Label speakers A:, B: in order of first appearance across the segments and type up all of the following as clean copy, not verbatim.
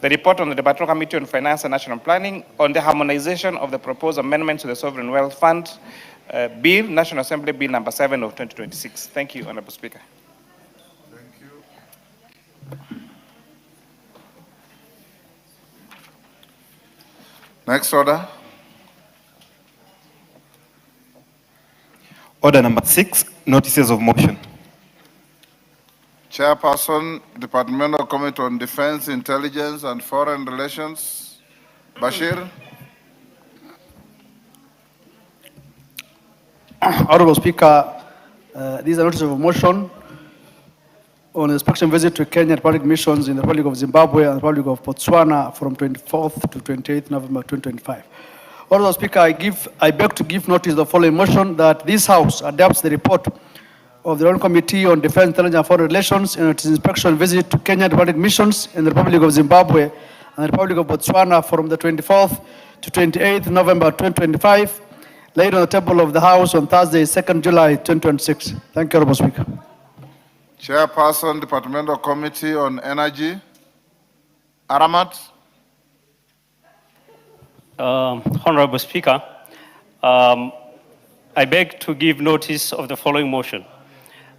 A: The report on the Departmental Committee on Finance and National Planning on the harmonization of the proposed amendments to the Sovereign Wealth Fund Bill, National Assembly Bill number 7 of 2026. Thank you, Honorable Speaker.
B: Thank you. Next order.
C: Order number 6, notices of motion.
B: Chairperson, Departmental Committee on Defense, Intelligence and Foreign Relations, Bashir.
D: Honorable Speaker, these are notices of motion on inspection visit to Kenya Republic missions in the Republic of Zimbabwe and the Republic of Botswana from 24th to 28th November 2025. Honorable Speaker, I beg to give notice of the following motion that this House adopts the report of the Royal Committee on Defense, Intelligence and Foreign Relations in its inspection visit to Kenya Republic missions in the Republic of Zimbabwe and the Republic of Botswana from the 24th to 28th November 2025, laid on the table of the House on Thursday, 2nd July 2026. Thank you, Honorable Speaker.
B: Chairperson, Departmental Committee on Energy, Aramat.
E: Honorable Speaker, I beg to give notice of the following motion,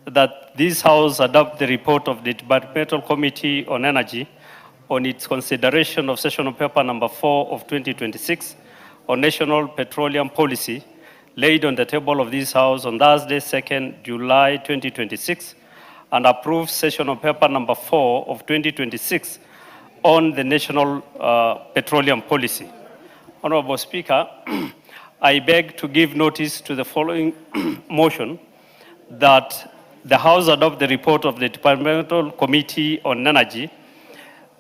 E: that this House adopt the report of the Departmental Committee on Energy on its consideration of sessional paper number 4 of 2026 on national petroleum policy, laid on the table of this House on Thursday, 2nd July 2026, and approve sessional paper number 4 of 2026 on the national petroleum policy. Honorable Speaker, I beg to give notice to the following motion, that the House adopt the report of the Departmental Committee on Energy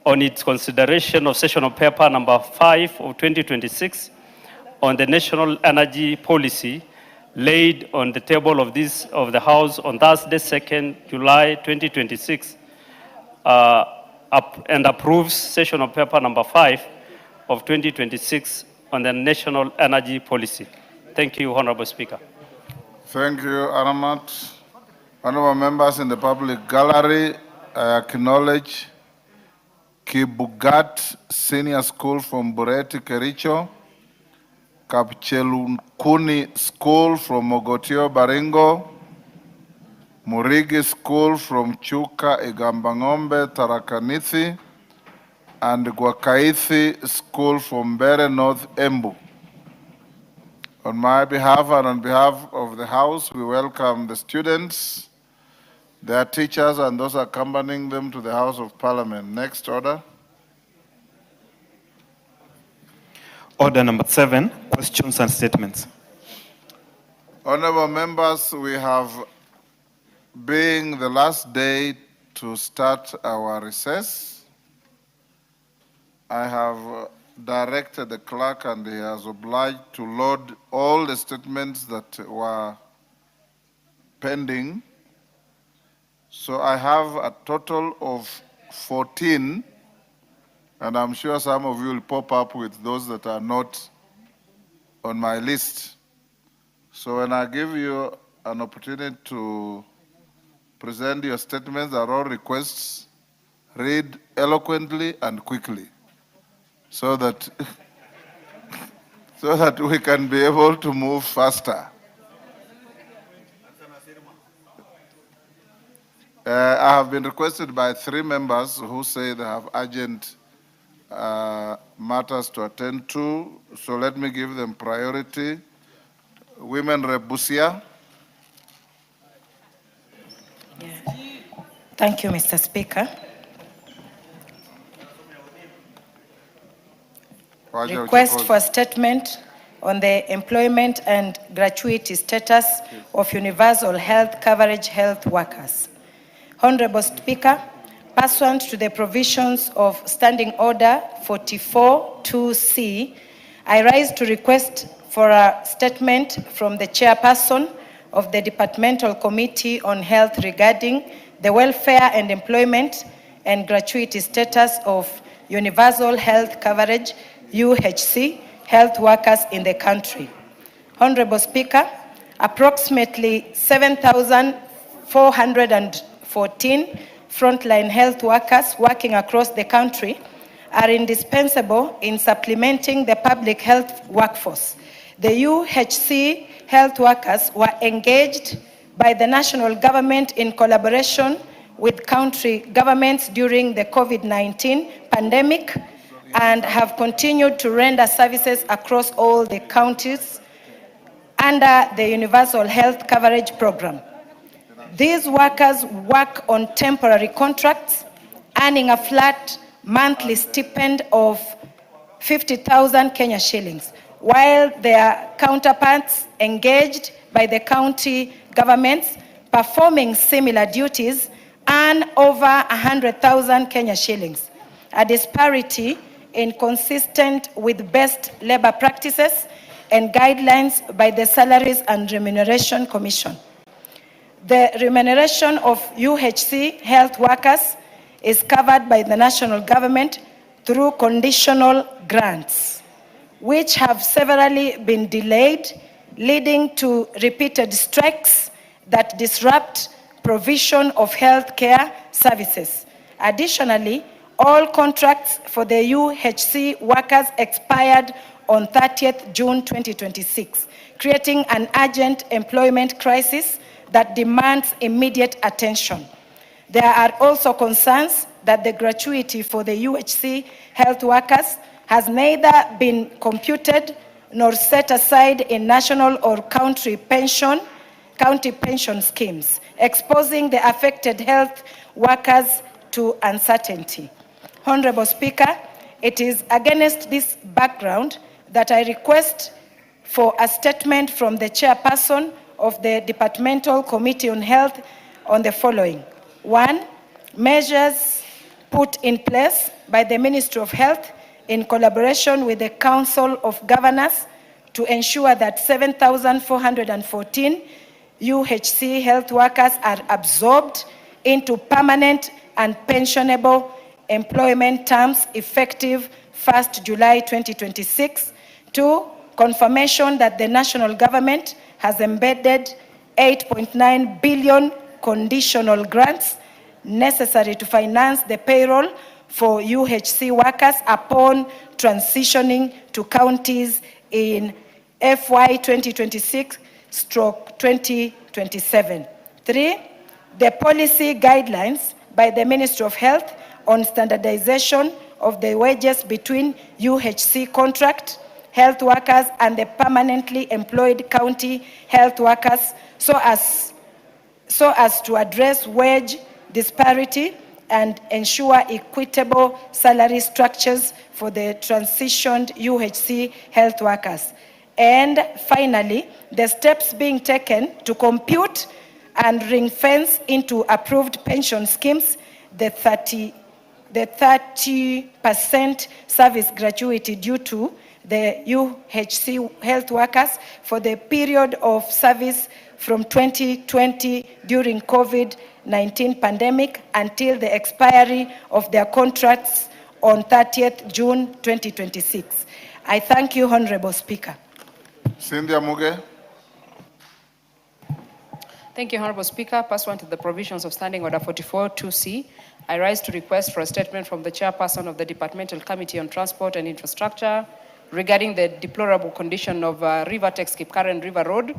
E: on its consideration of sessional paper number 5 of 2026 on the national energy policy, laid on the table of the House on Thursday, 2nd July 2026, and approves sessional paper number 5 of 2026 on the national energy policy. Thank you, Honorable Speaker.
B: Thank you, Aramat. Honorable members in the public gallery, I acknowledge Kibugat Senior School from Bureti, Kericho, Kapchelunkuni School from Mogotio, Baringo, Murigi School from Chuka, Igambangombe, Tarakanithi, and Gwakaithi School from Bere North, Embu. On my behalf and on behalf of the House, we welcome the students, their teachers, and those accompanying them to the House of Parliament. Next order.
C: Order number 7, questions and statements.
B: Honorable members, we have, being the last day to start our recess, I have directed the clerk, and he has obliged to load all the statements that were pending. So I have a total of 14, and I'm sure some of you will pop up with those that are not on my list. So when I give you an opportunity to present your statements, are all requests, read eloquently and quickly, so that we can be able to move faster. I have been requested by 3 members who say they have urgent matters to attend to, so let me give them priority. Women Rep Busia.
F: Thank you, Mr. Speaker. Request for a statement on the employment and gratuity status of universal health coverage health workers. Honorable Speaker, pursuant to the provisions of Standing Order 44-2C, I rise to request for a statement from the chairperson of the Departmental Committee on Health regarding the welfare and employment and gratuity status of universal health coverage UHC health workers in the country. Honorable Speaker, approximately 7,414 frontline health workers working across the country are indispensable in supplementing the public health workforce. The UHC health workers were engaged by the national government in collaboration with country governments during the COVID-19 pandemic and have continued to render services across all the counties under the Universal Health Coverage Program. These workers work on temporary contracts, earning a flat monthly stipend of 50,000 Kenya shillings, while their counterparts engaged by the county governments performing similar duties earn over 100,000 Kenya shillings, a disparity inconsistent with best labor practices and guidelines by the Salaries and Remuneration Commission. The remuneration of UHC health workers is covered by the national government through conditional grants, which have severally been delayed, leading to repeated strikes that disrupt provision of health care services. Additionally, all contracts for the UHC workers expired on 30th June 2026, creating an urgent employment crisis that demands immediate attention. There are also concerns that the gratuity for the UHC health workers has neither been computed nor set aside in national or county pension schemes, exposing the affected health workers to uncertainty. Honorable Speaker, it is against this background that I request for a statement from the chairperson of the Departmental Committee on Health on the following. 1. Measures put in place by the Ministry of Health in collaboration with the Council of Governors to ensure that 7,414 UHC health workers are absorbed into permanent and pensionable employment terms effective 1st July 2026. 2. Confirmation that the national government has embedded 8.9 billion conditional grants necessary to finance the payroll for UHC workers upon transitioning to counties in FY 2026/2027. 3. The policy guidelines by the Ministry of Health on standardization of the wages between UHC contract health workers and the permanently employed county health workers so as to address wage disparity and ensure equitable salary structures for the transitioned UHC health workers. And finally, the steps being taken to compute and ring-fence into approved pension schemes the 30% service gratuity due to the UHC health workers for the period of service from 2020 during COVID-19 pandemic until the expiry of their contracts on 30th June 2026. I thank you, Honorable Speaker.
B: Cynthia Muge.
G: Thank you, Honorable Speaker. Pursuant to the provisions of Standing Order 44-2C, I rise to request for a statement from the chairperson of the Departmental Committee on Transport and Infrastructure regarding the deplorable condition of Rivertex Kipkaren River Road,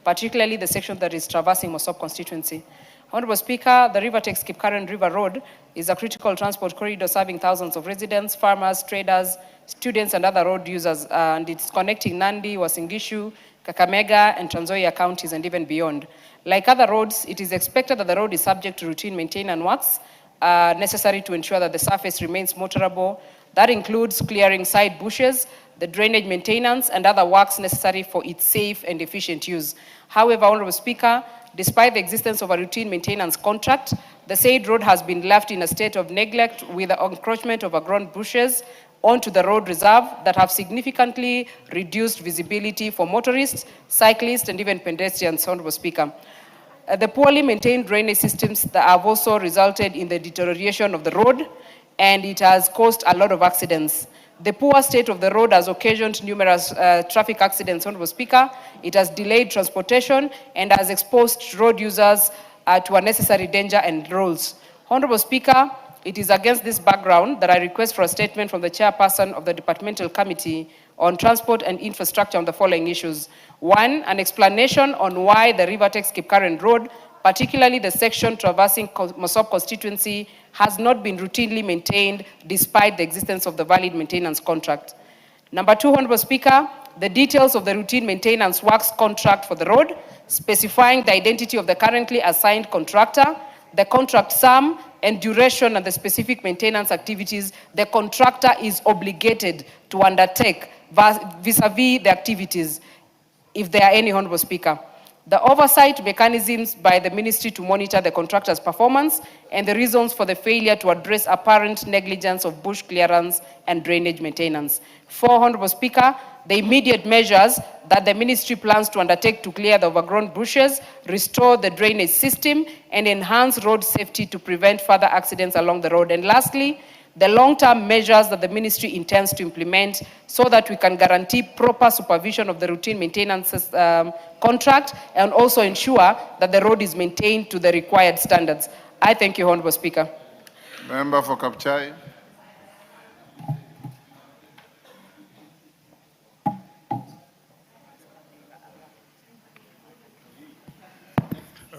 G: particularly the section that is traversing Mosop constituency. Honorable Speaker, the Rivertex Kipkaren River Road is a critical transport corridor serving thousands of residents, farmers, traders, students, and other road users, and it's connecting Nandi, Uasin Gishu, Kakamega, and Trans Nzoia counties, and even beyond. Like other roads, it is expected that the road is subject to routine maintenance works necessary to ensure that the surface remains motorable. That includes clearing side bushes, the drainage maintenance, and other works necessary for its safe and efficient use. However, Honorable Speaker, despite the existence of a routine maintenance contract, the said road has been left in a state of neglect with the encroachment of overgrown bushes onto the road reserve that have significantly reduced visibility for motorists, cyclists, and even pedestrians, Honorable Speaker. The poorly maintained drainage systems that have also resulted in the deterioration of the road, and it has caused a lot of accidents. The poor state of the road has occasioned numerous traffic accidents, Honorable Speaker. It has delayed transportation and has exposed road users to unnecessary danger and rolls. Honorable Speaker, it is against this background that I request for a statement from the chairperson of the Departmental Committee on Transport and Infrastructure on the following issues. One, an explanation on why the Rivertex Kipkaren Road, particularly the section traversing Mosop constituency, has not been routinely maintained despite the existence of the valid maintenance contract. Number two, Honorable Speaker, the details of the routine maintenance works contract for the road, specifying the identity of the currently assigned contractor, the contract sum and duration and the specific maintenance activities the contractor is obligated to undertake vis-a-vis the activities, if there are any, Honorable Speaker. The oversight mechanisms by the ministry to monitor the contractor's performance and the reasons for the failure to address apparent negligence of bush clearance and drainage maintenance. Four, Honorable Speaker, the immediate measures that the ministry plans to undertake to clear the overgrown bushes, restore the drainage system, and enhance road safety to prevent further accidents along the road. And lastly, the long-term measures that the ministry intends to implement so that we can guarantee proper supervision of the routine maintenance contract and also ensure that the road is maintained to the required standards. I thank you, Honorable Speaker.
B: Member for Kapchai.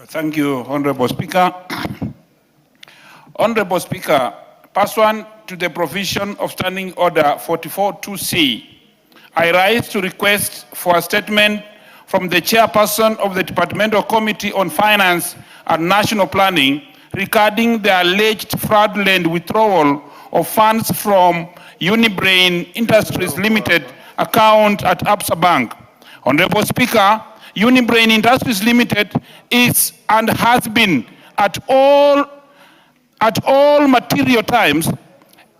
H: Thank you, Honorable Speaker. Honorable Speaker, pursuant to the provision of Standing Order 44-2C, I rise to request for a statement from the chairperson of the Departmental Committee on Finance and National Planning regarding the alleged fraudulent withdrawal of funds from Unibrain Industries Limited account at Absa Bank. Honorable Speaker, Unibrain Industries Limited is and has been at all material times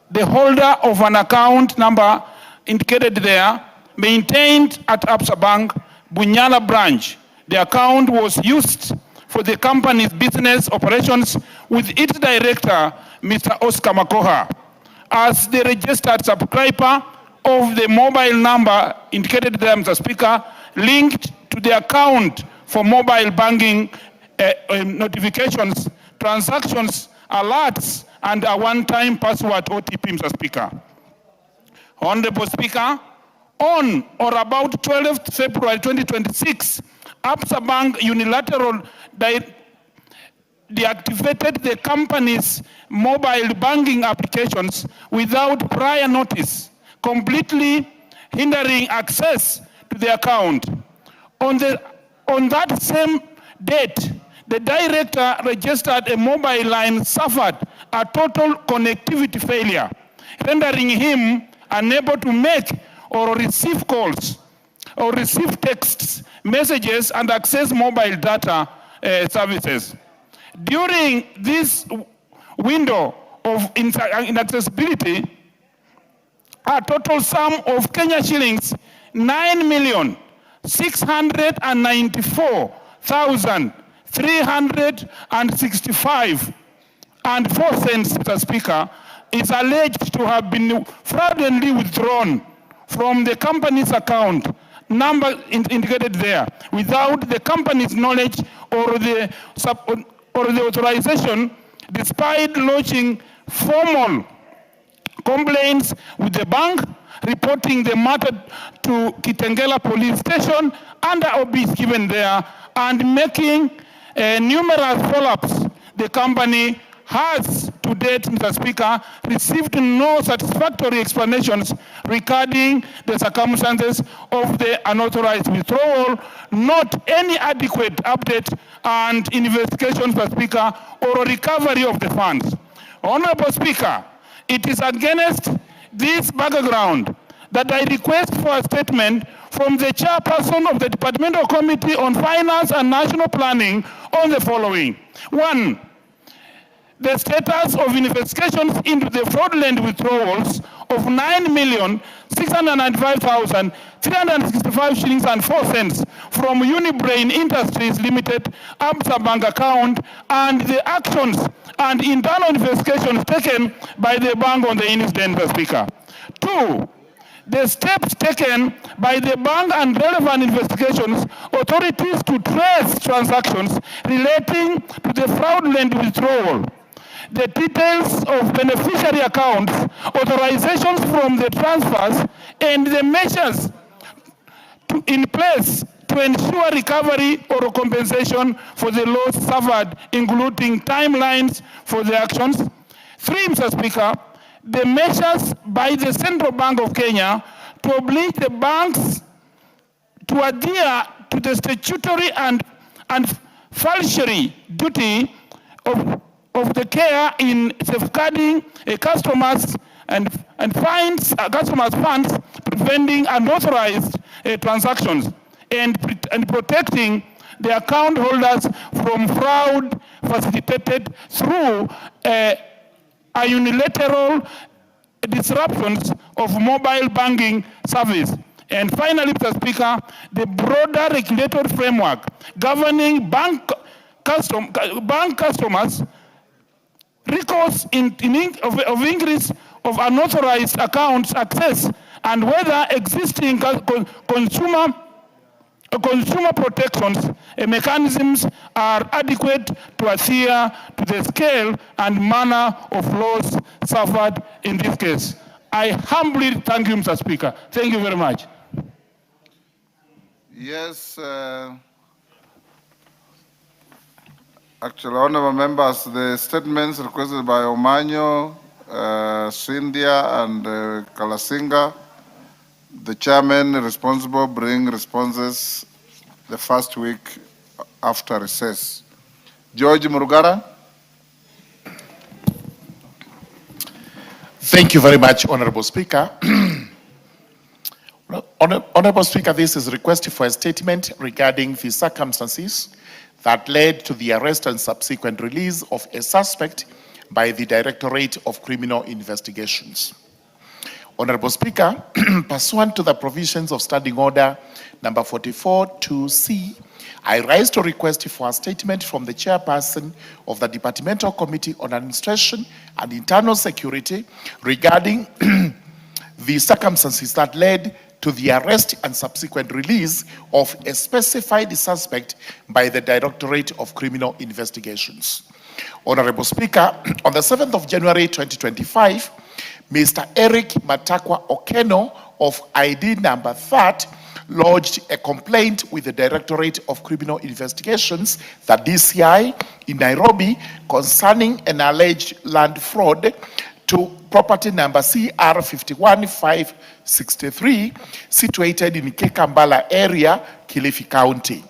H: the holder of an account number indicated there, maintained at Absa Bank, Bunyala branch. The account was used for the company's business operations with its director, Mr. Oscar Makoha, as the registered subscriber of the mobile number indicated there, Mr. Speaker, linked to the account for mobile banking notifications, transactions, alerts, and a one-time password OTP, Mr. Speaker. Honorable Speaker, on or about 12th February 2026, Absa Bank unilateral deactivated the company's mobile banking applications without prior notice, completely hindering access to the account. On that same date, the director registered a mobile line suffered a total connectivity failure, rendering him unable to make or receive calls or receive texts, messages, and access mobile data services. During this window of inaccessibility, a total sum of Kenya shillings 9,694,365.04, Mr. Speaker, is alleged to have been fraudulently withdrawn from the company's account number indicated there without the company's knowledge or the authorization, despite lodging formal complaints with the bank, reporting the matter to Kitengela police station under OBs given there, and making numerous follow-ups. The company has to date, Mr. Speaker, received no satisfactory explanations regarding the circumstances of the unauthorized withdrawal, not any adequate update and investigation, Mr. Speaker, or recovery of the funds. Honorable Speaker, it is against this background that I request for a statement from the chairperson of the Departmental Committee on Finance and National Planning on the following. One, the status of investigations into the fraudulent withdrawals of 9,695,365 shillings and 4 cents from Unibrain Industries Limited Absa Bank account, and the actions and internal investigations taken by the bank on the incident, Mr. Speaker. Two, the steps taken by the bank and relevant investigations authorities to trace transactions relating to the fraudulent withdrawal. the details of beneficiary accounts, authorizations from the transfers, and the measures in place to ensure recovery or compensation for the loss suffered, including timelines for the actions. 3, Mr. Speaker, the measures by the Central Bank of Kenya to oblige the banks to adhere to the statutory and fiduciary duty of the care in safeguarding customers and fines customers' funds, preventing unauthorized transactions, and protecting the account holders from fraud facilitated through a unilateral disruptions of mobile banking service. And finally, Mr. Speaker, the broader regulatory framework governing bank customers recourse of increase of unauthorized accounts access, and whether existing consumer protections mechanisms are adequate to adhere to the scale and manner of loss suffered in this case. I humbly thank you, Mr. Speaker. Thank you very much.
B: Yes, actually, honorable members, the statements requested by Omanyo, Scindia, and Kalasinga, the chairman responsible bring responses the first week after recess. George Murugara.
I: Thank you very much, Honorable Speaker. Honorable Speaker, this is a request for a statement regarding the circumstances that led to the arrest and subsequent release of a suspect by the Directorate of Criminal Investigations. Honorable Speaker, pursuant to the provisions of Standing Order number 44-2C, I rise to request for a statement from the chairperson of the Departmental Committee on Administration and Internal Security regarding the circumstances that led to the arrest and subsequent release of a specified suspect by the Directorate of Criminal Investigations. Honorable Speaker, on the 7th of January 2025, Mr. Eric Matakwa Okeno of ID number 30 lodged a complaint with the Directorate of Criminal Investigations, the DCI, in Nairobi concerning an alleged land fraud to property number CR 51563, situated in Kekambala area, Kilifi County.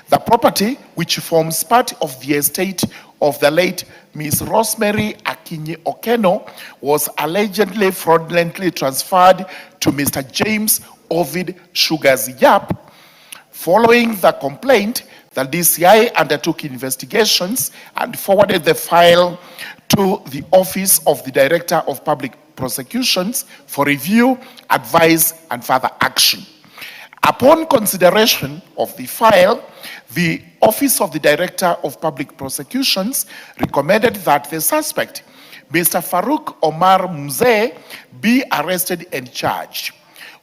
I: The property, which forms part of the estate of the late Miss Rosemary Akinyi Okeno, was allegedly fraudulently transferred to Mr. James Ovid Sugars Yap. Following the complaint, the DCI undertook investigations and forwarded the file to the Office of the Director of Public Prosecutions for review, advice, and further action. Upon consideration of the file, the Office of the Director of Public Prosecutions recommended that the suspect, Mr. Farouk Omar Mzee, be arrested and charged.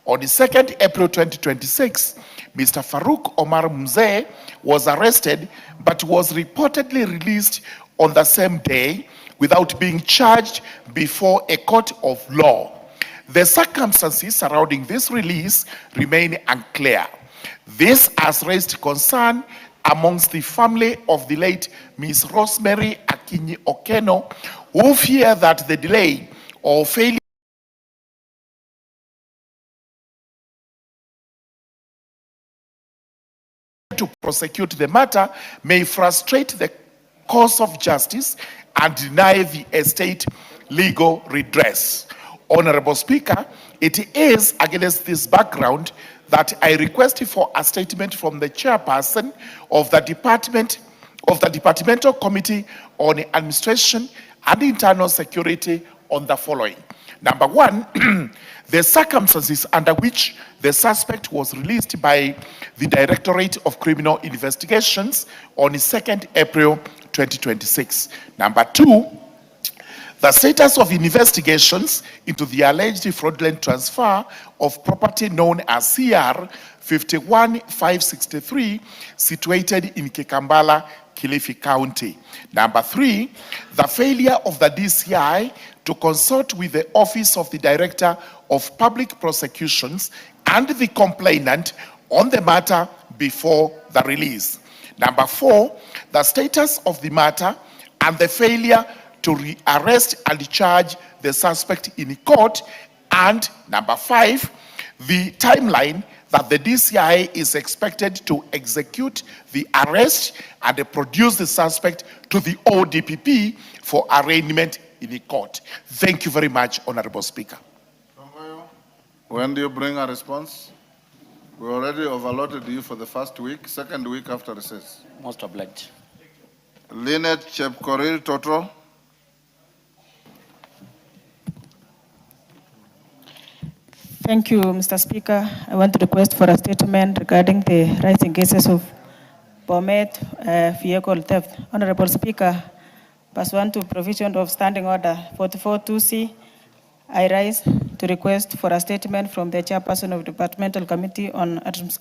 I: On the 2nd April 2026, Mr. Farouk Omar Mzee was arrested but was reportedly released on the same day without being charged before a court of law. The circumstances surrounding this release remain unclear. This has raised concern amongst the family of the late Miss Rosemary Akinyi Okeno, who fear that the delay or failure to prosecute the matter may frustrate the course of justice and deny the estate legal redress. Honorable Speaker, it is against this background that I request for a statement from the chairperson of the Departmental Committee on Administration and Internal Security on the following. Number one, the circumstances under which the suspect was released by the Directorate of Criminal Investigations on 2nd April 2026. Number two, the status of investigations into the alleged fraudulent transfer of property known as CR 51563, situated in Kekambala, Kilifi County. Number 3, the failure of the DCI to consult with the Office of the Director of Public Prosecutions and the complainant on the matter before the release. Number 4, the status of the matter and the failure to arrest and charge the suspect in court. And number 5, the timeline that the DCI is expected to execute the arrest and produce the suspect to the ODPP for arraignment in the court. Thank you very much, Honorable Speaker.
B: When do you bring a response? We already overloaded you for the first week, second week after recess.
J: Most obliged.
B: Lynette Chepkoril Toto.
K: Thank you, Mr. Speaker. I want to request for a statement regarding the rising cases of Bomet vehicle theft. Honorable Speaker, pursuant to provision of Standing Order 44-2C, I rise to request for a statement from the Chairperson of Departmental Committee on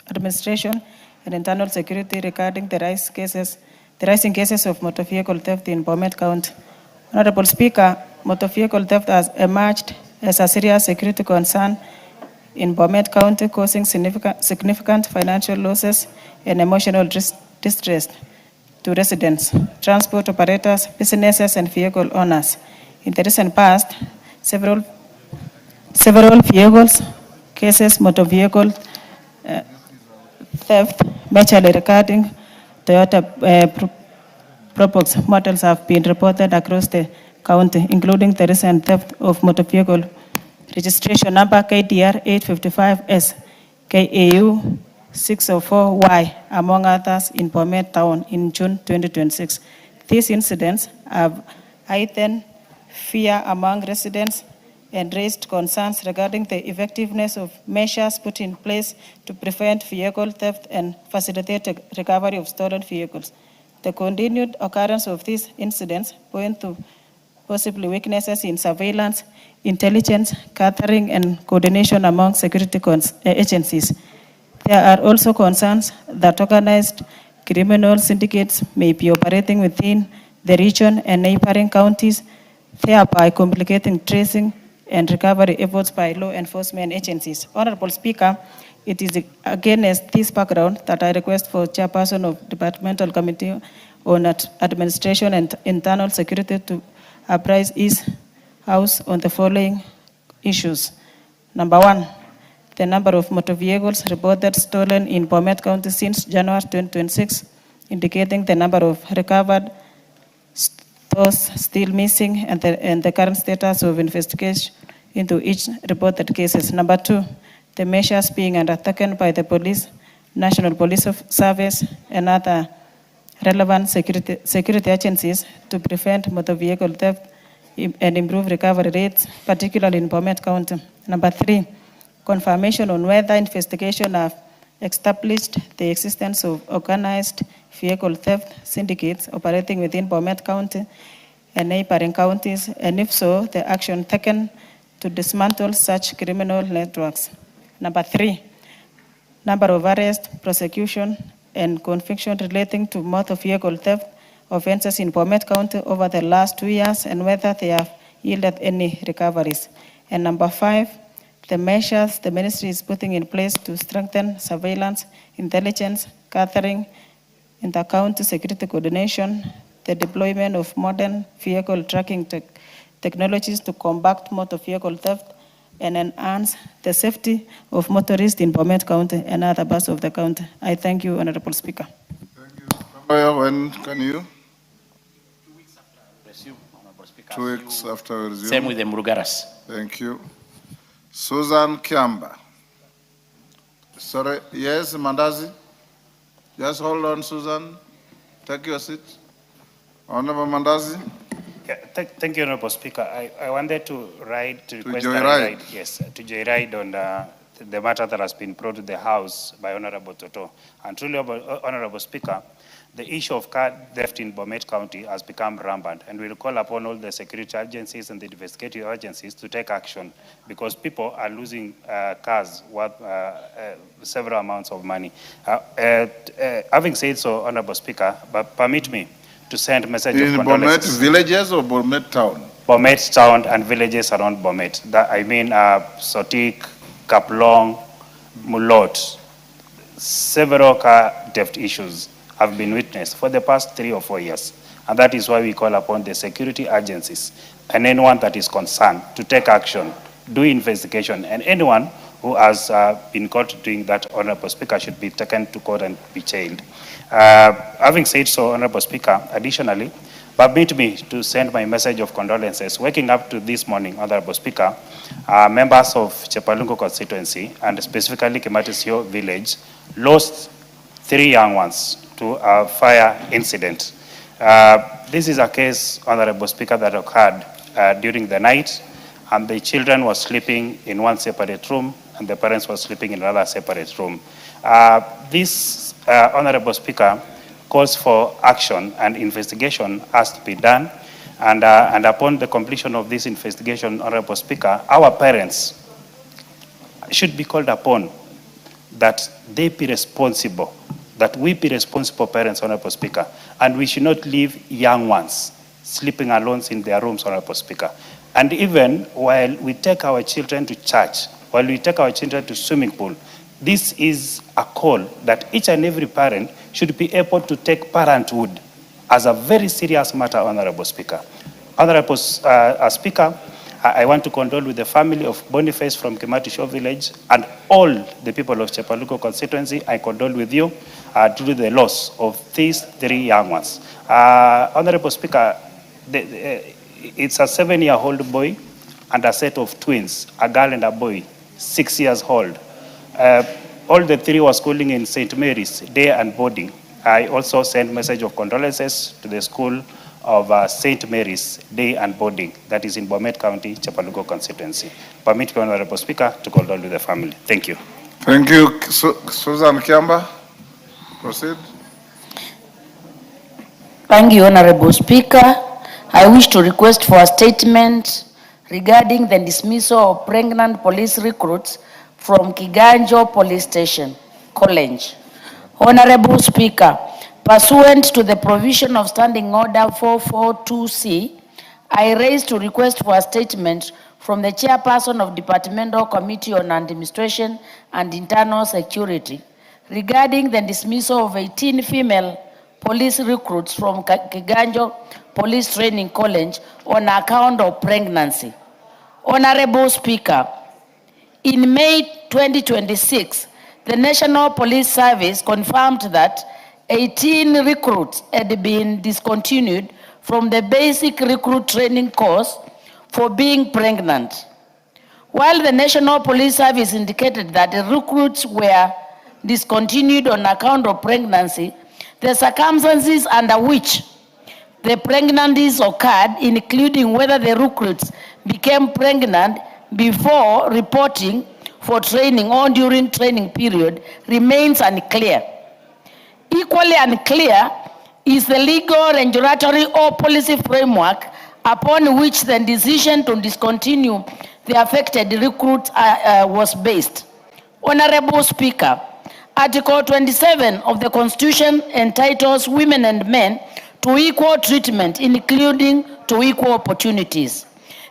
K: Administration and Internal Security regarding the rising cases of motor vehicle theft in Bomet County. Honorable Speaker, motor vehicle theft has emerged as a serious security concern in Bomet County, causing significant financial losses and emotional distress to residents, transport operators, businesses, and vehicle owners. In the recent past, several motor vehicle theft, majorly regarding Toyota Probox models, have been reported across the county, including the recent theft of motor vehicle registration number KDR 855S, KAU 604Y, among others, in Bomet Town in June 2026. These incidents have heightened fear among residents and raised concerns regarding the effectiveness of measures put in place to prevent vehicle theft and facilitate the recovery of stolen vehicles. The continued occurrence of these incidents point to possibly weaknesses in surveillance, intelligence, gathering, and coordination among security agencies. There are also concerns that organized criminal syndicates may be operating within the region and neighboring counties, thereby complicating tracing and recovery efforts by law enforcement agencies. Honorable Speaker, it is against this background that I request for Chairperson of Departmental Committee on Administration and Internal Security to apprise his House on the following issues. Number 1, the number of motor vehicles reported stolen in Bomet County since January 2026, indicating the number of recovered, those still missing, and the current status of investigation into each reported cases. Number 2, the measures being undertaken by the police, National Police Service, and other relevant security agencies to prevent motor vehicle theft and improve recovery rates, particularly in Bomet County. Number 3, confirmation on whether investigation have established the existence of organized vehicle theft syndicates operating within Bomet County and neighboring counties, and if so, the action taken to dismantle such criminal networks. Number 3, number of arrests, prosecution, and conviction relating to motor vehicle theft offenses in Bomet County over the last 2 years, and whether they have yielded any recoveries. And number 5, the measures the ministry is putting in place to strengthen surveillance, intelligence, gathering, inter-county security coordination, the deployment of modern vehicle tracking technologies to combat motor vehicle theft, and enhance the safety of motorists in Bomet County and other parts of the county. I thank you, Honorable Speaker.
B: Thank you. When can you?
J: 2 weeks after I resume, Honorable Speaker.
B: 2 weeks after we resume.
J: Same with the Murugaras.
B: Thank you. Susan Kiamba. Sorry, yes, Mandazi? Just hold on, Susan. Take your seat. Honorable Mandazi.
L: Yeah, thank you, Honorable Speaker. I wanted to request
B: joyride.
L: to joyride on the matter that has been brought to the House by Honorable Toto. And truly, Honorable Speaker, The issue of car theft in Bomet County has become rampant, and we'll call upon all the security agencies and the investigative agencies to take action because people are losing cars worth several amounts of money. Having said so, Honorable Speaker, but permit me to send a message of
B: In Bomet
L: condolences.
B: villages or Bomet town?
L: Bomet town and villages around Bomet. I mean Sotik, Kaplong, Mulot. Several car theft issues have been witnessed for the past 3 or 4 years. And that is why we call upon the security agencies and anyone that is concerned to take action, do investigation, and anyone who has been caught doing that, Honorable Speaker, should be taken to court and be jailed. Having said so, Honorable Speaker, additionally, permit me to send my message of condolences. Waking up to this morning, Honorable Speaker, members of Chepalungu constituency and specifically Kimatisio village lost 3 young ones to a fire incident. This is a case, Honorable Speaker, that occurred during the night, and the children were sleeping in one separate room, and the parents were sleeping in another separate room. This, Honorable Speaker, calls for action and investigation has to be done. And upon the completion of this investigation, Honorable Speaker, our parents should be called upon that they be responsible, that we be responsible parents, Honorable Speaker, and we should not leave young ones sleeping alone in their rooms, Honorable Speaker. And even while we take our children to church, while we take our children to swimming pool, this is a call that each and every parent should be able to take parenthood as a very serious matter, Honorable Speaker. Honorable Speaker, I want to condole with the family of Boniface from Kimatisho village and all the people of Chepaluko constituency. I condole with you due to the loss of these 3 young ones. Honorable Speaker, it's a 7-year-old boy and a set of twins, a girl and a boy, 6 years old. All the 3 were schooling in St. Mary's, day and boarding. I also send message of condolences to the school of St. Mary's, day and boarding, that is in Bomet County, Chepalugo constituency. Permit me, Honorable Speaker, to condole with the family. Thank you.
B: Thank you. Susan Kiamba, proceed.
M: Thank you, Honorable Speaker. I wish to request for a statement regarding the dismissal of pregnant police recruits from Kiganjo Police Station, College. Honorable Speaker, pursuant to the provision of Standing Order 442C, I raise to request for a statement from the Chairperson of Departmental Committee on Administration and Internal Security regarding the dismissal of 18 female police recruits from Kiganjo Police Training College on account of pregnancy. Honorable Speaker, in May 2026, the National Police Service confirmed that 18 recruits had been discontinued from the basic recruit training course for being pregnant. While the National Police Service indicated that the recruits were discontinued on account of pregnancy, the circumstances under which the pregnancies occurred, including whether the recruits became pregnant before reporting for training or during training period, remains unclear. Equally unclear is the legal, regulatory, or policy framework upon which the decision to discontinue the affected recruits was based. Honorable Speaker, Article 27 of the Constitution entitles women and men to equal treatment, including to equal opportunities.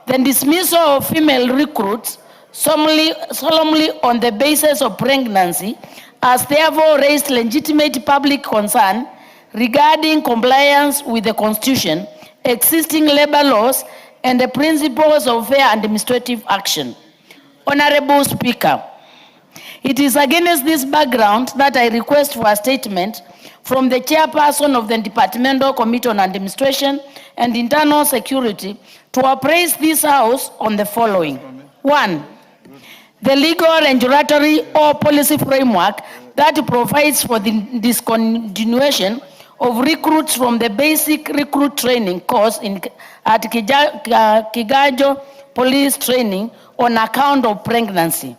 M: The dismissal of female recruits solemnly on the basis of pregnancy has therefore raised legitimate public concern regarding compliance with the Constitution, existing labor laws, and the principles of fair administrative action. Honorable Speaker, it is against this background that I request for a statement from the Chairperson of the Departmental Committee on Administration and Internal Security to appraise this House on the following. 1. The legal, regulatory, or policy framework that provides for the discontinuation of recruits from the basic recruit training course at Kiganjo Police Training on account of pregnancy.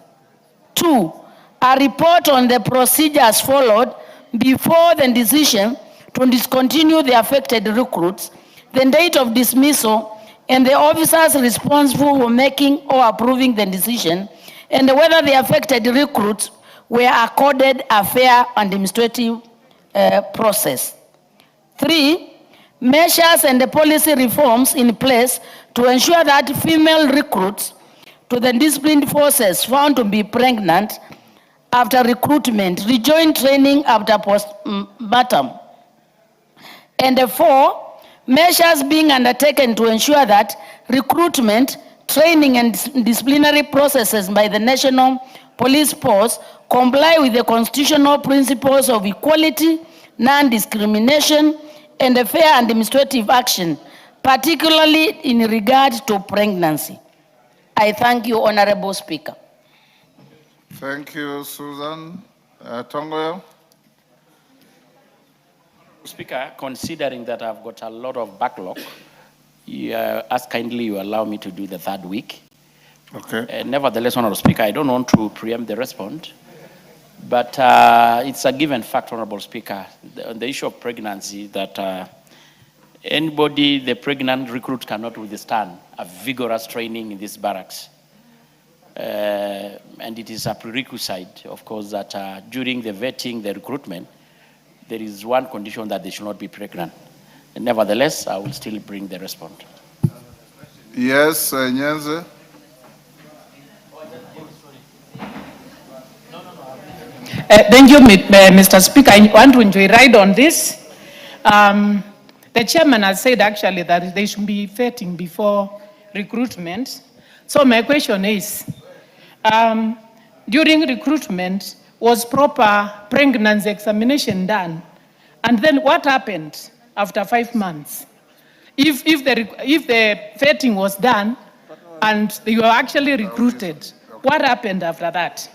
M: 2. A report on the procedures followed before the decision to discontinue the affected recruits, the date of dismissal, and the officers responsible for making or approving the decision, and whether the affected recruits were accorded a fair administrative process. 3, measures and the policy reforms in place to ensure that female recruits to the disciplined forces found to be pregnant after recruitment rejoin training after postpartum. And 4, measures being undertaken to ensure that recruitment, training, and disciplinary processes by the National Police Force comply with the constitutional principles of equality, non-discrimination, and a fair administrative action, particularly in regard to pregnancy. I thank you, Honorable Speaker.
B: Thank you, Susan. Tongoyo.
J: Speaker, considering that I've got a lot of backlog, ask kindly you allow me to do the third week.
B: Okay.
J: Nevertheless, Honorable Speaker, I don't want to preempt the response, but it's a given fact, Honorable Speaker, on the issue of pregnancy, that anybody, the pregnant recruit cannot withstand a vigorous training in these barracks. And it is a prerequisite, of course, that during the vetting, the recruitment, there is one condition that they should not be pregnant. And nevertheless, I will still bring the response.
B: Yes, Nyenze.
N: Thank you, Mr. Speaker. I want to joyride on this. The chairman has said actually that they should be vetting before recruitment. So my question is, during recruitment, was proper pregnancy examination done? And then what happened after 5 months? If the vetting was done and you were actually recruited, what happened after that?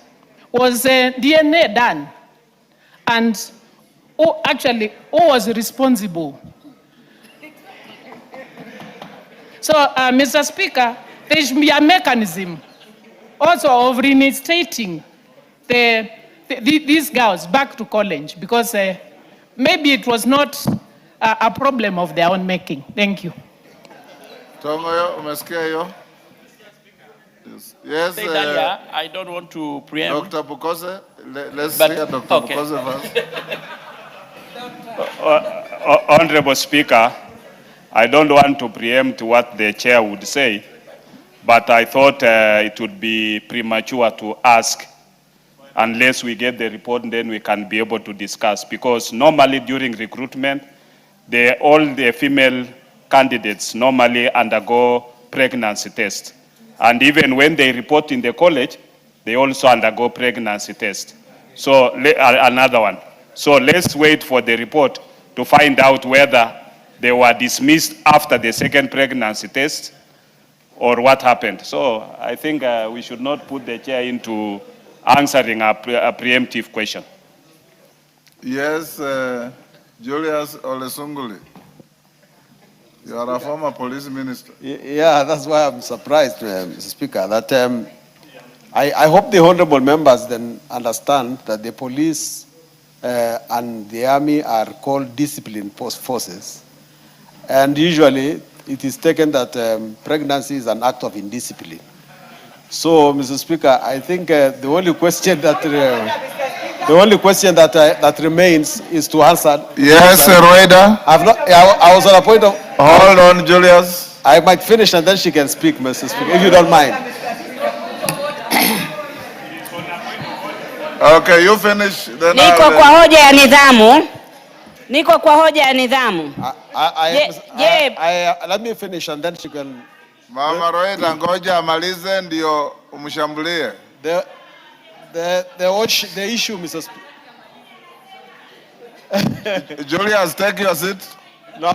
N: Was DNA done? And who was responsible? So, Mr. Speaker, there should be a mechanism also of reinstating these girls back to college, because maybe it was not a problem of their own making. Thank you.
B: Tongoyo, umesikia hiyo? Yes.
J: I don't want to preempt.
B: Dr. Bukose, let's hear Dr.
J: Okay.
B: Bukose first.
L: Honorable Speaker, I don't want to preempt what the chair would say, but I thought it would be premature to ask unless we get the report, and then we can be able to discuss. Because normally during recruitment, all the female candidates normally undergo pregnancy test. And even when they report in the college, they also undergo pregnancy test. So another one. So let's wait for the report to find out whether they were dismissed after the second pregnancy test or what happened. So I think we should not put the chair into answering a preemptive question.
B: Yes, Julius Olesunguli. You are a former police minister.
O: Yeah, that's why I'm surprised, Mr. Speaker, that I hope the honorable members then understand that the police and the army are called disciplined forces. And usually it is taken that pregnancy is an act of indiscipline. So, Mr. Speaker, I think the only question that that remains is to answer.
B: Yes, Rueda.
O: I was on a point of.
B: Hold on, Julius.
O: I might finish and then she can speak, Mr. Speaker, if you don't mind.
B: Okay, you finish. Then
P: Niko kwa hoja ya nidhamu. Niko kwa hoja ya nidhamu.
O: Let me finish and then she can.
B: Mama Rueda, ngoja amalize ndio umshambulie.
O: The issue, Mr. Speaker.
B: Julius, take your seat.
O: No.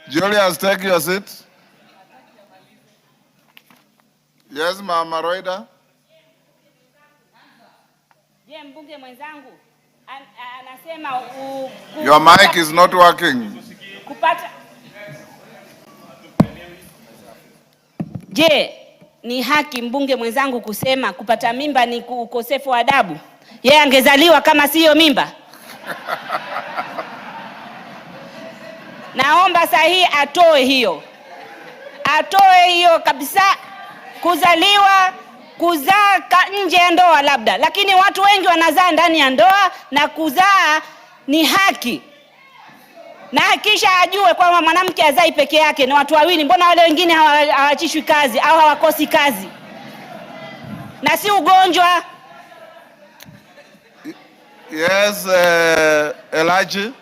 B: Julius, take your seat. Yes, Mama Rueda.
P: Je, mbunge mwenzangu anasema
B: Your mic is not working.
P: Kupata. Je, ni haki mbunge mwenzangu kusema kupata mimba ni ukosefu wa adabu? Yeye angezaliwa kama siyo mimba? Naomba sahihi atoe hiyo kabisa. Kuzaliwa, kuzaa nje ya ndoa labda, lakini watu wengi wanazaa ndani ya ndoa, na kuzaa ni haki. Na kisha ajue kwamba mwanamke azai peke yake na watu wawili, mbona wale wengine hawachishwi kazi au hawakosi kazi? Na si ugonjwa.
B: Yes, Elijah.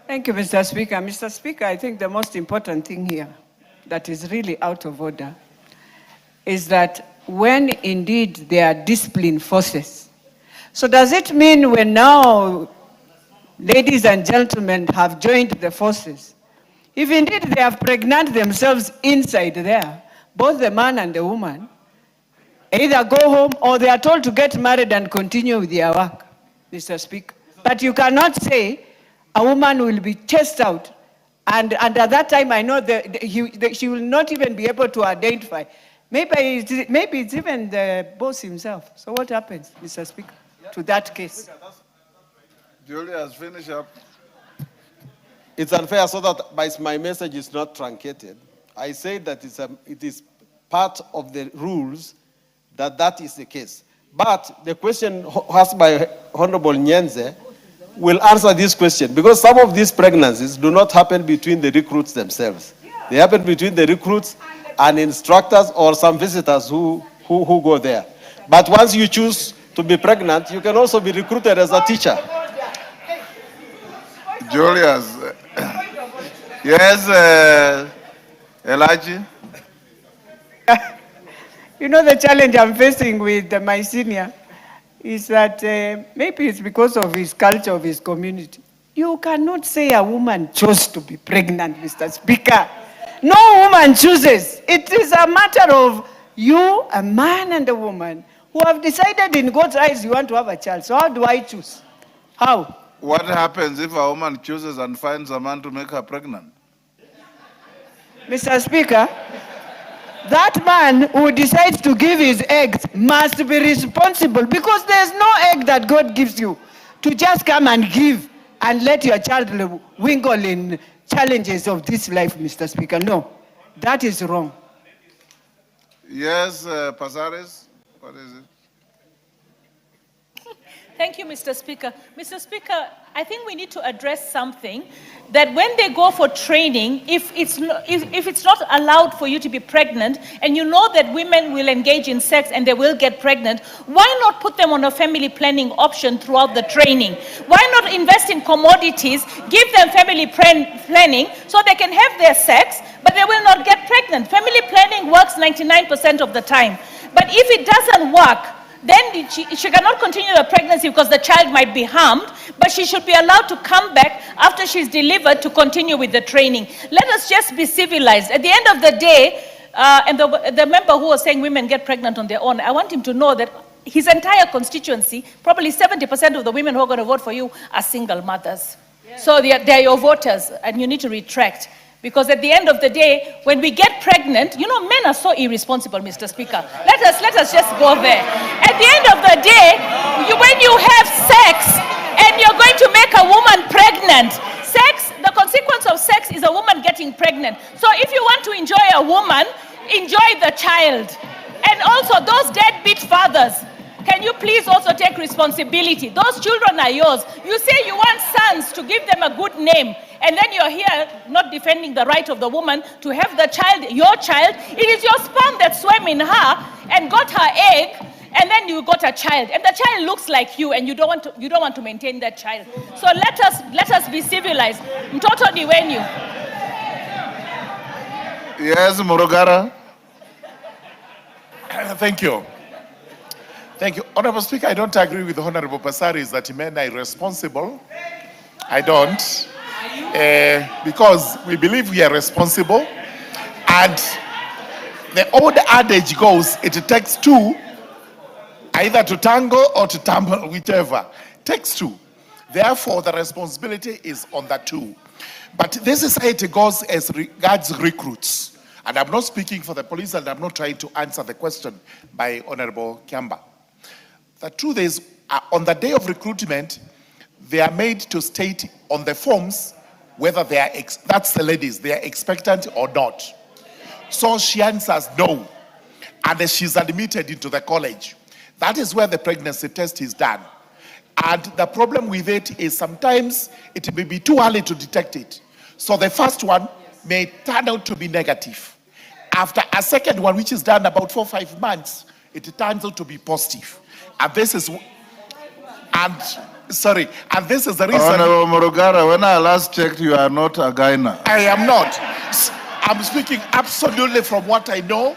Q: Thank you, Mr. Speaker. Mr. Speaker, I think the most important thing here that is really out of order is that when indeed there are discipline forces. So does it mean when now ladies and gentlemen have joined the forces, if indeed they have pregnant themselves inside there, both the man and the woman, either go home or they are told to get married and continue with their work, Mr. Speaker. But you cannot say a woman will be chased out, and at that time I know she will not even be able to identify. Maybe it's even the boss himself. So what happens, Mr. Speaker, to that case?
B: Julius, finish up.
O: It's unfair so that my message is not truncated. I say that it is part of the rules that is the case. But the question asked by Honorable Nyenze will answer this question, because some of these pregnancies do not happen between the recruits themselves. They happen between the recruits and instructors or some visitors who go there. But once you choose to be pregnant, you can also be recruited as a teacher.
B: Julius. Yes, Elijah.
Q: You know, the challenge I'm facing with my senior is that maybe it's because of his culture, of his community. You cannot say a woman chose to be pregnant, Mr. Speaker. No woman chooses. It is a matter of you, a man and a woman, who have decided in God's eyes you want to have a child. So how do I choose? How?
B: What happens if a woman chooses and finds a man to make her pregnant?
Q: Mr. Speaker, that man who decides to give his eggs must be responsible, because there's no egg that God gives you to just come and give and let your child wingle in challenges of this life, Mr. Speaker. No, that is wrong.
B: Yes, Pazares, what is it?
R: Thank you, Mr. Speaker. Mr. Speaker, I think we need to address something, that when they go for training, if it's not allowed for you to be pregnant, and you know that women will engage in sex and they will get pregnant, why not put them on a family planning option throughout the training? Why not invest in commodities, give them family planning so they can have their sex, but they will not get pregnant? Family planning works 99% of the time. But if it doesn't work, then she cannot continue the pregnancy because the child might be harmed, but she should be allowed to come back after she's delivered to continue with the training. Let us just be civilized. At the end of the day, and the member who was saying women get pregnant on their own, I want him to know that his entire constituency, probably 70% of the women who are going to vote for you are single mothers. So they're your voters, and you need to retract. Because at the end of the day, when we get pregnant, you know, men are so irresponsible, Mr. Speaker. Let us just go there. At the end of the day, when you have sex and you're going to make a woman pregnant, the consequence of sex is a woman getting pregnant. So if you want to enjoy a woman, enjoy the child. And also those deadbeat fathers, can you please also take responsibility? Those children are yours. You say you want sons to give them a good name, and then you're here not defending the right of the woman to have the child, your child. It is your sperm that swam in her and got her egg, and then you got a child, and the child looks like you, and you don't want to maintain that child. So let us be civilized. Mtoto ni wenyu.
B: Yes, Murugara.
I: Thank you. Thank you. Honorable Speaker, I don't agree with Honorable Pasaris that men are irresponsible. I don't. Because we believe we are responsible. And the old adage goes, it takes two, either to tango or to tumble, whichever. It takes two. Therefore, the responsibility is on the two. But this society goes as regards recruits. And I'm not speaking for the police, and I'm not trying to answer the question by Honorable Kiamba. The truth is, on the day of recruitment, they are made to state on the forms whether they are, that's the ladies, they are expectant or not. So she answers no, and then she's admitted into the college. That is where the pregnancy test is done. And the problem with it is sometimes it may be too early to detect it. So the first one may turn out to be negative. After a second one, which is done about 4 or 5 months, it turns out to be positive. And this is, and this is the reason.
B: Honorable Morogara, when I last checked, you are not a gyna.
I: I am not. I'm speaking absolutely from what I know.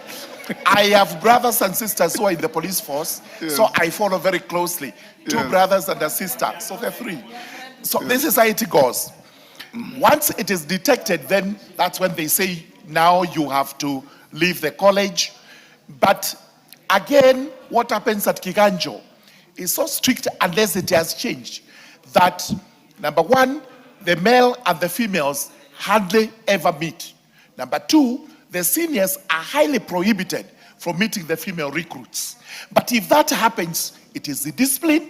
I: I have brothers and sisters who are in the police force, so I follow very closely. 2 brothers and a sister, so they're 3. So this is how it goes. Once it is detected, then that's when they say, now you have to leave the college. But again, what happens at Kiganjo is so strict unless it has changed, that number 1, the male and the females hardly ever meet. Number 2, the seniors are highly prohibited from meeting the female recruits. But if that happens, it is the discipline.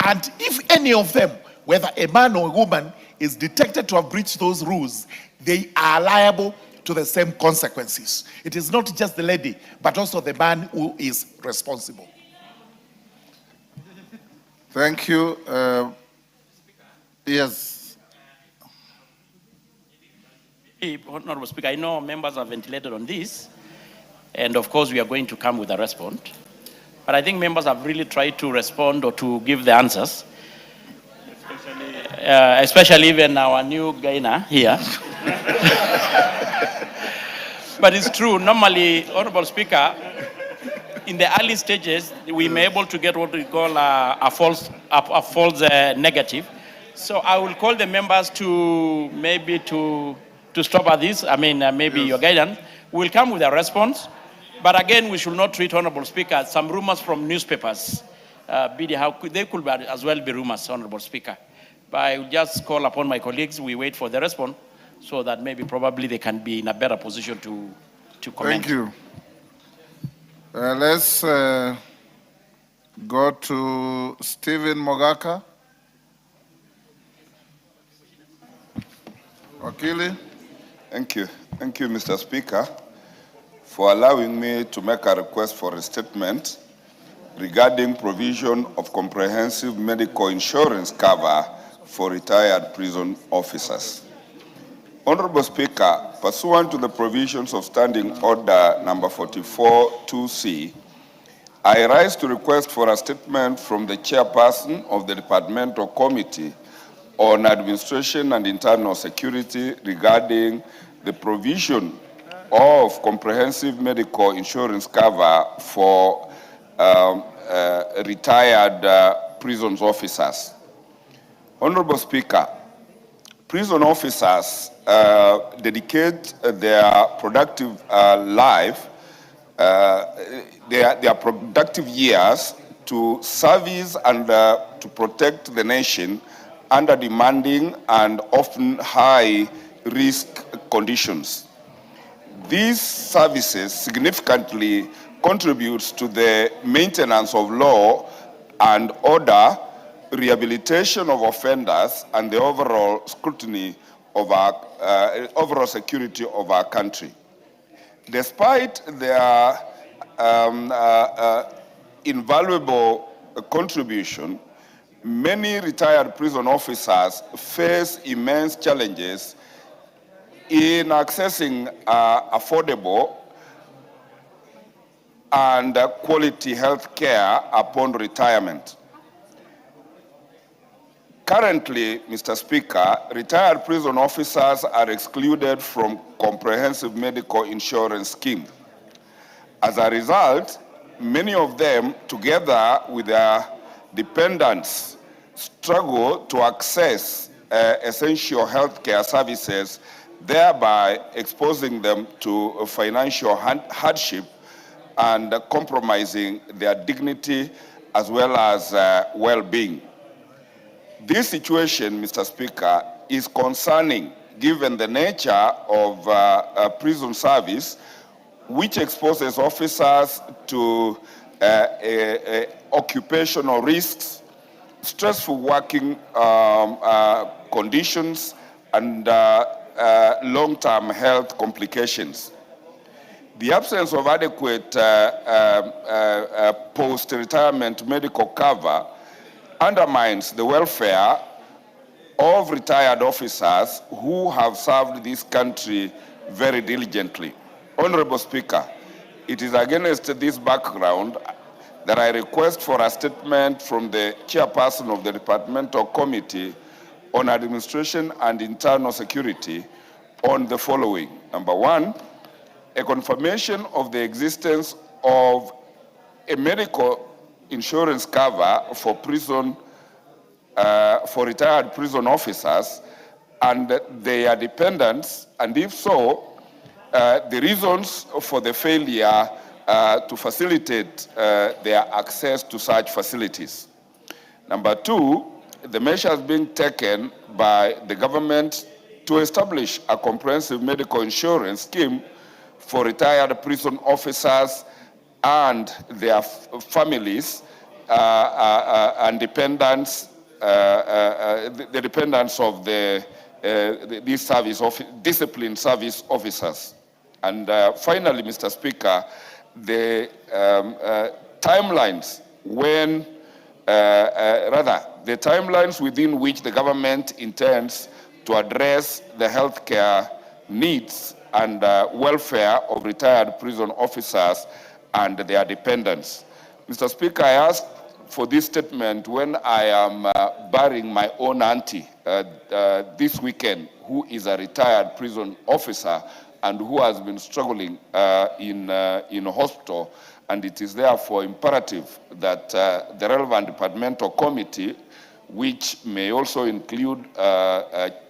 I: And if any of them, whether a man or a woman, is detected to have breached those rules, they are liable to the same consequences. It is not just the lady, but also the man who is responsible.
B: Thank you. Yes.
J: Honorable Speaker, I know members have ventilated on this, and of course we are going to come with a response. But I think members have really tried to respond or to give the answers, especially even our new Gaina here. But it's true, normally, Honorable Speaker, in the early stages, we may be able to get what we call a false negative. So I will call the members to maybe to stop at this. I mean, maybe your guidance. We'll come with a response. But again, we should not treat, Honorable Speaker, some rumors from newspapers. They could as well be rumors, Honorable Speaker. But I will just call upon my colleagues. We wait for the response so that maybe probably they can be in a better position to comment.
B: Thank you. Let's go to Stephen Mogaka. Wakili.
S: Thank you. Thank you, Mr. Speaker, for allowing me to make a request for a statement regarding provision of comprehensive medical insurance cover for retired prison officers. Honorable Speaker, pursuant to the provisions of Standing Order number 44-2C, I rise to request for a statement from the chairperson of the Departmental Committee on Administration and Internal Security regarding the provision of comprehensive medical insurance cover for retired prison officers. Honorable Speaker, prison officers dedicate their productive life, their productive years to service and to protect the nation under demanding and often high-risk conditions. These services significantly contributes to the maintenance of law and order, rehabilitation of offenders, and the overall scrutiny of our overall security of our country. Despite their invaluable contribution, many retired prison officers face immense challenges in accessing affordable and quality health care upon retirement. Currently, Mr. Speaker, retired prison officers are excluded from comprehensive medical insurance scheme. As a result, many of them, together with their dependents, struggle to access essential health care services, thereby exposing them to financial hardship and compromising their dignity as well as well-being. This situation, Mr. Speaker, is concerning given the nature of prison service, which exposes officers to occupational risks, stressful working conditions, and long-term health complications. The absence of adequate post-retirement medical cover undermines the welfare of retired officers who have served this country very diligently. Honorable Speaker, it is against this background that I request for a statement from the chairperson of the Departmental Committee on Administration and Internal Security on the following. Number one, a confirmation of the existence of a medical insurance cover for retired prison officers and their dependents, and if so, the reasons for the failure to facilitate their access to such facilities. Number two, the measures being taken by the government to establish a comprehensive medical insurance scheme for retired prison officers and their families and dependents, the dependents of these disciplined service officers. And finally, Mr. Speaker, the timelines the timelines within which the government intends to address the healthcare needs and welfare of retired prison officers and their dependents. Mr. Speaker, I asked for this statement when I am burying my own auntie this weekend, who is a retired prison officer and who has been struggling in hospital, and it is therefore imperative that the relevant departmental committee, which may also include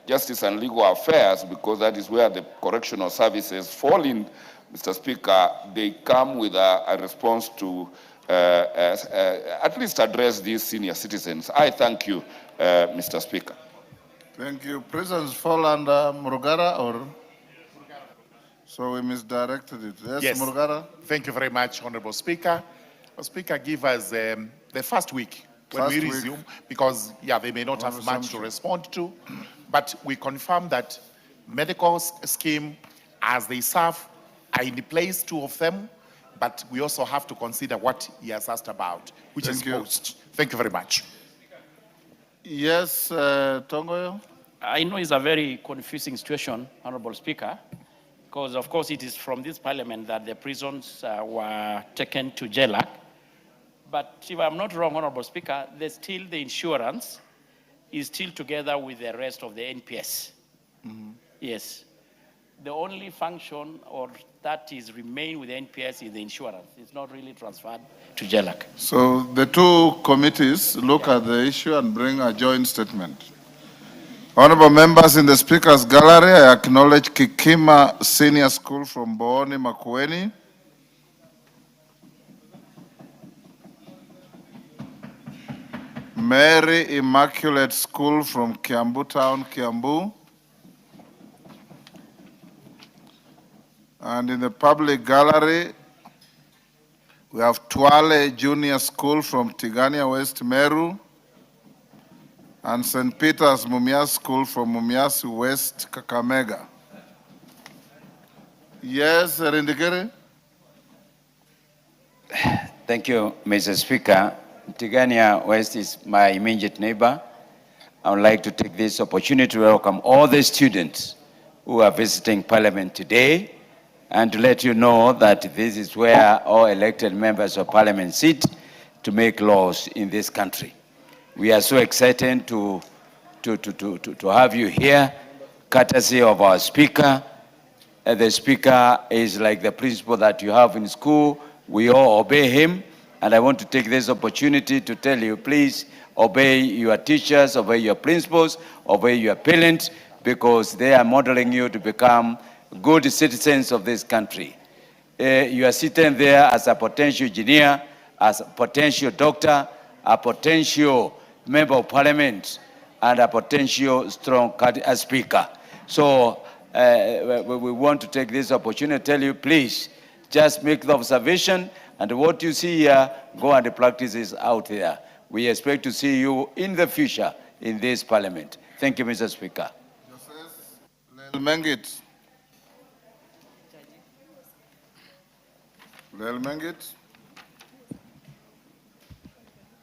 S: Justice and Legal Affairs, because that is where the correctional services fall in, Mr. Speaker, they come with a response to at least address these senior citizens. I thank you, Mr. Speaker.
B: Thank you. Prisons fall under Murugara, or? So we misdirected it. Yes, Murugara?
I: Thank you very much, Honorable Speaker. Speaker, give us the first week when we resume, because, they may not have much to respond to, but we confirm that medical scheme, as they serve, are in place, two of them, but we also have to consider what he has asked about, which is post. Thank you very much.
B: Yes, Tongoyo?
J: I know it's a very confusing situation, Honorable Speaker, because of course it is from this parliament that the prisons were taken to JLAC. But if I'm not wrong, Honorable Speaker, the insurance is still together with the rest of the NPS.
B: Mm-hmm.
J: Yes. The only function or that is remain with the NPS is the insurance. It's not really transferred to JLAC.
B: So the two committees look at the issue and bring a joint statement. Honorable members in the Speaker's Gallery, I acknowledge Kikima Senior School from Booni Makueni, Mary Immaculate School from Kiambu Town, Kiambu, and in the public gallery, we have Twale Junior School from Tigania West, Meru, and St. Peter's Mumias School from Mumias West, Kakamega. Yes, Rindikere?
T: Thank you, Mr. Speaker. Tigania West is my immediate neighbor. I would like to take this opportunity to welcome all the students who are visiting Parliament today and to let you know that this is where all elected members of Parliament sit to make laws in this country. We are so excited to have you here, courtesy of our Speaker. The Speaker is like the principal that you have in school. We all obey him. And I want to take this opportunity to tell you, please obey your teachers, obey your principals, obey your parents, because they are modeling you to become good citizens of this country. You are sitting there as a potential engineer, as a potential doctor, a potential member of parliament, and a potential strong speaker. So we want to take this opportunity to tell you, please, just make the observation, and what you see here, go and practice this out there. We expect to see you in the future in this parliament. Thank you, Mr. Speaker.
B: Lel Mengit. Lel Mengit.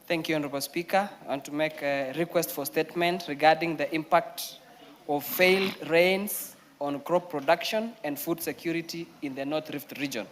U: Thank you, Honorable Speaker. I want to make a request for statement regarding the impact of failed rains on crop production and food security in the North Rift region.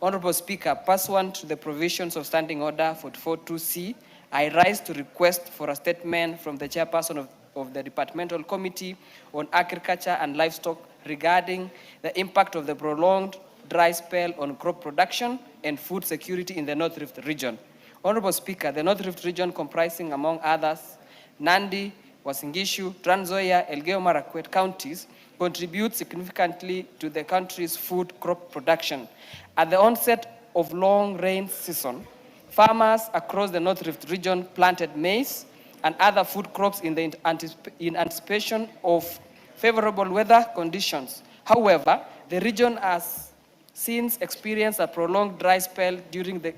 U: Honorable Speaker, pursuant to the provisions of Standing Order 44.2c, I rise to request for a statement from the chairperson of the Departmental Committee on Agriculture and Livestock regarding the impact of the prolonged dry spell on crop production and food security in the North Rift region. Honorable Speaker, the North Rift region comprising, among others, Nandi, Uasin Gishu, Trans Nzoia, Elgeyo Marakwet counties contribute significantly to the country's food crop production. At the onset of long rain season, farmers across the North Rift region planted maize and other food crops in anticipation of favorable weather conditions. However, the region has since experienced a prolonged dry spell during the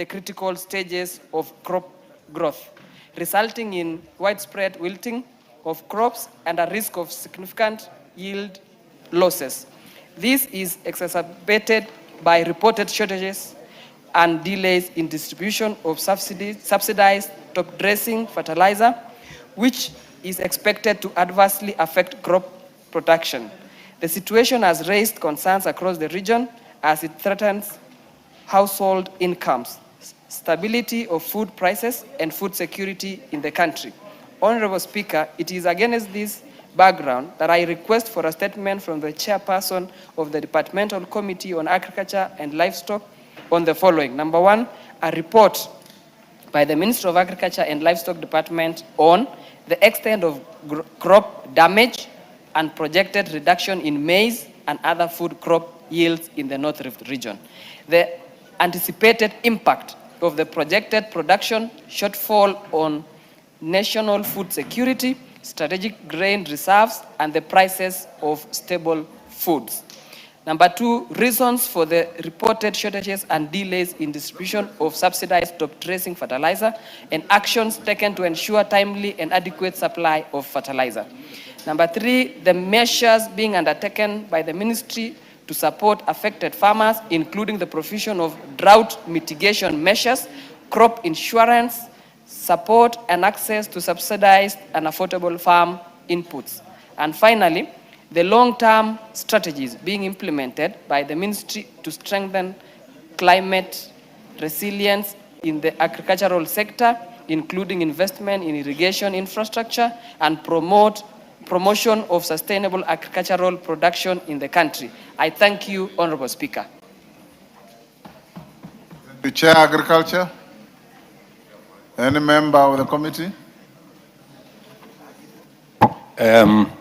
U: critical stages of crop growth, resulting in widespread wilting of crops and a risk of significant yield losses. This is exacerbated by reported shortages and delays in distribution of subsidized top-dressing fertilizer, which is expected to adversely affect crop production. The situation has raised concerns across the region as it threatens household incomes, stability of food prices, and food security in the country. Honorable Speaker, it is against this background that I request for a statement from the chairperson of the Departmental Committee on Agriculture and Livestock on the following. Number one, a report by the Minister of Agriculture and Livestock Department on the extent of crop damage and projected reduction in maize and other food crop yields in the North Rift region. The anticipated impact of the projected production shortfall on national food security, strategic grain reserves, and the prices of staple foods. Number two, reasons for the reported shortages and delays in distribution of subsidized top-dressing fertilizer and actions taken to ensure timely and adequate supply of fertilizer. Number three, the measures being undertaken by the ministry to support affected farmers, including the provision of drought mitigation measures, crop insurance, support and access to subsidized and affordable farm inputs. And finally, the long-term strategies being implemented by the ministry to strengthen climate resilience in the agricultural sector, including investment in irrigation infrastructure and promotion of sustainable agricultural production in the country. I thank you, Honorable Speaker.
B: The Chair Agriculture. Any member of the committee?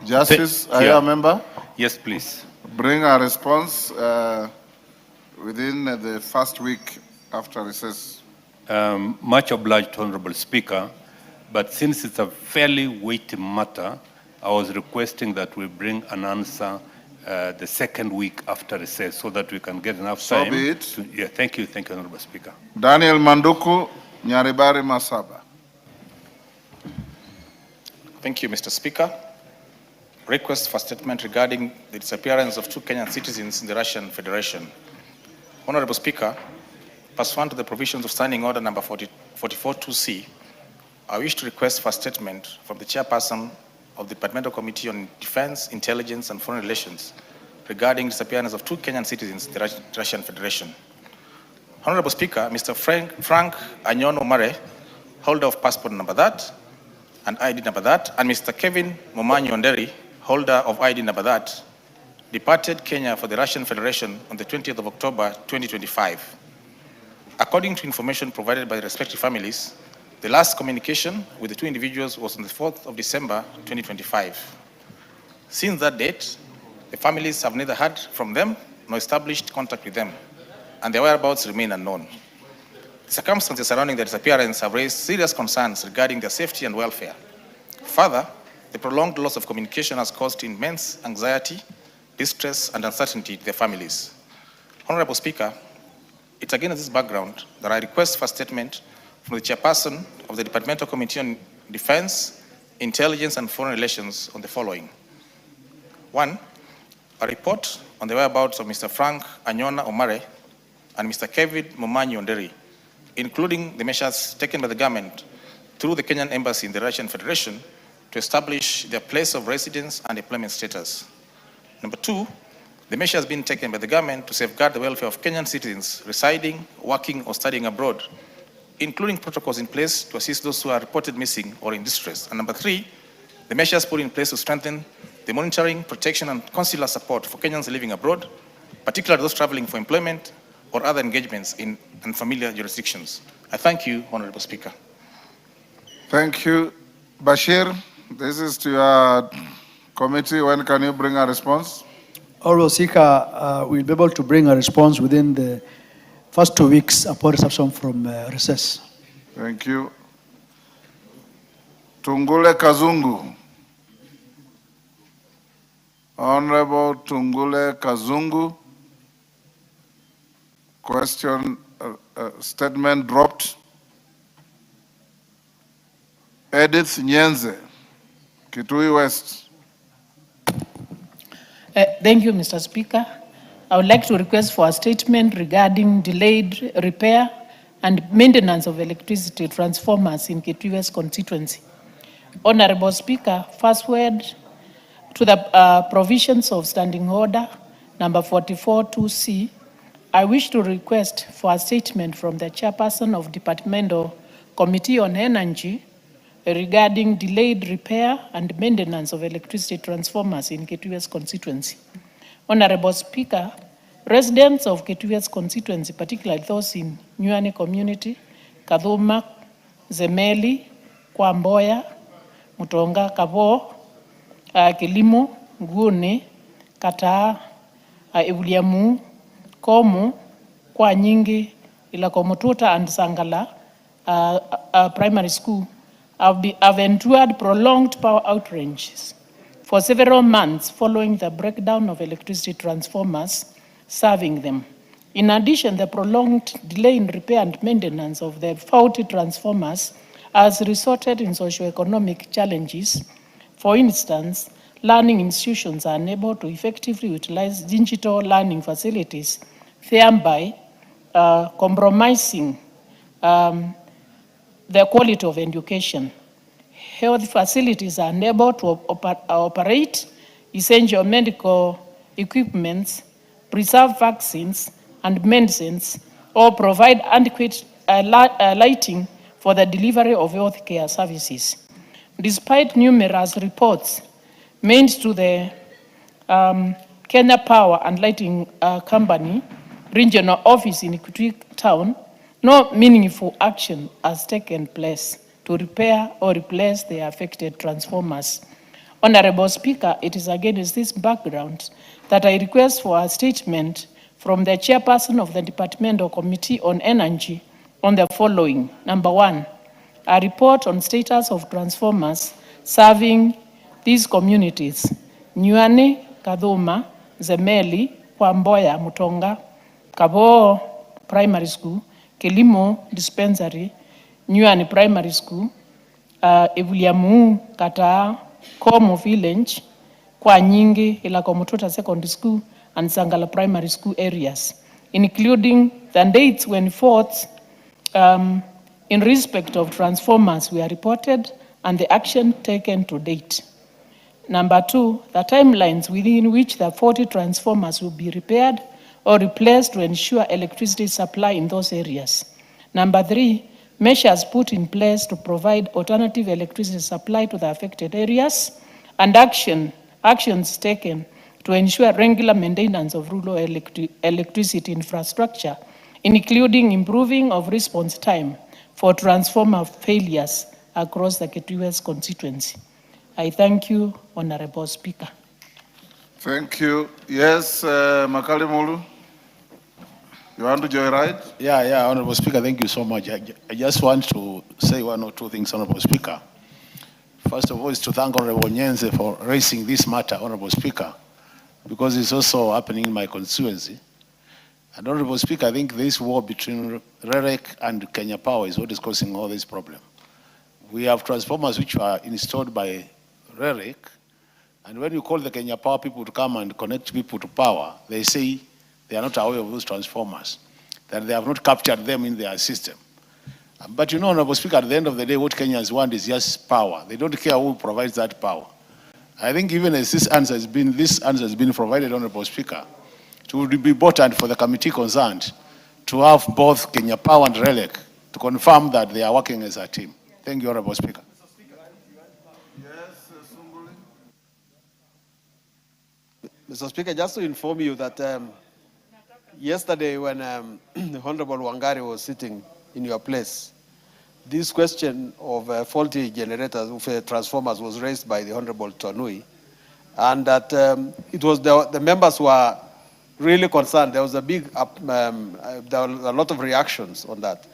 B: Justice, are you a member?
V: Yes, please.
B: Bring a response within the first week after recess.
V: Much obliged, Honorable Speaker, but since it's a fairly weighty matter, I was requesting that we bring an answer the second week after recess so that we can get enough time.
B: So be it.
V: Thank you, Honorable Speaker.
B: Daniel Manduku, Nyaribari Masaba.
W: Thank you, Mr. Speaker. Request for statement regarding the disappearance of two Kenyan citizens in the Russian Federation. Honorable Speaker, pursuant to the provisions of Standing Order number 44.2c, I wish to request for statement from the chairperson of the Departmental Committee on Defense, Intelligence and Foreign Relations regarding disappearance of two Kenyan citizens in the Russian Federation. Honorable Speaker, Mr. Frank Anyon Omare, holder of passport number that and ID number that, and Mr. Kevin Momanyi Onderi, holder of ID number that, departed Kenya for the Russian Federation on the 20th of October 2025. According to information provided by the respective families, the last communication with the two individuals was on the 4th of December 2025. Since that date, the families have neither heard from them nor established contact with them, and their whereabouts remain unknown. The circumstances surrounding their disappearance have raised serious concerns regarding their safety and welfare. Further, the prolonged loss of communication has caused immense anxiety, distress, and uncertainty to their families. Honorable Speaker, it's against this background that I request for a statement from the chairperson of the Departmental Committee on Defense, Intelligence and Foreign Relations on the following. 1, a report on the whereabouts of Mr. Frank Anyona Omare and Mr. Kevin Momanyi Onderi, including the measures taken by the government through the Kenyan Embassy in the Russian Federation to establish their place of residence and employment status. Number 2, the measures being taken by the government to safeguard the welfare of Kenyan citizens residing, working, or studying abroad, including protocols in place to assist those who are reported missing or in distress. And number 3, the measures put in place to strengthen the monitoring, protection, and consular support for Kenyans living abroad, particularly those traveling for employment or other engagements in unfamiliar jurisdictions. I thank you, Honorable Speaker.
B: Thank you. Bashir, this is to your committee. When can you bring a response?
A: Honorable Speaker, we'll be able to bring a response within the first 2 weeks upon reception from recess.
B: Thank you. Tungule Kazungu. Honorable Tungule Kazungu. Question, statement dropped. Edith Nyenze, Kitui West.
N: Thank you, Mr. Speaker. I would like to request for a statement regarding delayed repair and maintenance of electricity transformers in Kitui West constituency. Honorable Speaker, first word to the provisions of Standing Order number 44-2C, I wish to request for a statement from the chairperson of Departmental Committee on Energy regarding delayed repair and maintenance of electricity transformers in Kitui West constituency. Honorable Speaker, residents of Kitui West constituency, particularly those in Nyuani community, Kadhuma, Zemeli, Kwamboya, Mutonga, Kabo, Kilimo, Nguni, Kata, Ebuliamu, Komu, Kwa Nyingi, Ilakomututa and Sangala primary school have endured prolonged power outages for several months following the breakdown of electricity transformers serving them. In addition, the prolonged delay in repair and maintenance of the faulty transformers has resulted in socioeconomic challenges. For instance, learning institutions are unable to effectively utilize digital learning facilities, thereby compromising the quality of education. Health facilities are unable to operate essential medical equipment, preserve vaccines and medicines, or provide adequate lighting for the delivery of health care services. Despite numerous reports made to the Kenya Power and Lighting Company regional office in Kitui Town, no meaningful action has taken place to repair or replace the affected transformers. Honorable Speaker, it is against this background that I request for a statement from the chairperson of the Departmental Committee on Energy on the following. Number 1, a report on status of transformers serving these communities: Nyuani, Kadhuma, Zemeli, Kwamboya, Mutonga, Kabo Primary School, Kilimo Dispensary, Nyuani Primary School, Ebuliamu, Kata, Komo Village, Kwa Nyingi, Ilakomututa Secondary School, and Sangala Primary School areas, including the dates when faults in respect of transformers were reported and the action taken to date. Number 2, the timelines within which the 40 transformers will be repaired or replaced to ensure electricity supply in those areas. Number 3, measures put in place to provide alternative electricity supply to the affected areas, and actions taken to ensure regular maintenance of rural electricity infrastructure, including improving of response time for transformer failures across the Kitui West constituency. I thank you, Honorable Speaker.
B: Thank you. Yes, Makali Mulu, you want to joyride?
D: Yeah, Honorable Speaker, thank you so much. I just want to say one or two things, Honorable Speaker. First of all, is to thank Honorable Nyenze for raising this matter, Honorable Speaker, because it's also happening in my constituency. And Honorable Speaker, I think this war between REREC and Kenya Power is what is causing all this problem. We have transformers which are installed by REREC, and when you call the Kenya Power people to come and connect people to power, they say they are not aware of those transformers, that they have not captured them in their system. But you know, Honorable Speaker, at the end of the day, what Kenyans want is just power. They don't care who provides that power. I think even as this answer has been provided, Honorable Speaker, it would be important for the committee concerned to have both Kenya Power and RELEC to confirm that they are working as a team. Thank you, Honorable Speaker.
O: Mr. Speaker, just to inform you that yesterday when the Honorable Wangari was sitting in your place, this question of faulty generators, of transformers, was raised by the Honorable Tonui, and that it was the members were really concerned. There was a big, there were a lot of reactions on that.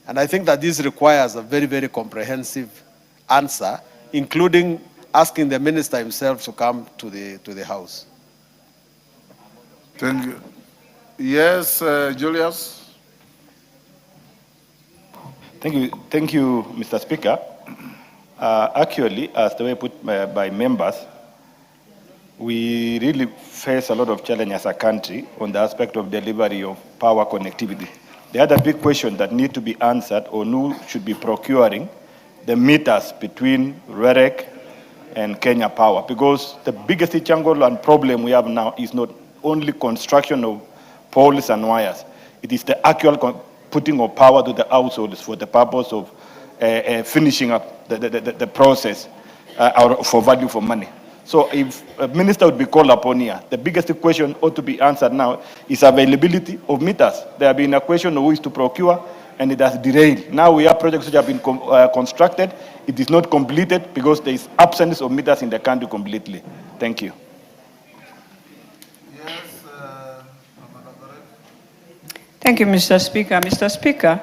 O: And I think that this requires a very, very comprehensive answer, including asking the minister himself to come to the House.
B: Thank you. Yes, Julius.
C: Thank you, Mr. Speaker. Actually, as the way put by members, we really face a lot of challenge as a country on the aspect of delivery of power connectivity. The other big question that need to be answered, or who should be procuring the meters between REREC and Kenya Power, because the biggest jungle and problem we have now is not only construction of poles and wires. It is the actual putting of power to the households for the purpose of finishing up the process or for value for money. So if a minister would be called upon here, the biggest question ought to be answered now is availability of meters. There have been a question of who is to procure, and it has derailed. Now we have projects which have been constructed. It is not completed because there is absence of meters in the country completely. Thank you.
Q: Thank you, Mr. Speaker. Mr. Speaker,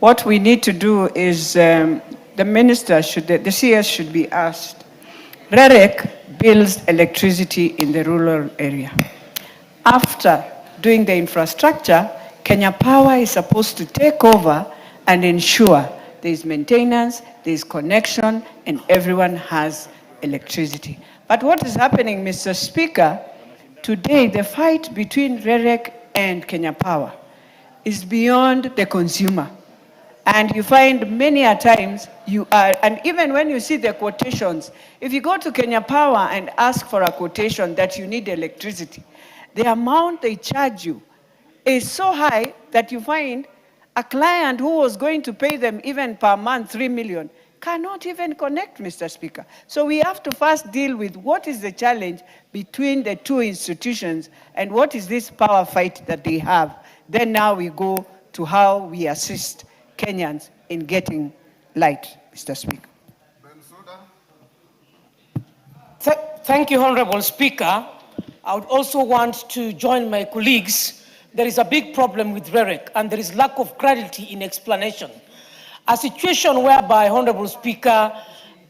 Q: what we need to do is the minister the CS should be asked. REREC builds electricity in the rural area. After doing the infrastructure, Kenya Power is supposed to take over and ensure there is maintenance, there is connection, and everyone has electricity. But what is happening, Mr. Speaker, today the fight between REREC and Kenya Power is beyond the consumer. And you find many a times and even when you see the quotations, if you go to Kenya Power and ask for a quotation that you need electricity, the amount they charge you is so high that you find a client who was going to pay them even per month 3 million cannot even connect, Mr. Speaker. So we have to first deal with what is the challenge between the two institutions and what is this power fight that they have. Then now we go to how we assist Kenyans in getting light, Mr. Speaker.
E: Thank you, Honorable Speaker. I would also want to join my colleagues. There is a big problem with REREC, and there is lack of clarity in explanation. A situation whereby, Honorable Speaker,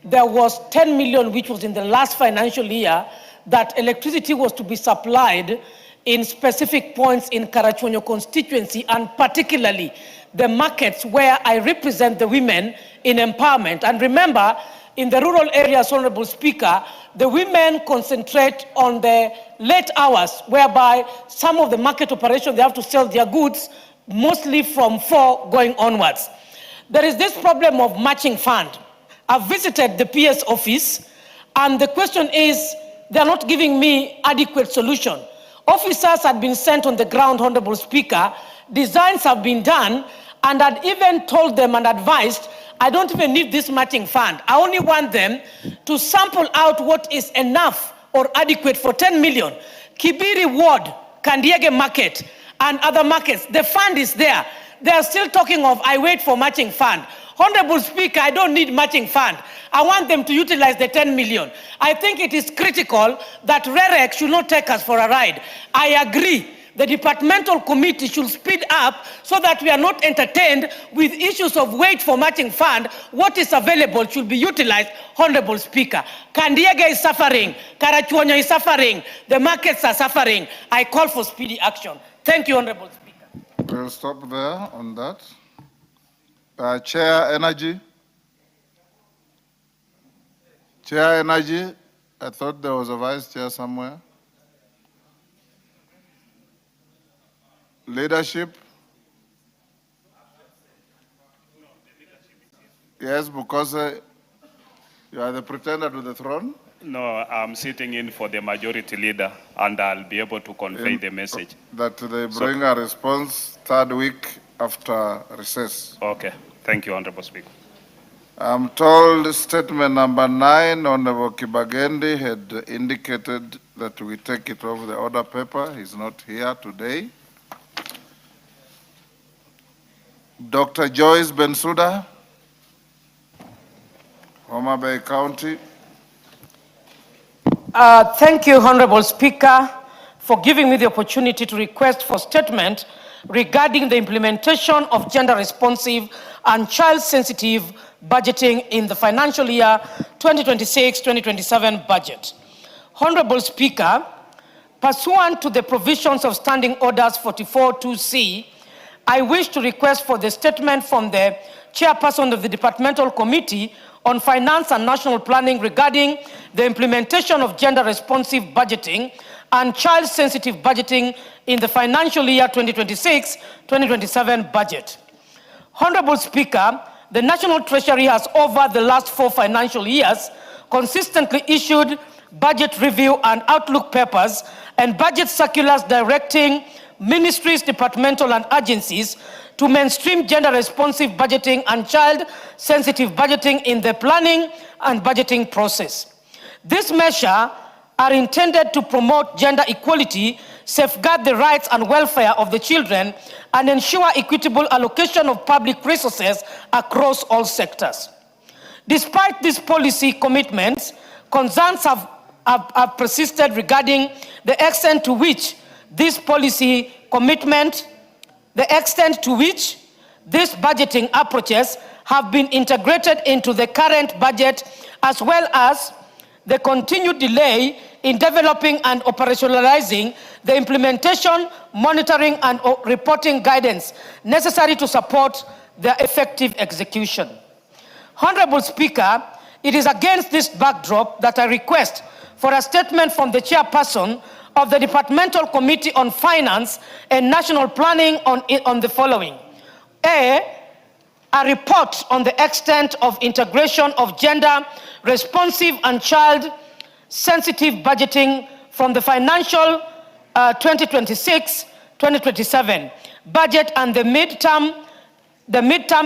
E: there was 10 million, which was in the last financial year, that electricity was to be supplied in specific points in Karachuonyo constituency, and particularly the markets where I represent the women in empowerment. And remember, in the rural areas, Honorable Speaker, the women concentrate on the late hours, whereby some of the market operations, they have to sell their goods, mostly from 4 going onwards. There is this problem of matching fund. I've visited the PS office, and the question is, they're not giving me adequate solution. Officers had been sent on the ground, Honorable Speaker, designs have been done, and I'd even told them and advised, I don't even need this matching fund. I only want them to sample out what is enough or adequate for 10 million. Kibiri Ward, Kandiege Market, and other markets, the fund is there. They are still talking of, I wait for matching fund. Honorable Speaker, I don't need matching fund. I want them to utilize the 10 million. I think it is critical that REREC should not take us for a ride. I agree. The departmental committee should speed up so that we are not entertained with issues of wait for matching fund. What is available should be utilized, Honorable Speaker. Kandiege is suffering. Karachuonyo is suffering. The markets are suffering. I call for speedy action. Thank you, Honorable Speaker.
B: We'll stop there on that. Chair Energy. Chair Energy, I thought there was a vice chair somewhere. Leadership. Yes, because you are the pretender to the throne.
L: No, I'm sitting in for the majority leader, and I'll be able to convey the message.
B: That they bring a response third week after recess.
L: Okay. Thank you, Honorable Speaker.
B: I'm told statement number 9, Honorable Kibagendi had indicated that we take it off the order paper. He's not here today. Dr. Joyce Bensouda, Homa Bay County.
E: Thank you, Honorable Speaker, for giving me the opportunity to request for statement regarding the implementation of gender-responsive and child-sensitive budgeting in the financial year 2026-2027 budget. Honorable Speaker, pursuant to the provisions of Standing Orders 44-2C, I wish to request for the statement from the Chairperson of the Departmental Committee on Finance and National Planning regarding the implementation of gender-responsive budgeting and child-sensitive budgeting in the financial year 2026-2027 budget. Honorable Speaker, the National Treasury has over the last 4 financial years consistently issued budget review and outlook papers and budget circulars directing ministries, departmental and agencies to mainstream gender-responsive budgeting and child-sensitive budgeting in the planning and budgeting process. These measures are intended to promote gender equality, safeguard the rights and welfare of the children, and ensure equitable allocation of public resources across all sectors. Despite these policy commitments, concerns have persisted regarding the extent to which this policy commitment, the extent to which these budgeting approaches have been integrated into the current budget, as well as the continued delay in developing and operationalizing the implementation, monitoring, and reporting guidance necessary to support their effective execution. Honorable Speaker, it is against this backdrop that I request for a statement from the Chairperson of the Departmental Committee on Finance and National Planning on the following. A report on the extent of integration of gender-responsive and child-sensitive budgeting from the financial 2026-2027 budget and the midterm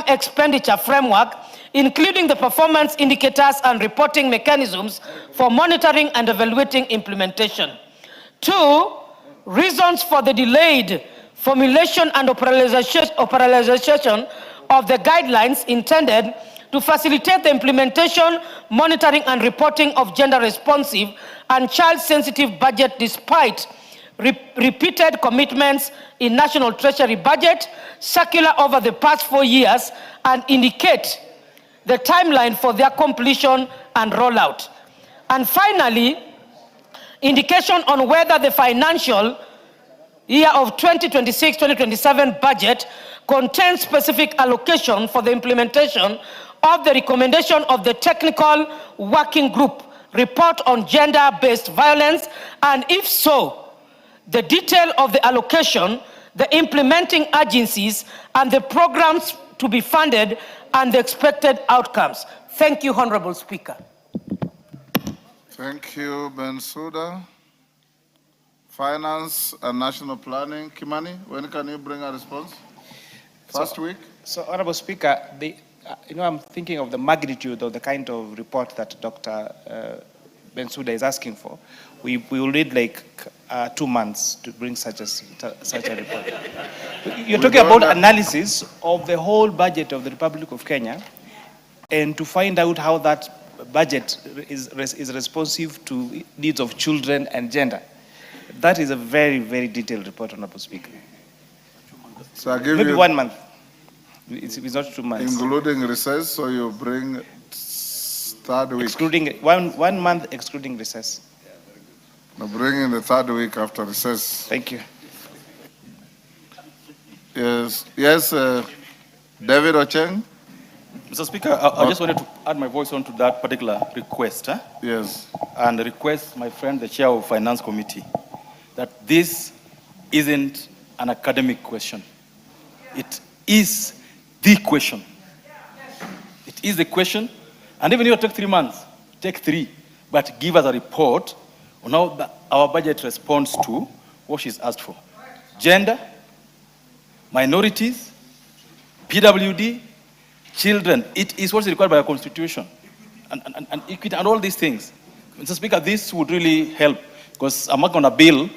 E: expenditure framework, including the performance indicators and reporting mechanisms for monitoring and evaluating implementation. 2, reasons for the delayed formulation and operationalization of the guidelines intended to facilitate the implementation, monitoring, and reporting of gender-responsive and child-sensitive budget despite repeated commitments in National Treasury budget, circular over the past 4 years, and indicate the timeline for their completion and rollout. And finally, indication on whether the financial year of 2026-2027 budget contains specific allocation for the implementation of the recommendation of the Technical Working Group report on gender-based violence, and if so, the detail of the allocation, the implementing agencies, and the programs to be funded, and the expected outcomes. Thank you, Honorable Speaker.
B: Thank you, Bensouda. Finance and National Planning, Kimani, when can you bring a response? First week?
W: So, Honorable Speaker, I'm thinking of the magnitude of the kind of report that Dr. Bensouda is asking for. We will need like 2 months to bring such a report. You're talking about analysis of the whole budget of the Republic of Kenya and to find out how that budget is responsive to needs of children and gender. That is a very, very detailed report, Honorable Speaker.
B: So I give
W: Maybe
B: you
W: 1 month. It's not 2 months.
B: including recess, so you bring third week.
W: Excluding 1 month, excluding recess.
B: Now bring in the third week after recess.
W: Thank you.
B: Yes, yes, David Ocheng?
F: Mr. Speaker, I just wanted to add my voice onto that particular request.
B: Yes.
F: And request my friend, the chair of Finance Committee, that this isn't an academic question. It is the question. It is the question. And even if you take 3 months, take 3, but give us a report on how our budget responds to what she's asked for. Gender, minorities, PWD, children. It is what's required by our constitution. And equity and all these things. Mr. Speaker, this would really help, because I'm working on a bill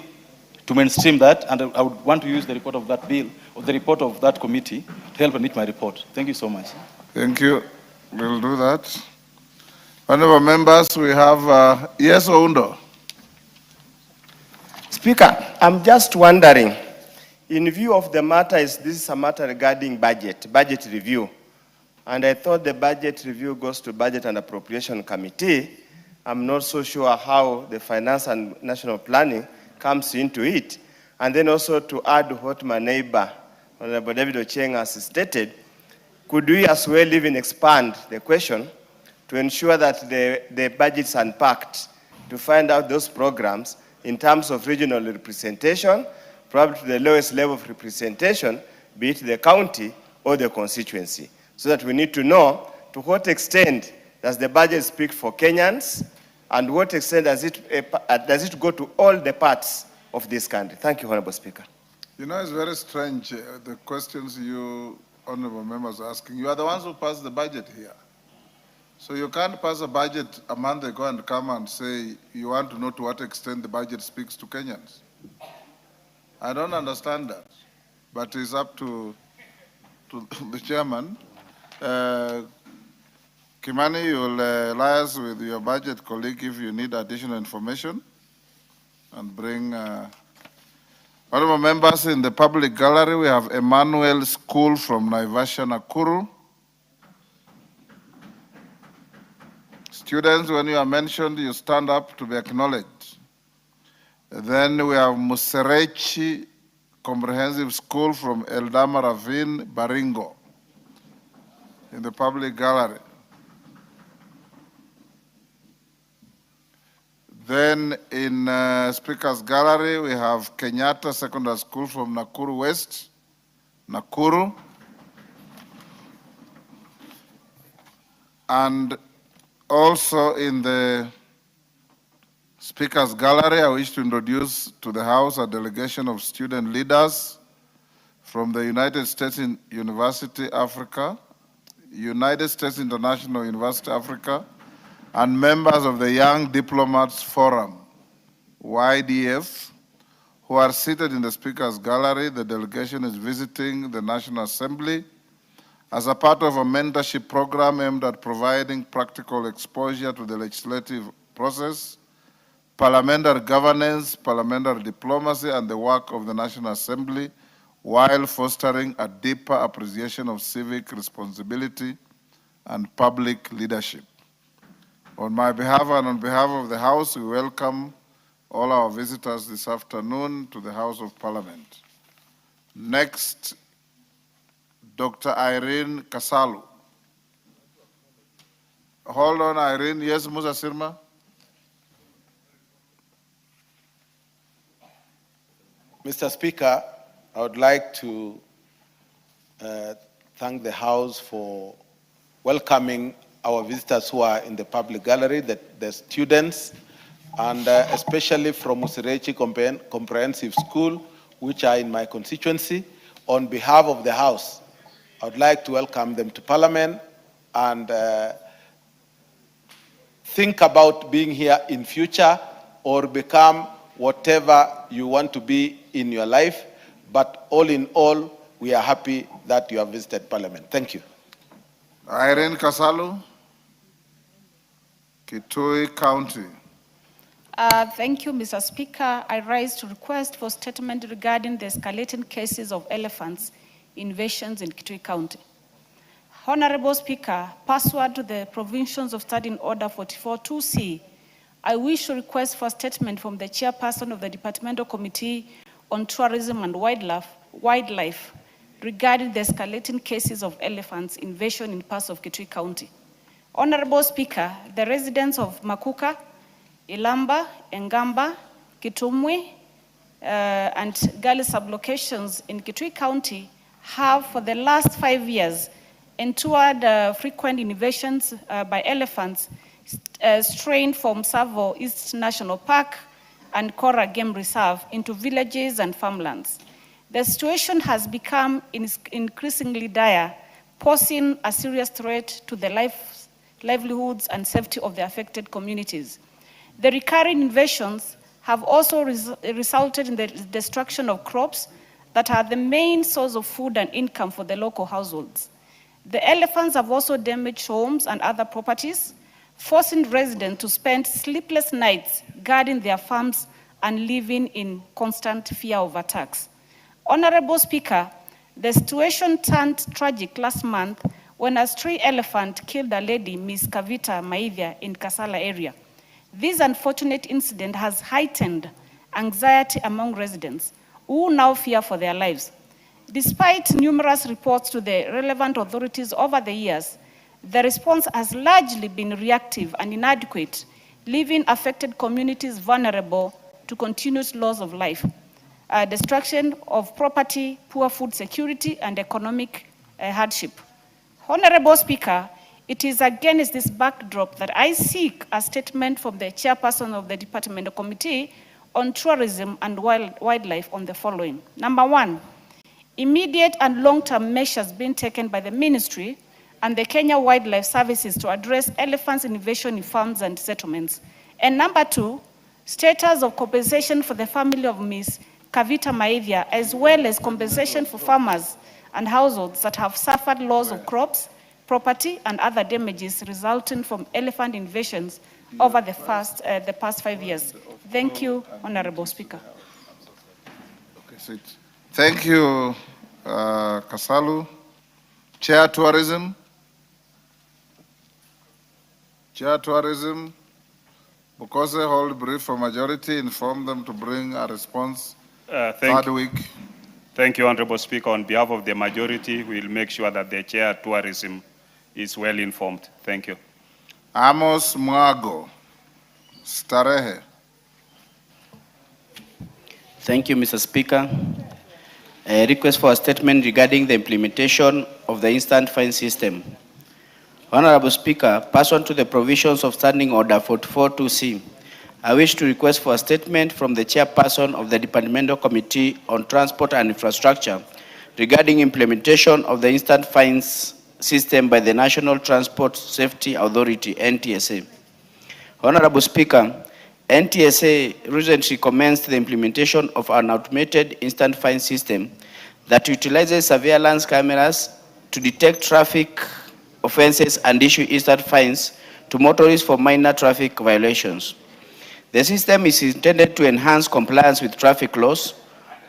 F: to mainstream that, and I would want to use the report of that bill, or the report of that committee, to help and meet my report. Thank you so much.
B: Thank you. We'll do that. Honorable members, we have, yes, Oundo.
G: Speaker, I'm just wondering, in view of the matter, this is a matter regarding budget review. And I thought the budget review goes to Budget and Appropriation Committee. I'm not so sure how the Finance and National Planning comes into it. And then also to add what my neighbor, Honorable David Ocheng, has stated, could we as well even expand the question to ensure that the budget's unpacked to find out those programs in terms of regional representation, probably to the lowest level of representation, be it the county or the constituency, so that we need to know to what extent does the budget speak for Kenyans, and what extent does it go to all the parts of this country. Thank you, Honorable Speaker.
B: You know, it's very strange, the questions you honorable members are asking. You are the ones who passed the budget here. So you can't pass a budget a month ago and come and say you want to know to what extent the budget speaks to Kenyans. I don't understand that, but it's up to the chairman. Kimani, you'll liaise with your budget colleague if you need additional information and bring. Honorable members, in the public gallery, we have Emmanuel School from Naivasha, Nakuru. Students, when you are mentioned, you stand up to be acknowledged. Then we have Muserechi Comprehensive School from Eldama Ravine, Baringo, in the public gallery. Then in Speaker's Gallery, we have Kenyatta Secondary School from Nakuru West, Nakuru. And also in the Speaker's Gallery, I wish to introduce to the House a delegation of student leaders from the United States University Africa, United States International University Africa, and members of the Young Diplomats Forum, YDF, who are seated in the Speaker's Gallery. The delegation is visiting the National Assembly as a part of a mentorship program aimed at providing practical exposure to the legislative process, parliamentary governance, parliamentary diplomacy, and the work of the National Assembly, while fostering a deeper appreciation of civic responsibility and public leadership. On my behalf and on behalf of the House, we welcome all our visitors this afternoon to the House of Parliament. Next, Dr. Irene Kasalu. Hold on, Irene. Yes, Musa Sirma?
D: Mr. Speaker, I would like to thank the House for welcoming our visitors who are in the public gallery, the students, and especially from Muserechi Comprehensive School, which are in my constituency. On behalf of the House, I would like to welcome them to Parliament and think about being here in future or become whatever you want to be in your life. But all in all, we are happy that you have visited Parliament. Thank you.
B: Irene Kasalu, Kitui County.
H: Thank you, Mr. Speaker. I rise to request for statement regarding the escalating cases of elephants invasions in Kitui County. Honorable Speaker, pursuant to the provisions of Standing Order 44-2C, I wish to request for a statement from the chairperson of the Departmental Committee on Tourism and Wildlife regarding the escalating cases of elephants invasion in parts of Kitui County. Honorable Speaker, the residents of Makuka, Ilamba, Engamba, Kitumwe, and Gali sublocations in Kitui County have, for the last 5 years, endured frequent invasions by elephants straying from Savo East National Park and Kora Game Reserve into villages and farmlands. The situation has become increasingly dire, posing a serious threat to the livelihoods and safety of the affected communities. The recurring invasions have also resulted in the destruction of crops that are the main source of food and income for the local households. The elephants have also damaged homes and other properties, forcing residents to spend sleepless nights guarding their farms and living in constant fear of attacks. Honorable Speaker, the situation turned tragic last month when a stray elephant killed a lady, Ms. Kavita Maivia, in Kasala area. This unfortunate incident has heightened anxiety among residents who now fear for their lives. Despite numerous reports to the relevant authorities over the years, the response has largely been reactive and inadequate, leaving affected communities vulnerable to continuous loss of life, destruction of property, poor food security, and economic hardship. Honorable Speaker, it is against this backdrop that I seek a statement from the chairperson of the Departmental Committee on Tourism and Wildlife on the following. Number one, immediate and long-term measures being taken by the ministry and the Kenya Wildlife Services to address elephants invasion in farms and settlements. And number two, status of compensation for the family of Ms. Kavita Maivia, as well as compensation for farmers and households that have suffered loss of crops, property, and other damages resulting from elephant invasions over the past 5 years. Thank you, Honorable Speaker.
B: Okay, sit. Thank you, Kasalu. Chair Tourism. Chair Tourism. Bukose hold brief for majority, inform them to bring a response third week.
L: Thank you, Honorable Speaker. On behalf of the majority, we'll make sure that the Chair Tourism is well informed. Thank you.
B: Amos Mwago, Starehe.
J: Thank you, Mr. Speaker. A request for a statement regarding the implementation of the instant fine system. Honorable Speaker, pursuant to the provisions of Standing Order 44.2c, I wish to request for a statement from the chairperson of the Departmental Committee on Transport and Infrastructure regarding implementation of the instant fines system by the National Transport Safety Authority, NTSA. Honorable Speaker, NTSA recently commenced the implementation of an automated instant fine system that utilizes surveillance cameras to detect traffic offenses and issue instant fines to motorists for minor traffic violations. The system is intended to enhance compliance with traffic laws,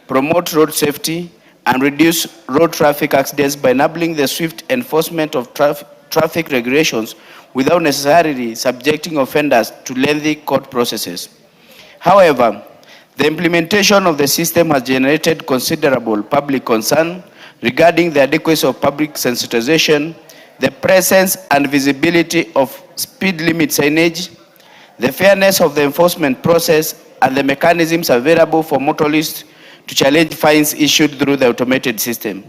J: promote road safety, and reduce road traffic accidents by enabling the swift enforcement of traffic regulations without necessarily subjecting offenders to lengthy court processes. However, the implementation of the system has generated considerable public concern regarding the adequacy of public sensitization, the presence and visibility of speed limit signage, the fairness of the enforcement process, and the mechanisms available for motorists to challenge fines issued through the automated system.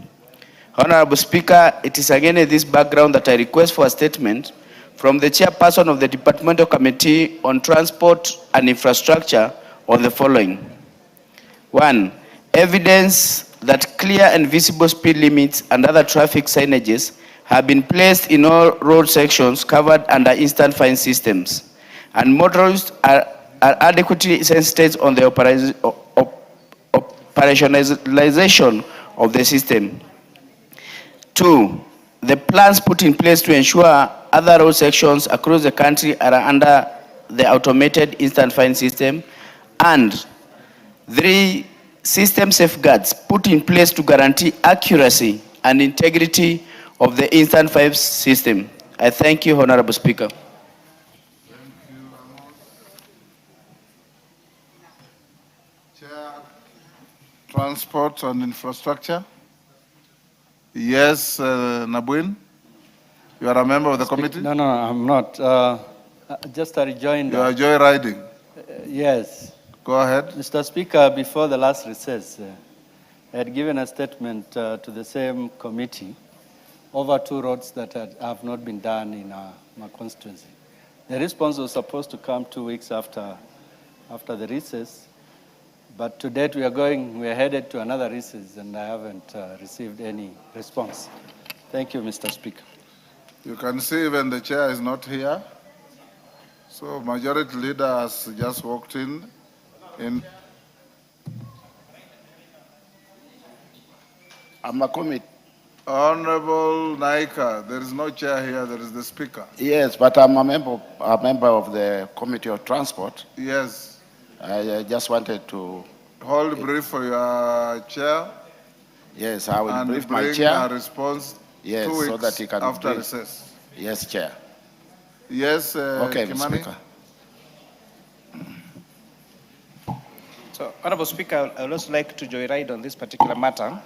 J: Honorable Speaker, it is again in this background that I request for a statement from the chairperson of the Departmental Committee on Transport and Infrastructure on the following. 1. Evidence that clear and visible speed limits and other traffic signages have been placed in all road sections covered under instant fine systems, and motorists are adequately sensitized on the operationalization of the system. 2. The plans put in place to ensure other road sections across the country are under the automated instant fine system. And 3. System safeguards put in place to guarantee accuracy and integrity of the instant fine system. I thank you, Honorable Speaker.
B: Chair, Transport and Infrastructure. Yes, Nabuin, you are a member of the committee?
K: No, I'm not. Just a rejoinder.
B: You are joyriding?
K: Yes.
B: Go ahead.
K: Mr. Speaker, before the last recess, I had given a statement to the same committee over 2 roads that have not been done in my constituency. The response was supposed to come 2 weeks after the recess, but to date we are headed to another recess, and I haven't received any response. Thank you, Mr. Speaker.
B: You can see even the chair is not here. So majority leader has just walked in.
D: I'm a committee.
B: Honorable Naika, there is no chair here, there is the speaker.
D: Yes, but I'm a member of the Committee of Transport.
B: Yes.
D: I just wanted to
B: Hold brief for your chair.
D: Yes, I will
B: and
D: brief my
B: bring
D: chair.
B: a response
D: Yes,
B: 2 weeks
D: so that he can
B: after
D: bring.
B: recess.
D: Yes, Chair.
B: Yes,
D: Okay, Mr.
B: Kimani?
D: Speaker.
W: So, Honorable Speaker, I would also like to joyride on this particular matter.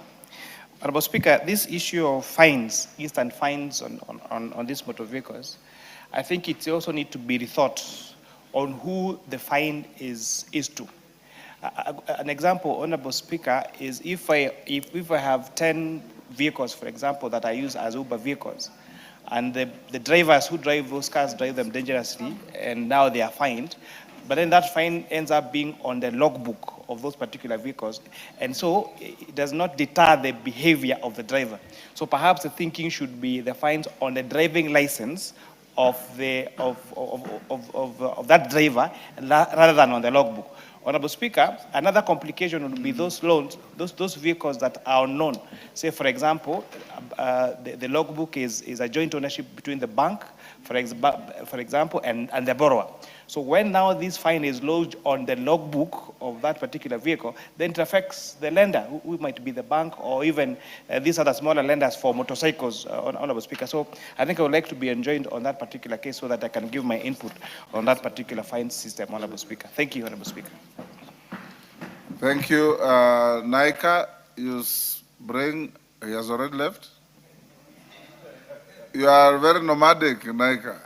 W: Honorable Speaker, this issue of fines, instant fines on these motor vehicles, I think it also needs to be rethought on who the fine is to. An example, Honorable Speaker, is if I have 10 vehicles, for example, that I use as Uber vehicles, and the drivers who drive those cars drive them dangerously, and now they are fined, but then that fine ends up being on the logbook of those particular vehicles, and so it does not deter the behavior of the driver. So perhaps the thinking should be the fines on the driving license of that driver rather than on the logbook. Honorable Speaker, another complication would be those loans, those vehicles that are unknown. Say, for example, the logbook is a joint ownership between the bank, for example, and the borrower. So when now this fine is lodged on the logbook of that particular vehicle, then it affects the lender, who might be the bank or even these other smaller lenders for motorcycles, Honorable Speaker. So I think I would like to be enjoined on that particular case so that I can give my input on that particular fine system, Honorable Speaker. Thank you, Honorable Speaker.
B: Thank you. Naika, he has already left? You are very nomadic, Naika.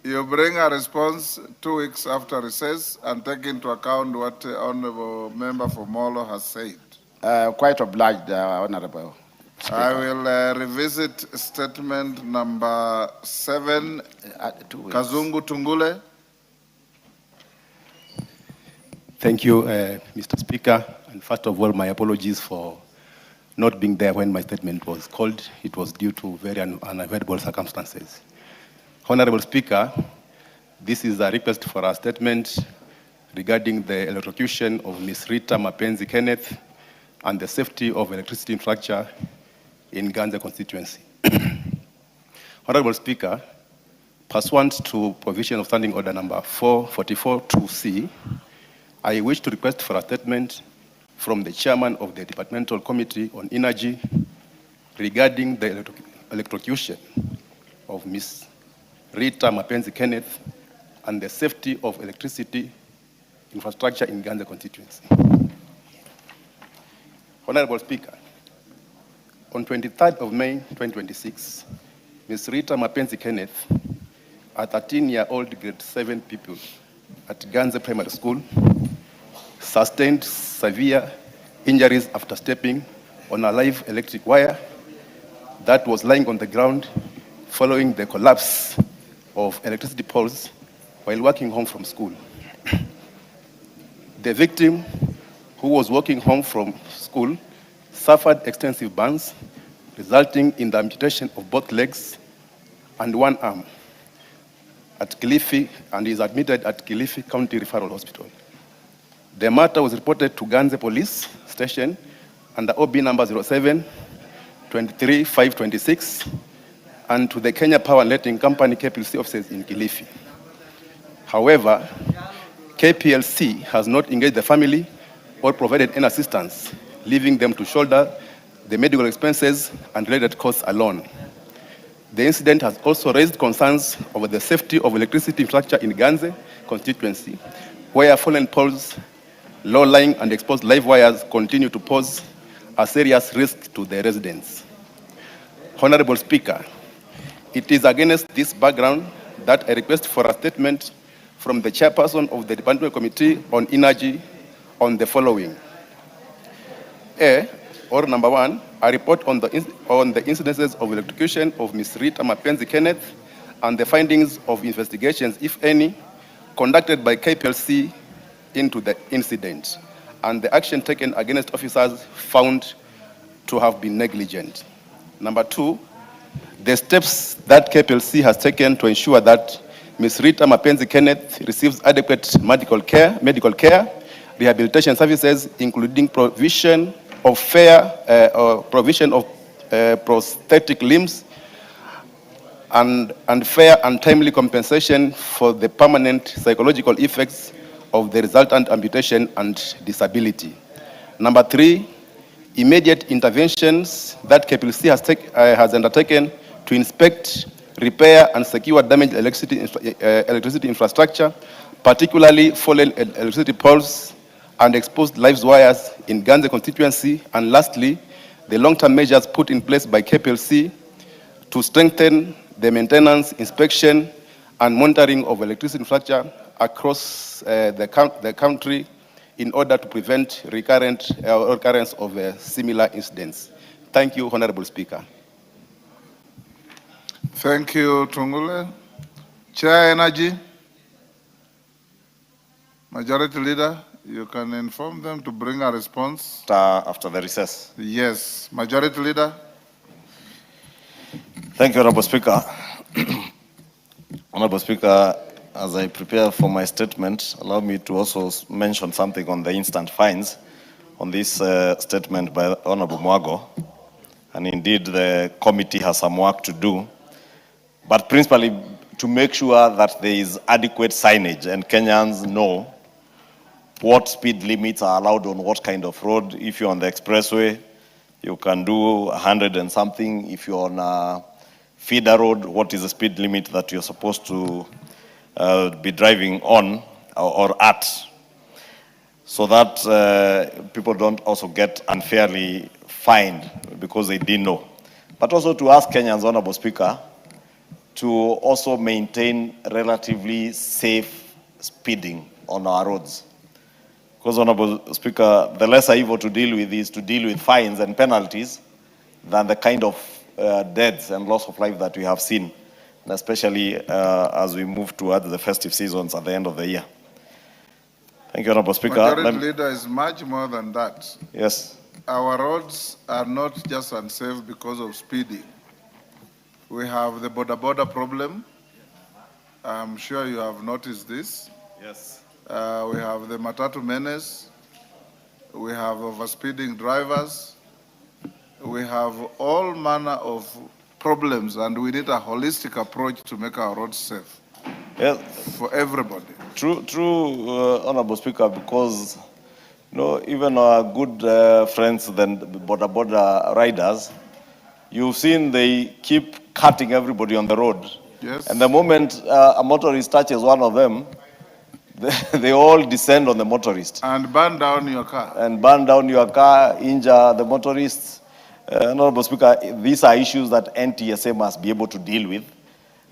B: You bring a response 2 weeks after recess and take into account what the Honorable Member for Molo has said.
D: Quite obliged, Honorable Speaker.
B: I will revisit statement number 7, Kazungu Tungule.
M: Thank you, Mr. Speaker. And first of all, my apologies for not being there when my statement was called. It was due to very unavoidable circumstances. Honorable Speaker, this is a request for a statement regarding the electrocution of Ms. Rita Mapenzi Kenneth and the safety of electricity infrastructure in Ganze constituency. Honorable Speaker, pursuant to provision of Standing Order number 444-2C, I wish to request for a statement from the chairman of the Departmental Committee on Energy regarding the electrocution of Ms. Rita Mapenzi Kenneth and the safety of electricity infrastructure in Ganze constituency. Honorable Speaker, on 23rd of May 2026, Ms. Rita Mapenzi Kenneth, a 13-year-old grade 7 pupil at Ganze Primary School, sustained severe injuries after stepping on a live electric wire that was lying on the ground following the collapse of electricity poles while walking home from school. The victim, who was walking home from school, suffered extensive burns, resulting in the amputation of both legs and one arm at Kilifi, and is admitted at Kilifi County Referral Hospital. The matter was reported to Ganze Police Station under OB number 07 23 526 and to the Kenya Power and Lighting Company KPLC offices in Kilifi. However, KPLC has not engaged the family or provided any assistance, leaving them to shoulder the medical expenses and related costs alone. The incident has also raised concerns over the safety of electricity infrastructure in Ganze constituency, where fallen poles, low-lying and exposed live wires continue to pose a serious risk to the residents. Honorable Speaker, it is against this background that I request for a statement from the chairperson of the Departmental Committee on Energy on the following. Or number one, a report on the incidences of electrocution of Ms. Rita Mapenzi Kenneth and the findings of investigations, if any, conducted by KPLC into the incident, and the action taken against officers found to have been negligent. Number two, the steps that KPLC has taken to ensure that Ms. Rita Mapenzi Kenneth receives adequate medical care, rehabilitation services, including provision of prosthetic limbs, and fair and timely compensation for the permanent psychological effects of the resultant amputation and disability. Number three, immediate interventions that KPLC has undertaken to inspect, repair, and secure damaged electricity infrastructure, particularly fallen electricity poles and exposed live wires in Ganze constituency. And lastly, the long-term measures put in place by KPLC to strengthen the maintenance, inspection, and monitoring of electricity infrastructure across the country in order to prevent recurrence of similar incidents. Thank you, Honorable Speaker.
B: Thank you, Tungule. Chair Energy, Majority Leader, you can inform them to bring a response.
P: After the recess.
B: Yes, Majority Leader.
P: Thank you, Honorable Speaker. Honorable Speaker, as I prepare for my statement, allow me to also mention something on the instant fines on this statement by Honorable Mwago. And indeed, the committee has some work to do, but principally to make sure that there is adequate signage and Kenyans know what speed limits are allowed on what kind of road. If you're on the expressway, you can do 100 and something. If you're on a feeder road, what is the speed limit that you're supposed to be driving on or at, so that people don't also get unfairly fined because they didn't know. But also to ask Kenyans, Honorable Speaker, to also maintain relatively safe speeding on our roads. Because, Honorable Speaker, the lesser evil to deal with is to deal with fines and penalties than the kind of deaths and loss of life that we have seen, and especially as we move towards the festive seasons at the end of the year. Thank you, Honorable Speaker.
B: Majority Leader, is much more than that.
P: Yes.
B: Our roads are not just unsafe because of speeding. We have the border problem. I'm sure you have noticed this.
P: Yes.
B: We have the Matatu menace. We have overspeeding drivers. We have all manner of problems, and we need a holistic approach to make our roads safe.
P: Yes.
B: For everybody.
P: True, Honorable Speaker, because even our good friends, the border riders, you've seen they keep cutting everybody on the road.
B: Yes.
P: And the moment a motorist touches one of them, they all descend on the motorist.
B: And burn down your car.
P: And burn down your car, injure the motorists. Honorable Speaker, these are issues that NTSA must be able to deal with.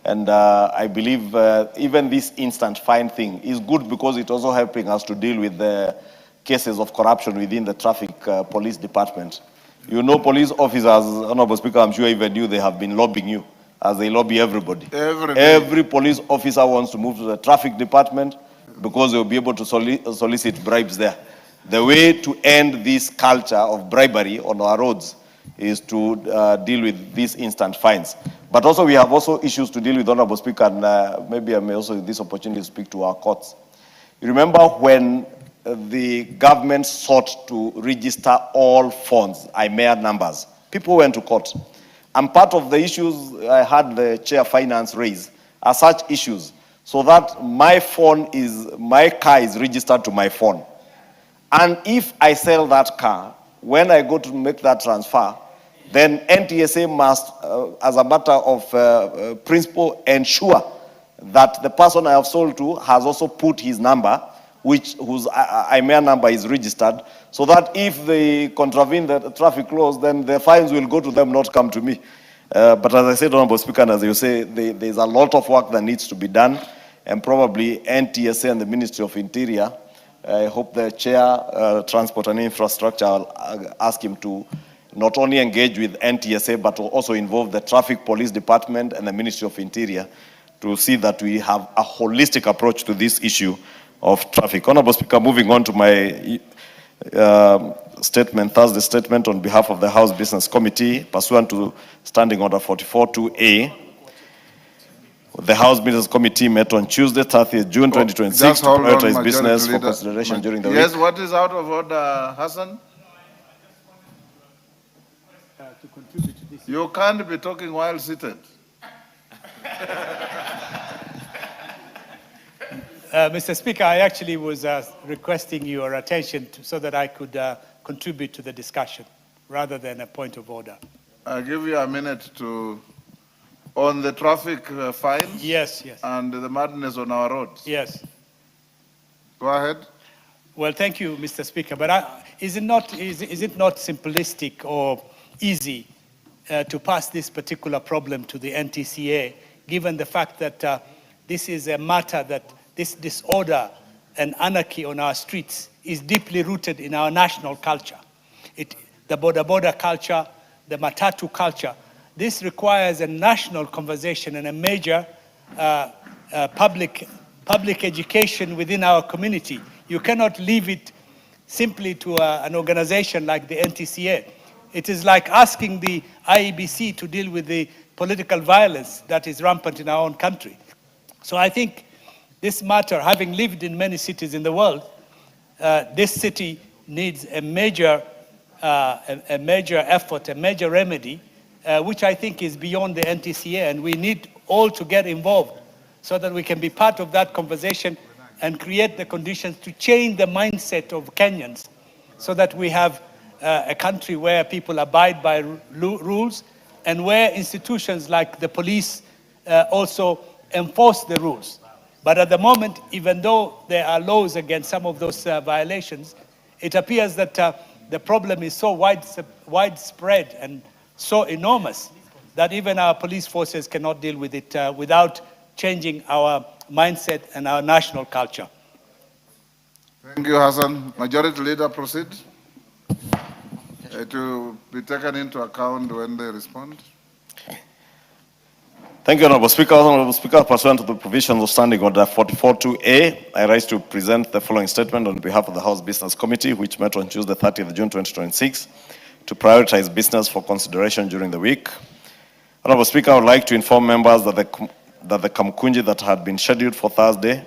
P: And I believe even this instant fine thing is good because it's also helping us to deal with the cases of corruption within the traffic police department. You know, police officers, Honorable Speaker, I'm sure even you, they have been lobbying you as they lobby everybody. Every police officer wants to move to the traffic department because they'll be able to solicit bribes there. The way to end this culture of bribery on our roads is to deal with these instant fines. But also we have also issues to deal with, Honorable Speaker, and maybe I may also use this opportunity to speak to our courts. You remember when the government sought to register all phones, IMEA numbers, people went to court. And part of the issues I had the Chair Finance raise are such issues, so that my car is registered to my phone. And if I sell that car, when I go to make that transfer, then NTSA must, as a matter of principle, ensure that the person I have sold to has also put his number, whose IMEA number is registered, so that if they contravene the traffic laws, then the fines will go to them, not come to me. But as I said, Honorable Speaker, and as you say, there's a lot of work that needs to be done, and probably NTSA and the Ministry of Interior, I hope the Chair, Transport and Infrastructure, I'll ask him to not only engage with NTSA, but to also involve the Traffic Police Department and the Ministry of Interior to see that we have a holistic approach to this issue of traffic. Honorable Speaker, moving on to my statement, Thursday statement on behalf of the House Business Committee, pursuant to Standing Order 44.2A. The House Business Committee met on Tuesday, 30th June 2026
B: Just
P: to
B: hold on,
P: prioritize
B: Majority
P: business for
B: Leader.
P: consideration during the
B: Yes,
P: week.
B: what is out of order, Hassan? You can't be talking while seated.
I: Mr. Speaker, I actually was requesting your attention so that I could contribute to the discussion rather than a point of order.
B: I'll give you a minute to, on the traffic fines.
I: Yes, yes.
B: And the madness on our roads.
I: Yes.
B: Go ahead.
I: Well, thank you, Mr. Speaker. But is it not simplistic or easy to pass this particular problem to the NTCA, given the fact that this is a matter that this disorder and anarchy on our streets is deeply rooted in our national culture? The border culture, the matatu culture. This requires a national conversation and a major public education within our community. You cannot leave it simply to an organization like the NTCA. It is like asking the IEBC to deal with the political violence that is rampant in our own country. So I think this matter, having lived in many cities in the world, this city needs a major effort, a major remedy, which I think is beyond the NTCA, and we need all to get involved so that we can be part of that conversation and create the conditions to change the mindset of Kenyans so that we have a country where people abide by rules and where institutions like the police also enforce the rules. But at the moment, even though there are laws against some of those violations, it appears that the problem is so widespread and so enormous that even our police forces cannot deal with it without changing our mindset and our national culture.
B: Thank you, Hassan. Majority Leader, proceed. It will be taken into account when they respond.
P: Thank you, Honorable Speaker. Honorable Speaker, pursuant to the provisions of Standing Order 44.2A, I rise to present the following statement on behalf of the House Business Committee, which met on Tuesday, 30th June 2026, to prioritize business for consideration during the week. Honorable Speaker, I would like to inform members that the Kamkunji that had been scheduled for Thursday,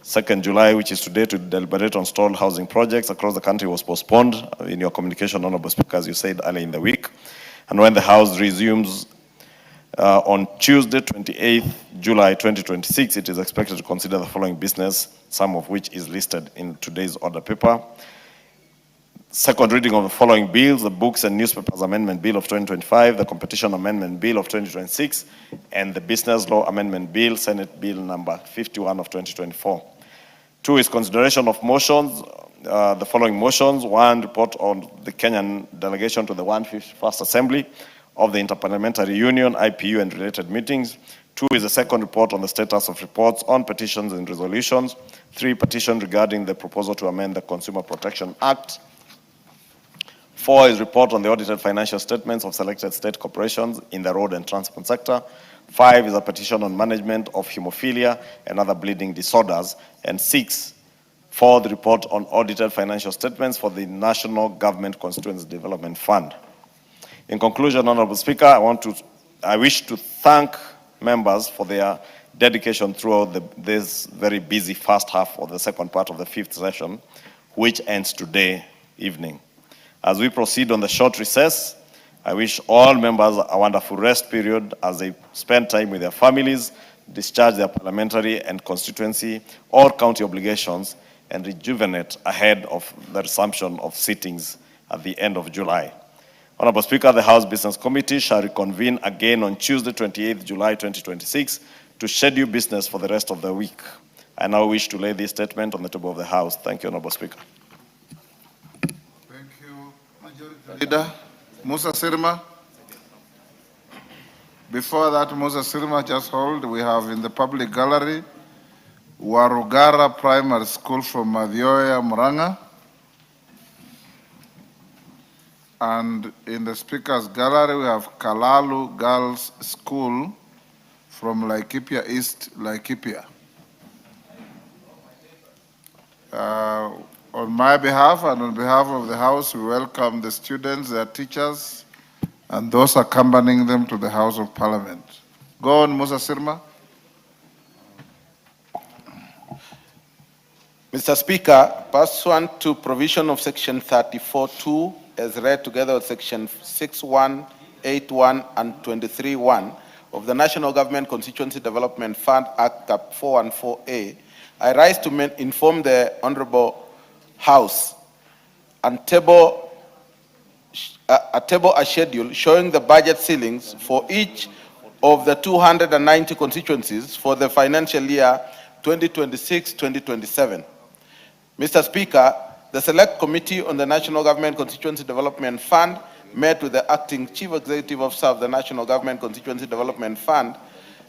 P: 2nd July, which is today, to deliberate on stalled housing projects across the country was postponed in your communication, Honorable Speaker, as you said earlier in the week. And when the House resumes on Tuesday, 28th July 2026, it is expected to consider the following business, some of which is listed in today's order paper. Second reading of the following bills: the Books and Newspapers Amendment Bill of 2025, the Competition Amendment Bill of 2026, and the Business Law Amendment Bill, Senate Bill number 51 of 2024. 2 is consideration of motions, the following motions. 1, report on the Kenyan delegation to the 151st Assembly of the Interparliamentary Union, IPU, and related meetings. 2 is a second report on the status of reports on petitions and resolutions. 3, petition regarding the proposal to amend the Consumer Protection Act. 4 is report on the audited financial statements of selected state corporations in the road and transport sector. 5 is a petition on management of hemophilia and other bleeding disorders. And 6, the report on audited financial statements for the National Government Constituency Development Fund. In conclusion, Honorable Speaker, I wish to thank members for their dedication throughout this very busy first half of the second part of the 5th session, which ends today evening. As we proceed on the short recess, I wish all members a wonderful rest period as they spend time with their families, discharge their parliamentary and constituency or county obligations, and rejuvenate ahead of the resumption of sittings at the end of July. Honorable Speaker, the House Business Committee shall reconvene again on Tuesday, 28th July 2026 to schedule business for the rest of the week. I now wish to lay this statement on the table of the House. Thank you, Honorable Speaker.
B: Leader Musa Sirma. Before that, Moses Sirma, just hold. We have in the public gallery Warugara Primary School from Madhioya, Muranga. And in the speaker's gallery, we have Kalalu Girls School from Laikipia East, Laikipia. On my behalf and on behalf of the House, we welcome the students, their teachers, and those accompanying them to the House of Parliament. Go on, Musa Sirma.
W: Mr. Speaker, pursuant to provision of Section 34(2), as read together with Section 6(1), 8(1), and 23(1) of the National Government Constituency Development Fund Act Cap 414A, I rise to inform the Honorable House and a schedule showing the budget ceilings for each of the 290 constituencies for the financial year 2026-2027. Mr. Speaker, the Select Committee on the National Government Constituency Development Fund met with the Acting Chief Executive Officer of the National Government Constituency Development Fund,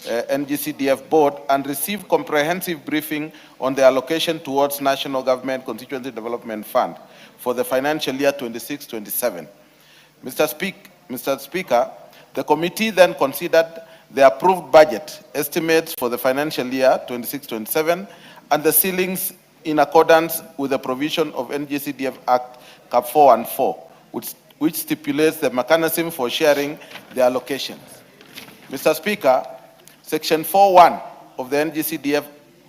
W: NGCDF Board, and received comprehensive briefing on the allocation towards National Government Constituency Development Fund for the financial year 26-27. Mr. Speaker, the committee then considered the approved budget estimates for the financial year 26-27 and the ceilings in accordance with the provision of NGCDF Act Cap 414, which stipulates the mechanism for sharing the allocations. Mr. Speaker, Section 4.1 of the NGCDF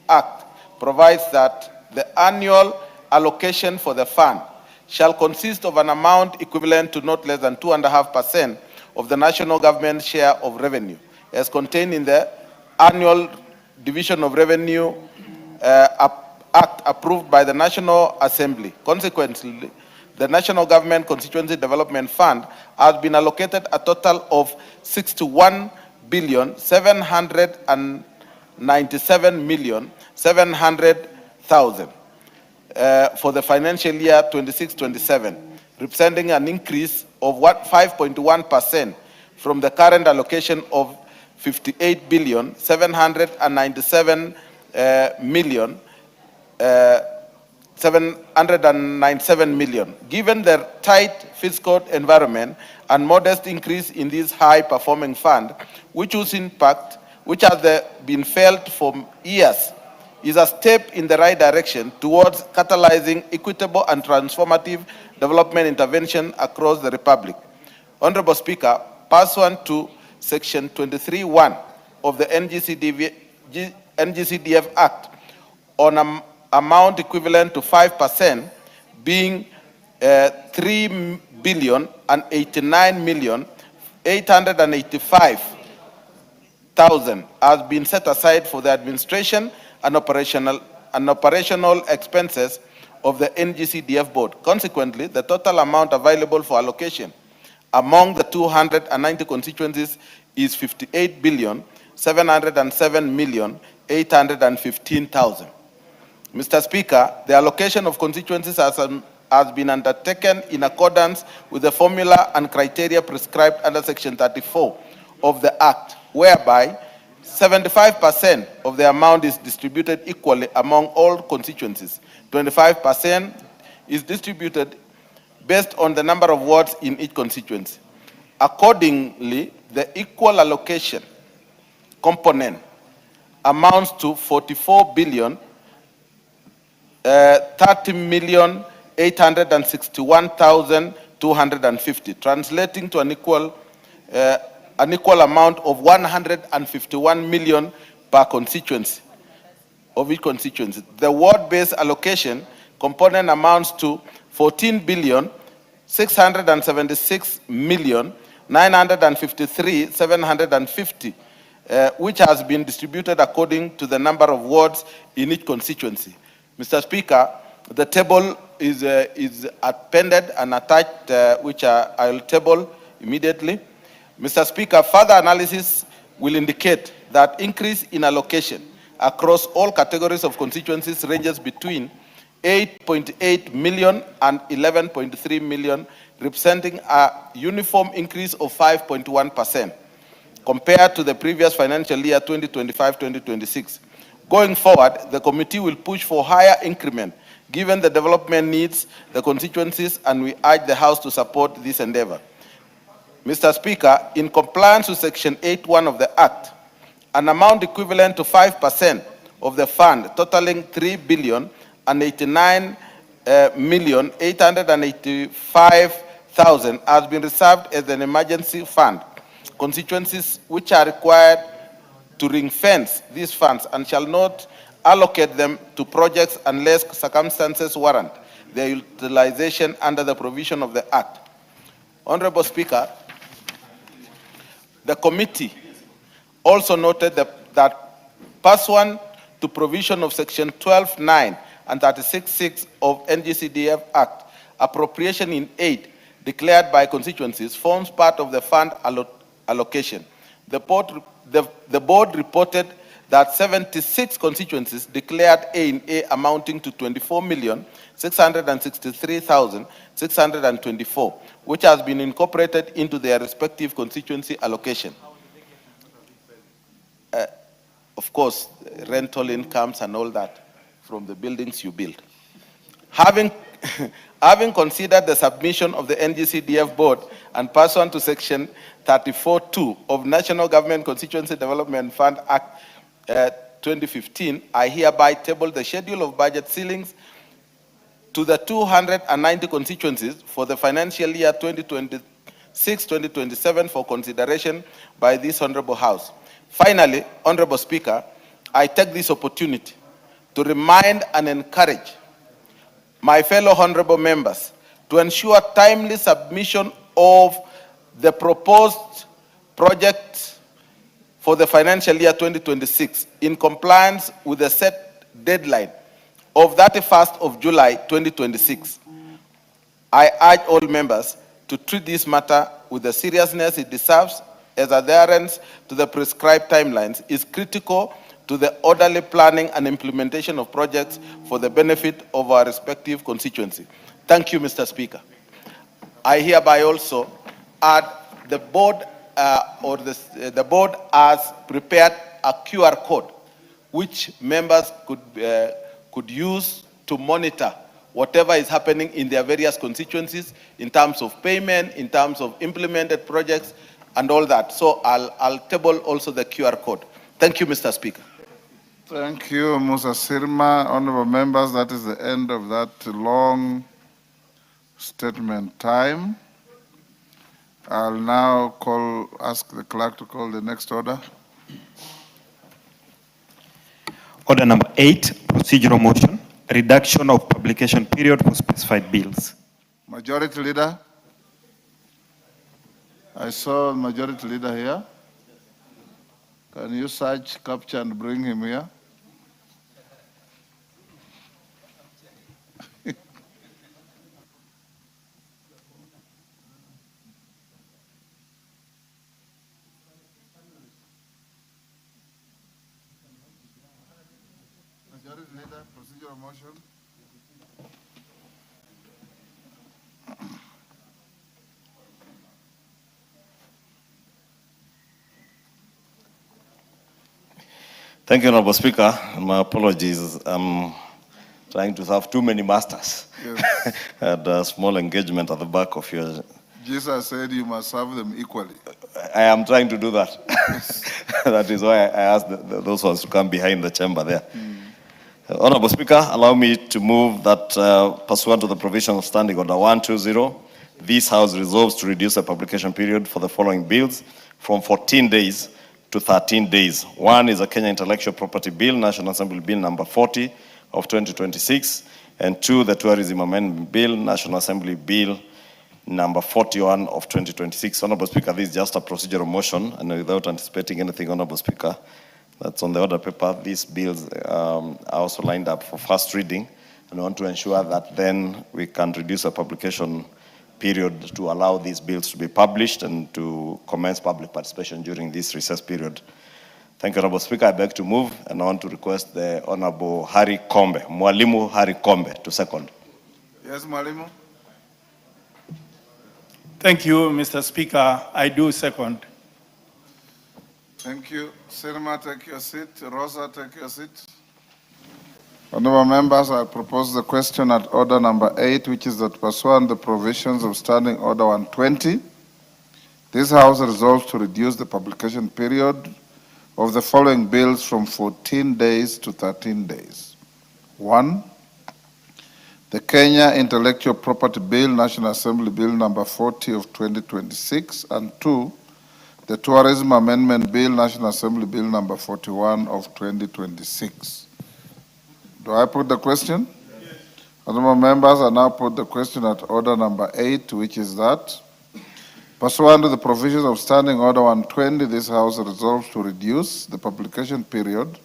W: Act provides that the annual allocation for the fund shall consist of an amount equivalent to not less than 2.5% of the national government share of revenue, as contained in the annual Division of Revenue Act approved by the National Assembly. Consequently, the National Government Constituency Development Fund has been allocated a total of 61,797,700,000 for the financial year 26-27, representing an increase of 5.1% from the current allocation of 58,797 million. Given the tight fiscal environment and modest increase in this high-performing fund, which has been felt for years, is a step in the right direction towards catalyzing equitable and transformative development intervention across the Republic. Honorable Speaker, pursuant to Section 23(1) of the NGCDF Act, on an amount equivalent to 5%, being 3,089,885,000 has been set aside for the administration and operational expenses of the NGCDF Board. Consequently, the total amount available for allocation among the 290 constituencies is 58,707,815,000. Mr. Speaker, the allocation of constituencies has been undertaken in accordance with the formula and criteria prescribed under Section 34 of the Act, whereby 75% of the amount is distributed equally among all constituencies. 25% is distributed based on the number of wards in each constituency. Accordingly, the equal allocation component amounts to 30,861,250, translating to an equal amount of 151 million per constituency of each constituency. The ward-based allocation component amounts to 14,676,953,750, which has been distributed according to the number of wards in each constituency. Mr. Speaker, the table is appended and attached, which I'll table immediately. Mr. Speaker, further analysis will indicate that increase in allocation across all categories of constituencies ranges between 8.8 million and 11.3 million, representing a uniform increase of 5.1%.
B: compared to the previous financial year 2025-2026. Going forward, the committee will push for higher increment given the development needs, the constituencies, and we urge the House to support this endeavor. Mr. Speaker, in compliance with Section 8.1 of the Act, an amount equivalent to 5% of the fund totaling 3,885,000 has been reserved as an emergency fund. Constituencies which are required to ring-fence these funds and shall not allocate them to projects unless circumstances warrant their utilization under the provision of the Act. Honorable Speaker, the committee also noted that pursuant to provision of Section 12.9 and 36.6 of NGCDF Act, appropriation in aid declared by constituencies forms part of the fund allocation. The board reported that 76 constituencies declared A amounting to 24,663,624, which has been incorporated into their respective constituency allocation. Of course, rental incomes and all that from the buildings you build. Having considered the submission of the NGCDF board and pursuant to Section 34.2 of National Government Constituency Development Fund Act 2015, I hereby table the schedule of budget ceilings to the 290 constituencies for the financial year 2026-2027 for consideration by this Honorable House. Finally, Honorable Speaker, I take this opportunity to remind and encourage my fellow honorable members to ensure timely submission of the proposed project for the financial year 2026 in compliance with the set deadline of 31st of July 2026. I urge all members to treat this matter with the seriousness it deserves, as adherence to the prescribed timelines is critical to the orderly planning and implementation of projects for the benefit of our respective constituency. Thank you, Mr. Speaker. I hereby also add the board the board has prepared a QR code which members could use to monitor whatever is happening in their various constituencies in terms of payment, in terms of implemented projects, and all that. So I'll table also the QR code. Thank you, Mr. Speaker. Thank you, Musa Sirma. Honorable members, that is the end of that long statement time. I'll now ask the clerk to call the next order.
R: Order number 8, procedural motion, reduction of publication period for specified bills.
B: Majority Leader. I saw Majority Leader here. Can you search, capture, and bring him here? Majority Leader, procedural motion.
P: Thank you, Honorable Speaker. My apologies. I'm trying to serve too many masters.
B: Yes.
P: Had a small engagement at the back of your...
B: Jesus said you must serve them equally.
P: I am trying to do that. That is why I asked those ones to come behind the chamber there. Honorable Speaker, allow me to move that pursuant to the provision of Standing Order 120, this House resolves to reduce the publication period for the following bills from 14 days to 13 days. One is a Kenya Intellectual Property Bill, National Assembly Bill number 40 of 2026, and two, the Tourism Amendment Bill, National Assembly Bill number 41 of 2026. Honorable Speaker, this is just a procedural motion, and without anticipating anything, Honorable Speaker, that's on the order paper. These bills are also lined up for first reading, and I want to ensure that then we can reduce the publication period to allow these bills to be published and to commence public participation during this recess period. Thank you, Honorable Speaker. I beg to move, and I want to request the Honorable Harry Kombe, Mwalimu Harry Kombe, to second.
B: Yes, Mwalimu.
I: Thank you, Mr. Speaker. I do second.
B: Thank you. Sirma, take your seat. Rosa, take your seat. Honorable members, I propose the question at order number 8, which is that pursuant the provisions of Standing Order 120, this House resolves to reduce the publication period of the following bills from 14 days to 13 days. 1, the Kenya Intellectual Property Bill, National Assembly Bill number 40 of 2026, and 2, the Tourism Amendment Bill, National Assembly Bill number 41 of 2026. Do I put the question? Yes. Honorable members, I now put the question at order number 8, which is that, pursuant to the provisions of Standing Order 120, this House resolves to reduce the publication period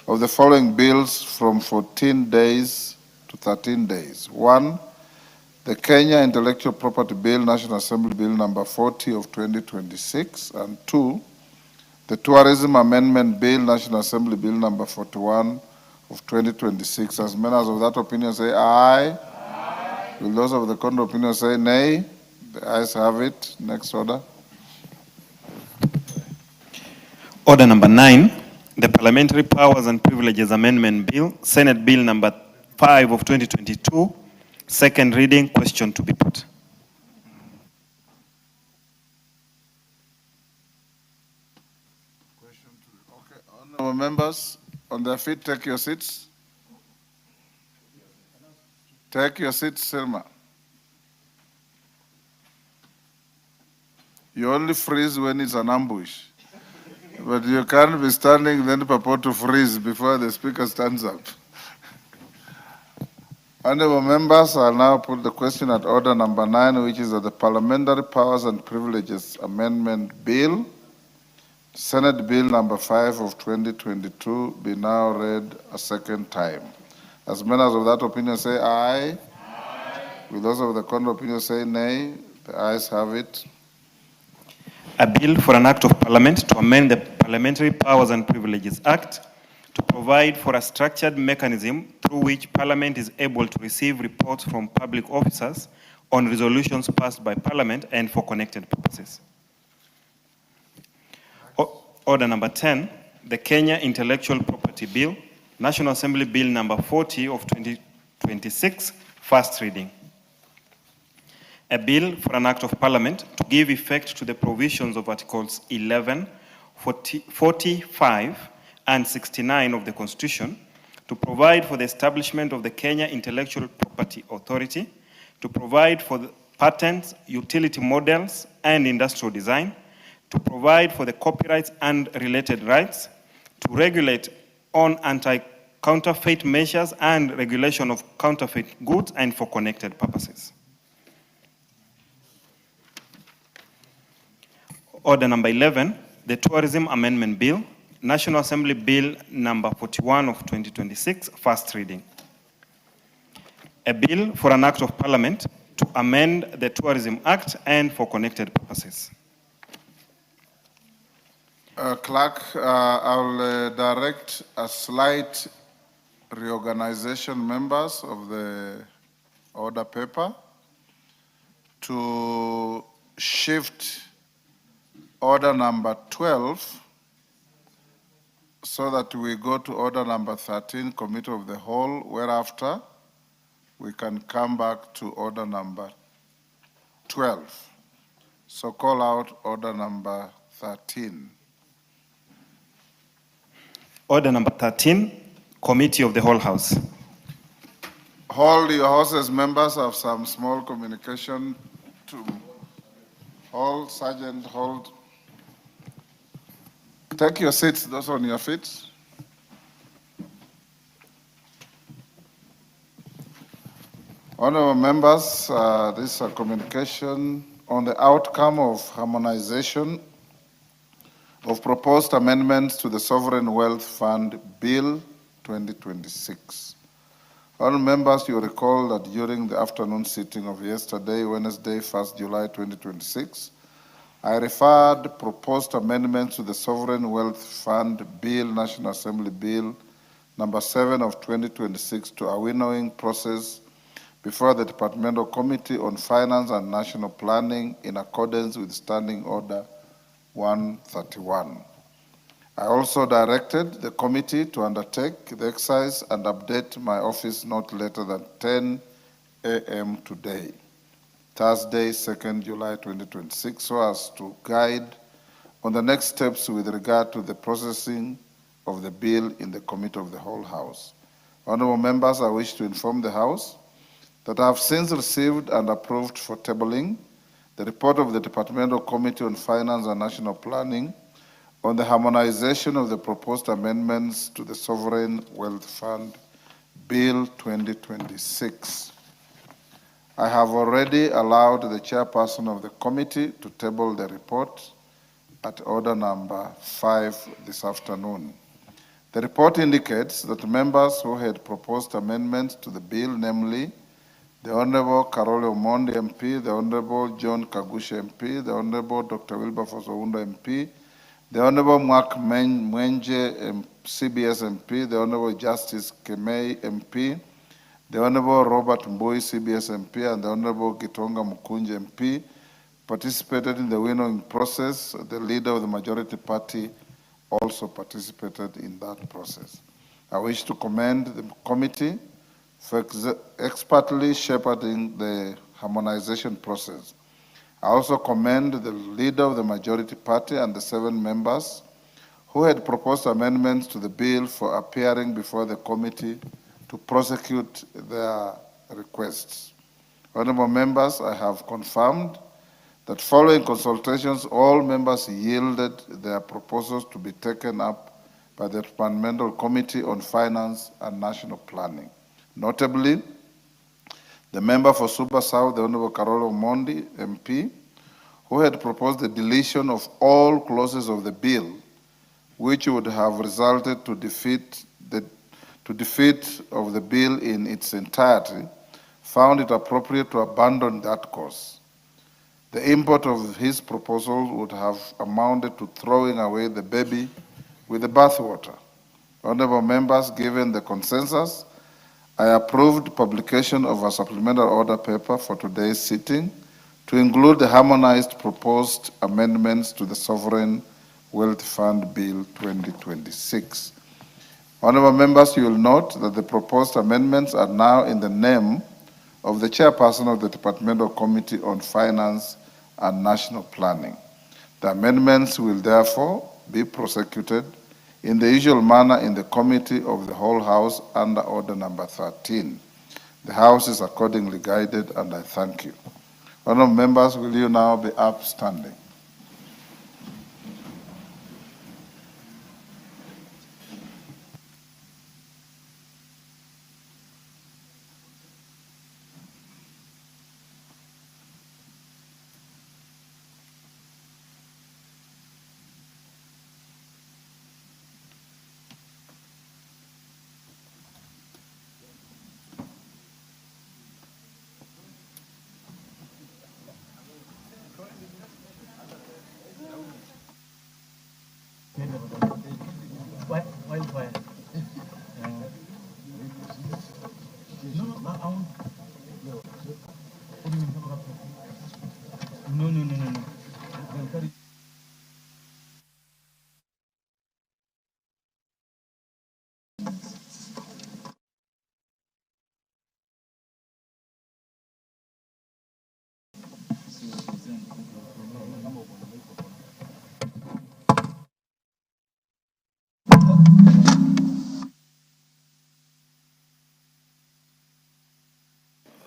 B: of the following bills from 14 days to 13 days. 1, the Kenya Intellectual Property Bill, National Assembly Bill number 40 of 2026, and 2, the Tourism Amendment Bill, National Assembly Bill number 41 of 2026. As members of that opinion say aye. Aye. Will those of the contrary opinion say nay? The ayes have it. Next order.
R: Order number 9, the Parliamentary Powers and Privileges Amendment Bill, Senate Bill number 5 of 2022, second reading, question to be put.
B: Okay, honorable members, on their feet, take your seats. Take your seats, Selma. You only freeze when it's an ambush. But you can't be standing then purport to freeze before the speaker stands up. Honorable members, I'll now put the question at order number 9, which is that the Parliamentary Powers and Privileges Amendment Bill, Senate Bill number 5 of 2022, be now read a second time. As members of that opinion say aye. Aye. Will those of the contrary opinion say nay? The ayes have it.
R: A bill for an act of parliament to amend the Parliamentary Powers and Privileges Act to provide for a structured mechanism through which Parliament is able to receive reports from public officers on resolutions passed by Parliament and for connected purposes. Order number 10, the Kenya Intellectual Property Bill, National Assembly Bill number 40 of 2026, first reading. A bill for an act of Parliament to give effect to the provisions of Articles 11, 45, and 69 of the Constitution, to provide for the establishment of the Kenya Intellectual Property Authority, to provide for the patents, utility models, and industrial design, to provide for the copyrights and related rights, to regulate on anti-counterfeit measures and regulation of counterfeit goods, and for connected purposes. Order number 11, the Tourism Amendment Bill, National Assembly Bill number 41 of 2026, first reading. A bill for an act of Parliament to amend the Tourism Act and for connected purposes.
B: Clerk, I'll direct a slight reorganization, members of the order paper, to shift order number 12 so that we go to order number 13, Committee of the Whole, whereafter we can come back to order number 12. So call out order number 13.
R: Order number 13, Committee of the Whole House.
B: Hold your horses, members. Have some small communication to hold. Sergeant, hold. Take your seats, those on your feet. Honorable members, this is a communication on the outcome of harmonization of proposed amendments to the Sovereign Wealth Fund Bill 2026. Honorable members, you recall that during the afternoon sitting of yesterday, Wednesday, 1st July 2026, I referred proposed amendments to the Sovereign Wealth Fund Bill, National Assembly Bill number 7 of 2026 to a winnowing process before the Departmental Committee on Finance and National Planning in accordance with Standing Order 131. I also directed the committee to undertake the exercise and update my office not later than 10 a.m. today, Thursday, 2nd July 2026, so as to guide on the next steps with regard to the processing of the bill in the Committee of the Whole House. Honorable members, I wish to inform the House that I have since received and approved for tabling the report of the Departmental Committee on Finance and National Planning on the harmonization of the proposed amendments to the Sovereign Wealth Fund Bill 2026. I have already allowed the chairperson of the committee to table the report at order number 5 this afternoon. The report indicates that members who had proposed amendments to the bill, namely the Honorable Karole Omondi MP, the Honorable John Kagusha MP, the Honorable Dr. Wilberforce Ounda MP, the Honorable Mwak Mwenje, CBS MP, the Honorable Justice Kemei MP, the Honorable Robert Mbui, CBS MP, and the Honorable Gitonga Mukunje MP participated in the winnowing process. The leader of the majority party also participated in that process. I wish to commend the committee for expertly shepherding the harmonization process. I also commend the leader of the majority party and the 7 members who had proposed amendments to the bill for appearing before the committee to prosecute their requests. Honorable members, I have confirmed that following consultations, all members yielded their proposals to be taken up by the Departmental Committee on Finance and National Planning. Notably, the member for Super South, the Honorable Karole Omondi, MP, who had proposed the deletion of all clauses of the bill, which would have resulted to defeat of the bill in its entirety, found it appropriate to abandon that course. The import of his proposal would have amounted to throwing away the baby with the bathwater. Honorable members, given the consensus, I approved publication of a supplemental order paper for today's sitting to include the harmonized proposed amendments to the Sovereign Wealth Fund Bill 2026. Honorable members, you will note that the proposed amendments are now in the name of the chairperson of the Departmental Committee on Finance and National Planning. The amendments will therefore be prosecuted in the usual manner in the Committee of the Whole House under Order number 13. The House is accordingly guided, and I thank you. Honorable members, will you now be upstanding?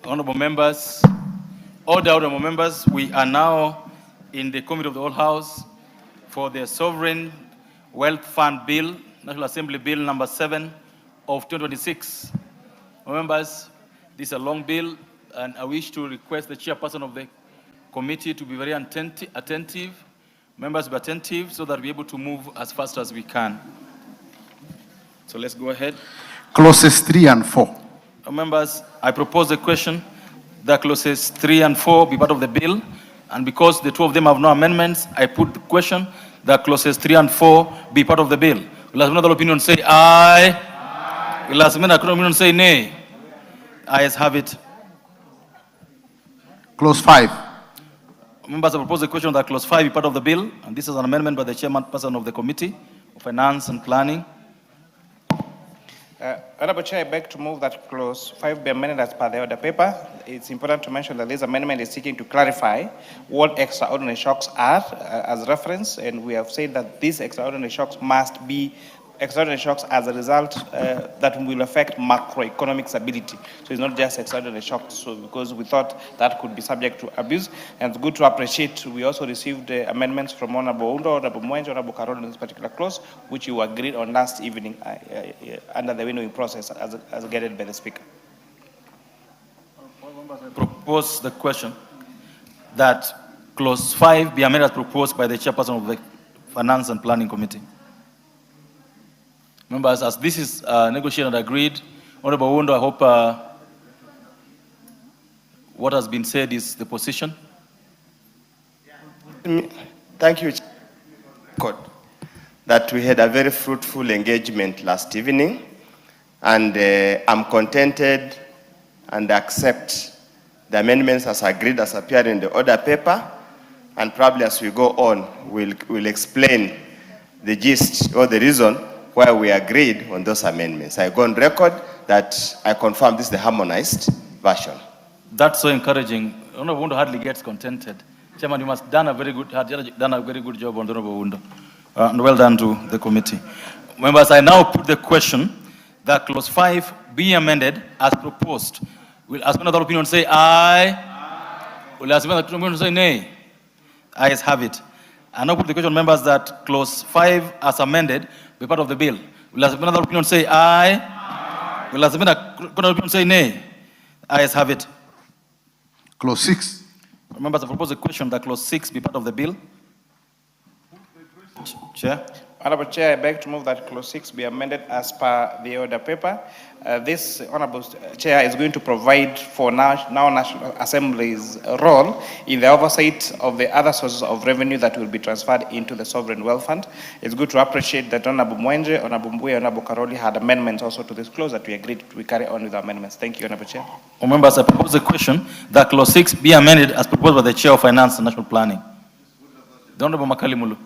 F: Honorable members, honorable members, we are now in the Committee of the Whole House for the Sovereign Wealth Fund Bill, National Assembly Bill number 7 of 2026. Members, this is a long bill, and I wish to request the chairperson of the committee to be very attentive. Members, be attentive so that we're able to move as fast as we can. So let's go ahead.
S: Clauses 3 and 4.
F: Members, I propose a question that clauses 3 and 4 be part of the bill, and because the 2 of them have no amendments, I put the question that clauses 3 and 4 be part of the bill. Will another opinion say aye? Aye. Will another opinion say nay? Ayes have it.
S: Clause 5.
F: Members, I propose a question that clause 5 be part of the bill, and this is an amendment by the chairperson of the committee of Finance and Planning.
W: Honorable Chair, I beg to move that clause 5 be amended as per the order paper. It's important to mention that this amendment is seeking to clarify what extraordinary shocks are as reference, and we have said that these extraordinary shocks must be extraordinary shocks as a result that will affect macroeconomic stability. So it's not just extraordinary shocks, so because we thought that could be subject to abuse. And it's good to appreciate, we also received amendments from Honorable Undo, Honorable Mwenje, Honorable Carol in this particular clause, which you agreed on last evening under the winnowing process as guided by the Speaker.
F: Propose the question that clause 5 be amended as proposed by the chairperson of the Finance and Planning Committee. Members, as this is negotiated and agreed, Honorable Undo, I hope what has been said is the position.
G: Thank you, God, that we had a very fruitful engagement last evening, and I'm contented and accept the amendments as agreed as appear in the order paper, and probably as we go on, we'll explain the gist or the reason why we agreed on those amendments. I go on record that I confirm this is the harmonized version.
F: That's so encouraging. Honorable Undo hardly gets contented. Chairman, you must have done a very good job on Honorable Undo. And well done to the committee. Members, I now put the question that clause 5 be amended as proposed. Will as another opinion say aye? Will as another opinion say nay? Ayes have it. I now put the question, members, that clause 5 as amended be part of the bill. Will as another opinion say aye? Will as another opinion say nay? Ayes have it.
S: Clause 6.
F: Members, I propose a question that clause 6 be part of the bill. Chair.
W: Honorable Chair, I beg to move that clause 6 be amended as per the order paper. This Honorable Chair is going to provide for now National Assembly's role in the oversight of the other sources of revenue that will be transferred into the Sovereign Wealth Fund. It's good to appreciate that Honorable Mwenje, Honorable Mbuye, Honorable Karoli had amendments also to this clause that we agreed we carry on with the amendments. Thank you, Honorable Chair.
F: Members, I propose a question that clause 6 be amended as proposed by the Chair of Finance and National Planning. The Honorable Makali Mulu.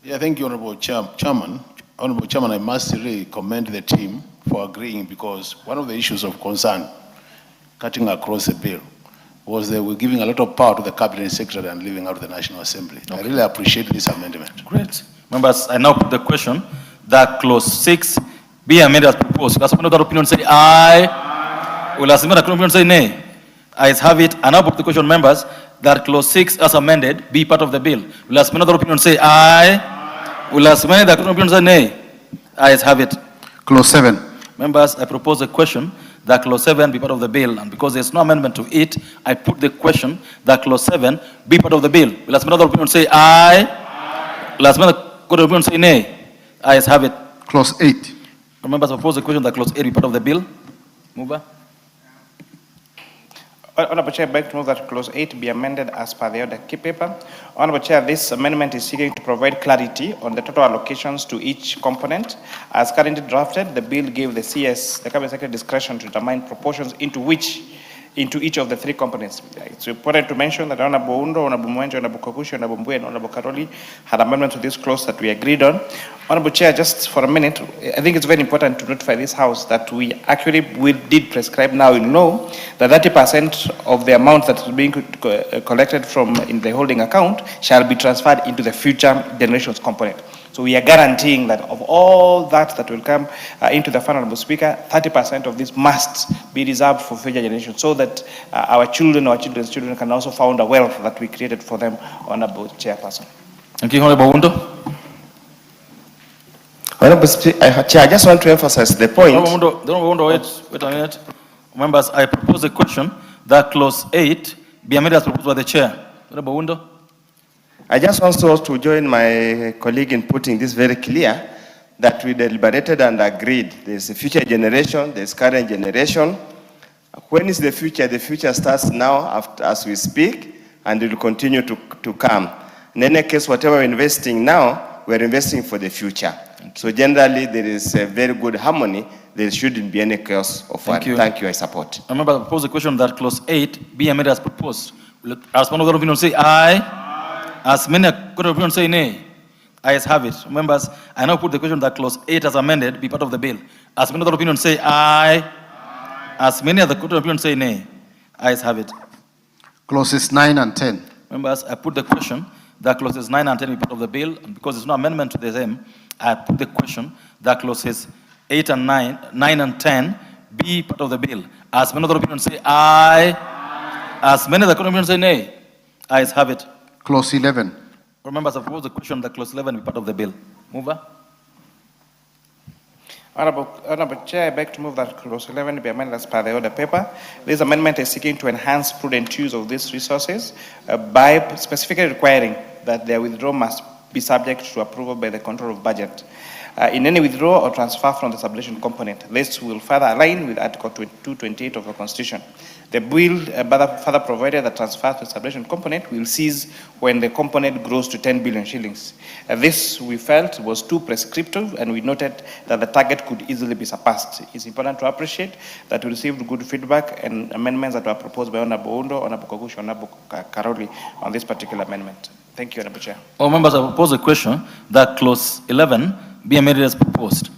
D: Yeah, thank you, Honorable Chairman. Honorable Chairman, I must really commend the team for agreeing, because one of the issues of concern cutting across the bill was they were giving a lot of power to the Cabinet Secretary and leaving out the National Assembly. Okay. I really appreciate this amendment.
F: Great. Members, I now put the question that clause 6 be amended as proposed. Does another opinion say aye? Will another opinion say nay? Ayes have it. I now put the question, members, that clause 6 as amended be part of the bill. Will another opinion say aye? Will another opinion say nay? Ayes have it.
S: Clause 7.
F: Members, I propose a question that clause 7 be part of the bill, and because there's no amendment to it, I put the question that clause 7 be part of the bill. Will another opinion say aye? Will another opinion say nay? Ayes have it.
S: Clause 8.
F: Members, I propose a question that clause 8 be part of the bill. Mover.
W: Honorable Chair, I beg to move that clause 8 be amended as per the order paper. Honorable Chair, this amendment is seeking to provide clarity on the total allocations to each component. As currently drafted, the bill gave the CS, the Cabinet Secretary, discretion to determine proportions into each of the three components. It's important to mention that Honorable Undo, Honorable Mwenje, Honorable Kokushi, Honorable Mbuye, and Honorable Karoli had amendments to this clause that we agreed on. Honorable Chair, just for a minute, I think it's very important to notify this House that we did prescribe now in law that 30% of the amount that is being collected from in the holding account shall be transferred into the future generations component. So we are guaranteeing that of all that will come into the fund, Honorable Speaker, 30% of this must be reserved for future generations, so that our children, our children's children can also found a wealth that we created for them, Honorable Chairperson.
F: Thank you, Honorable Undo.
G: Honorable Speaker, Chair, I just want to emphasize the point.
F: Honorable Undo, wait a minute. Members, I propose a question that clause 8 be amended as proposed by the Chair. Honorable Undo.
G: I just want to join my colleague in putting this very clear, that we deliberated and agreed. There's a future generation, there's current generation. When is the future? The future starts now as we speak, and it will continue to come. In any case, whatever we're investing now, we're investing for the future. So generally, there is a very good harmony. There shouldn't be any chaos of
F: Thank you.
G: Thank you, I support.
F: Remember, I propose a question that clause 8 be amended as proposed. As one of the opinion say aye. As many opinion say nay. Ayes have it. Members, I now put the question that clause 8 as amended be part of the bill. As many other opinions say aye. As many other opinions say nay. Ayes have it.
S: Clauses 9 and 10.
F: Members, I put the question that clauses 9 and 10 be part of the bill, and because there's no amendment to the same, I put the question that clauses 8 and 9, 9 and 10 be part of the bill. As many other opinions say aye. As many other opinions say nay. Ayes have it.
S: Clause 11.
F: Members, I propose the question that clause 11 be part of the bill. Mover.
W: Honorable Chair, I beg to move that clause 11 be amended as per the order paper. This amendment is seeking to enhance prudent use of these resources by specifically requiring that their withdrawal must be subject to approval by the control of budget. In any withdrawal or transfer from the subvention component, this will further align with Article 228 of the Constitution. The bill further provided that transfer to the subvention component will cease when the component grows to 10 billion shillings. This we felt was too prescriptive, and we noted that the target could easily be surpassed. It's important to appreciate that we received good feedback and amendments that were proposed by Honorable Undo, Honorable Kogushi, Honorable Karoli on this particular amendment. Thank you, Honorable Chair.
F: All members, I propose a question that clause 11 be amended as proposed.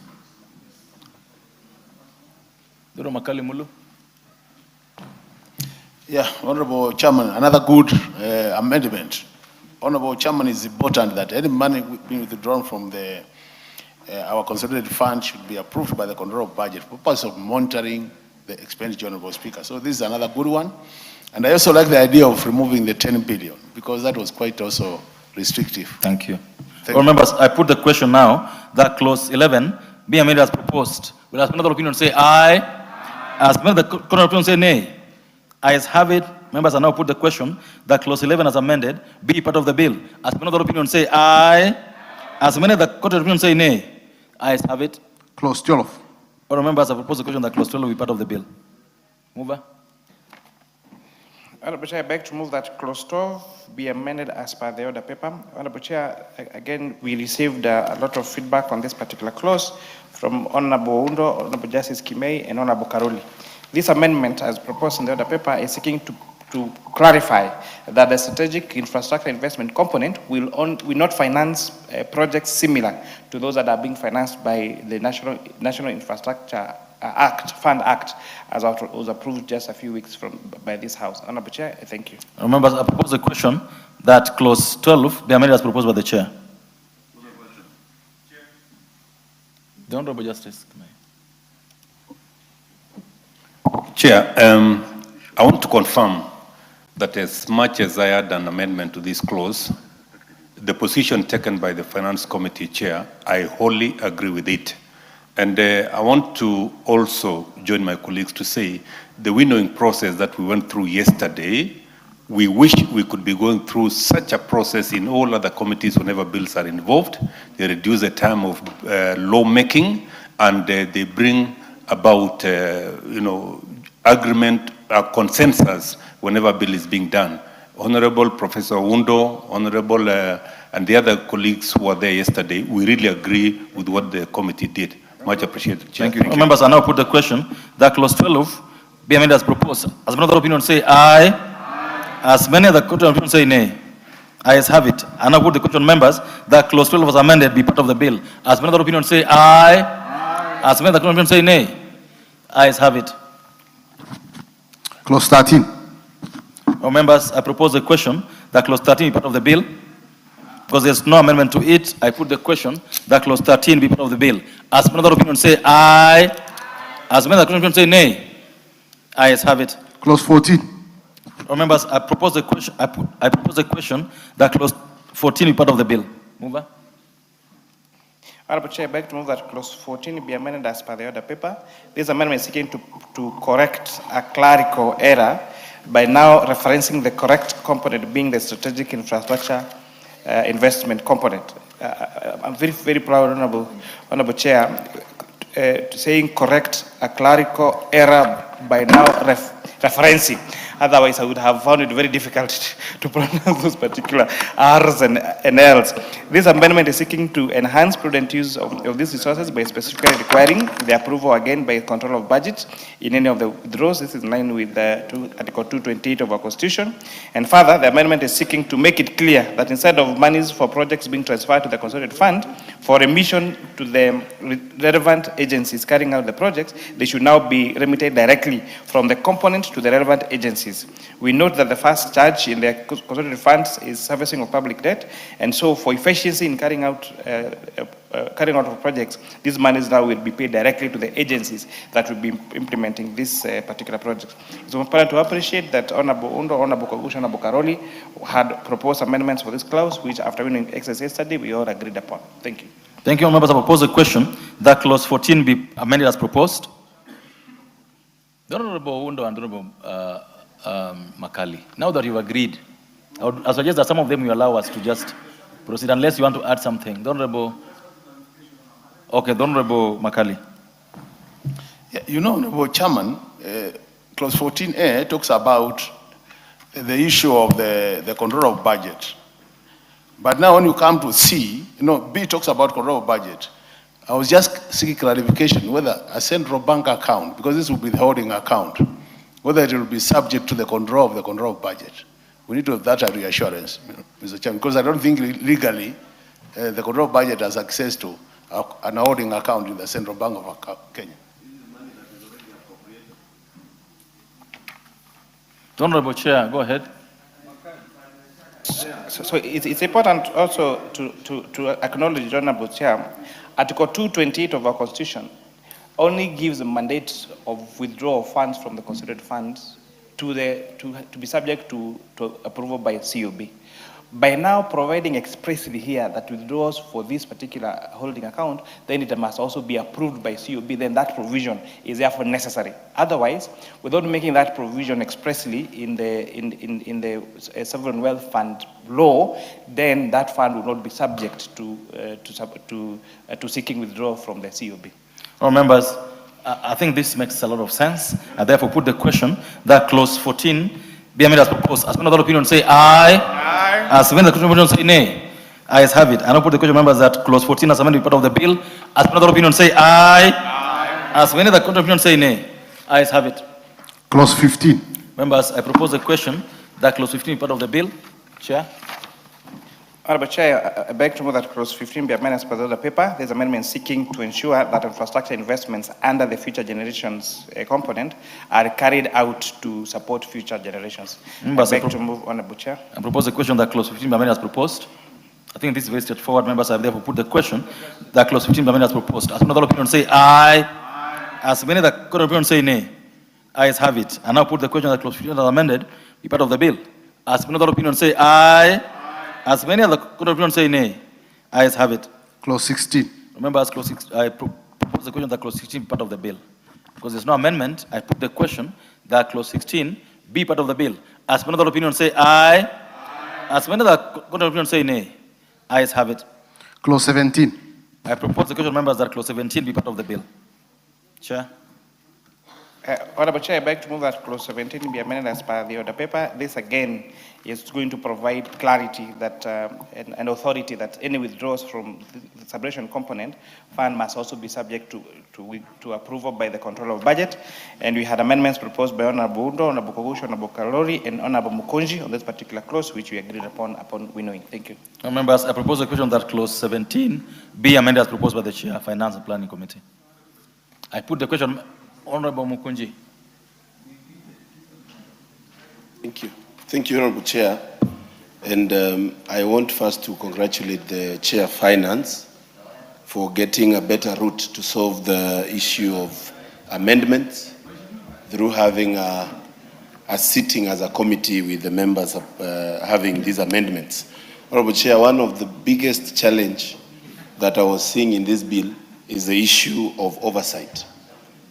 F: Duro Makali Mulu.
D: Yeah, Honorable Chairman, another good amendment. Honorable Chairman, it's important that any money being withdrawn from the our consolidated fund should be approved by the control of budget for purpose of monitoring the expenditure, Honorable Speaker. So this is another good one. And I also like the idea of removing the 10 billion because that was quite also restrictive.
F: Thank you. All members, I put the question now that clause 11 be amended as proposed. Will as another opinion say aye? As many the contrary opinion say nay. Ayes have it. Members, I now put the question that clause 11 as amended be part of the bill. As many other opinion say aye. As many the contrary opinion say nay. Ayes have it.
S: Clause 12.
F: All members, I propose the question that clause 12 be part of the bill. Mover.
W: Honorable Chair, I beg to move that clause 12 be amended as per the order paper. Honorable Chair, again, we received a lot of feedback on this particular clause from Honorable Undo, Honorable Justice Kimei, and Honorable Karoli. This amendment, as proposed in the order paper, is seeking to clarify that the strategic infrastructure investment component will not finance projects similar to those that are being financed by the National Infrastructure Fund Act, as was approved just a few weeks by this House. Honorable Chair, thank you.
F: Members, I propose the question that clause 12 be amended as proposed by the Chair. The Honorable Justice.
T: Chair, I want to confirm that as much as I had an amendment to this clause, the position taken by the Finance Committee Chair, I wholly agree with it. And I want to also join my colleagues to say the winnowing process that we went through yesterday, we wish we could be going through such a process in all other committees whenever bills are involved. They reduce the time of lawmaking, and they bring about, agreement, consensus whenever bill is being done. Honorable Professor Undo, Honorable, and the other colleagues who were there yesterday, we really agree with what the committee did. Much appreciated, Chair.
F: Thank you. Members, I now put the question that clause 12 be amended as proposed. As many other opinions say aye. As many other opinions say nay. Ayes have it. I now put the question, members, that clause 12 was amended be part of the bill. As many other opinions say aye. As many other opinions say nay. Ayes have it.
S: Clause 13.
F: Members, I propose the question that clause 13 be part of the bill. Because there's no amendment to it, I put the question that clause 13 be part of the bill. As another opinion say aye. As another opinion say nay. Ayes have it.
S: Clause 14.
F: Members, I propose the question. I propose the question that clause 14 be part of the bill. Mover.
W: Honorable Chair, I beg to move that clause 14 be amended as per the order paper. This amendment is seeking to correct a clerical error by now referencing the correct component being the strategic infrastructure investment component. I'm very, very proud, Honorable Chair, saying correct a clerical error by now referencing. Otherwise, I would have found it very difficult to pronounce those particular R's and L's. This amendment is seeking to enhance prudent use of these resources by specifically requiring the approval again by control of budget in any of the withdrawals. This is in line with Article 228 of our Constitution. And further, the amendment is seeking to make it clear that instead of monies for projects being transferred to the consolidated fund for remission to the relevant agencies carrying out the projects, they should now be remitted directly from the component to the relevant agencies. We note that the first charge in the consolidated funds is servicing of public debt, and so for efficiency in carrying out of projects, these monies now will be paid directly to the agencies that will be implementing this particular project. It's important to appreciate that Honorable Undo, Honorable Kogush, Honorable Karoli had proposed amendments for this clause, which after winning exercise yesterday, we all agreed upon. Thank you.
F: Thank you, members. I propose a question that clause 14 be amended as proposed. The Honorable Undo and Honorable Makali, now that you've agreed, I suggest that some of them you allow us to just proceed, unless you want to add something. The Honorable Makali.
D: Yeah, you know, Honorable Chairman, clause 14A talks about the issue of the control of budget. But now when you come to C, B talks about control of budget. I was just seeking clarification whether a central bank account, because this will be the holding account, whether it will be subject to the control of budget. We need to have that reassurance, Mr. Chairman, because I don't think legally the control of budget has access to an holding account in the Central Bank of Kenya.
F: The Honorable Chair, go ahead.
W: So it's important also to acknowledge, Honorable Chair, Article 228 of our Constitution only gives a mandate of withdrawal of funds from the consolidated funds to be subject to approval by COB. By now providing expressly here that withdrawals for this particular holding account, then it must also be approved by COB, then that provision is therefore necessary. Otherwise, without making that provision expressly in the sovereign wealth fund law, then that fund will not be subject to seeking withdrawal from the COB.
F: All members, I think this makes a lot of sense. I therefore put the question that clause 14 be amended as proposed. As another opinion say aye. Aye. As when the opinion say nay. Ayes have it. I now put the question, members, that clause 14 as amended be part of the bill. As another opinion say aye. Aye. As when the opinion say nay. Ayes have it.
S: Clause 15.
F: Members, I propose a question that clause 15 be part of the bill. Chair.
W: Honorable Chair, I beg to move that clause 15 be amended as per the other paper. There's amendment seeking to ensure that infrastructure investments under the future generations component are carried out to support future generations.
F: Members,
W: I beg to move, Honorable Chair.
F: I propose a question that clause 15 be amended as proposed. I think this is very straightforward. Members, I have therefore put the question that clause 15 be amended as proposed. As another opinion say aye. Aye. As many that opinion say nay. Ayes have it. I now put the question that clause 15 as amended be part of the bill. As another opinion say aye. As many other opinions say nay, ayes have it.
S: Clause 16.
F: Remember, as clause 16, I propose the question that clause 16 be part of the bill. Because there's no amendment, I put the question that clause 16 be part of the bill. As many other opinions say aye. Aye. As many other opinions say nay, ayes have it.
S: Clause 17.
F: I propose the question, members, that clause 17 be part of the bill. Chair.
W: Honorable Chair, I beg to move that clause 17 be amended as per the order paper. This again is going to provide clarity that and authority that any withdrawals from the subvention component fund must also be subject to approval by the control of budget. And we had amendments proposed by Honorable Undo, Honorable Kogush, Honorable Kalori, and Honorable Mukonji on this particular clause, which we agreed upon winnowing. Thank you.
F: Members, I propose a question that clause 17 be amended as proposed by the Chair, Finance and Planning Committee. I put the question. Honorable Mukunji.
A: Thank you. Thank you, Honorable Chair. And I want first to congratulate the Chair of Finance for getting a better route to solve the issue of amendments through having a sitting as a committee with the members of, having these amendments. Honorable Chair, one of the biggest challenge that I was seeing in this bill is the issue of oversight.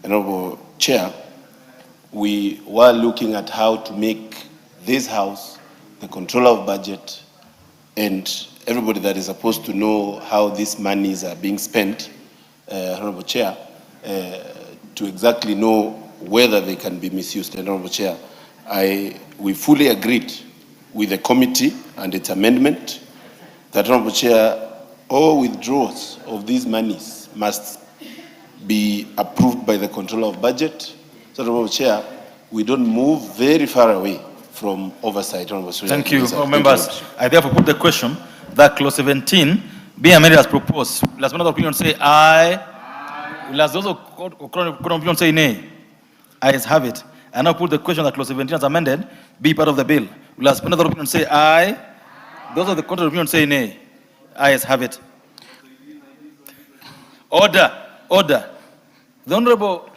A: Honorable Chair, we were looking at how to make this House the controller of budget and everybody that is supposed to know how these monies are being spent, Honorable Chair, to exactly know whether they can be misused. And Honorable Chair, we fully agreed with the committee and its amendment that, Honorable Chair, all withdrawals of these monies must be approved by the controller of budget. So, Honorable Chair, we don't move very far away from oversight. Honorable Chair.
F: Thank you.
A: Thank
F: Members, I therefore put the question that clause 17 be amended as proposed. Will as another opinion say aye? Will as those of opinion say nay? Ayes have it. I now put the question that clause 17 as amended be part of the bill. Will as another opinion say aye? Those of the contrary opinion say nay. Ayes have it. Order. Order. The Honorable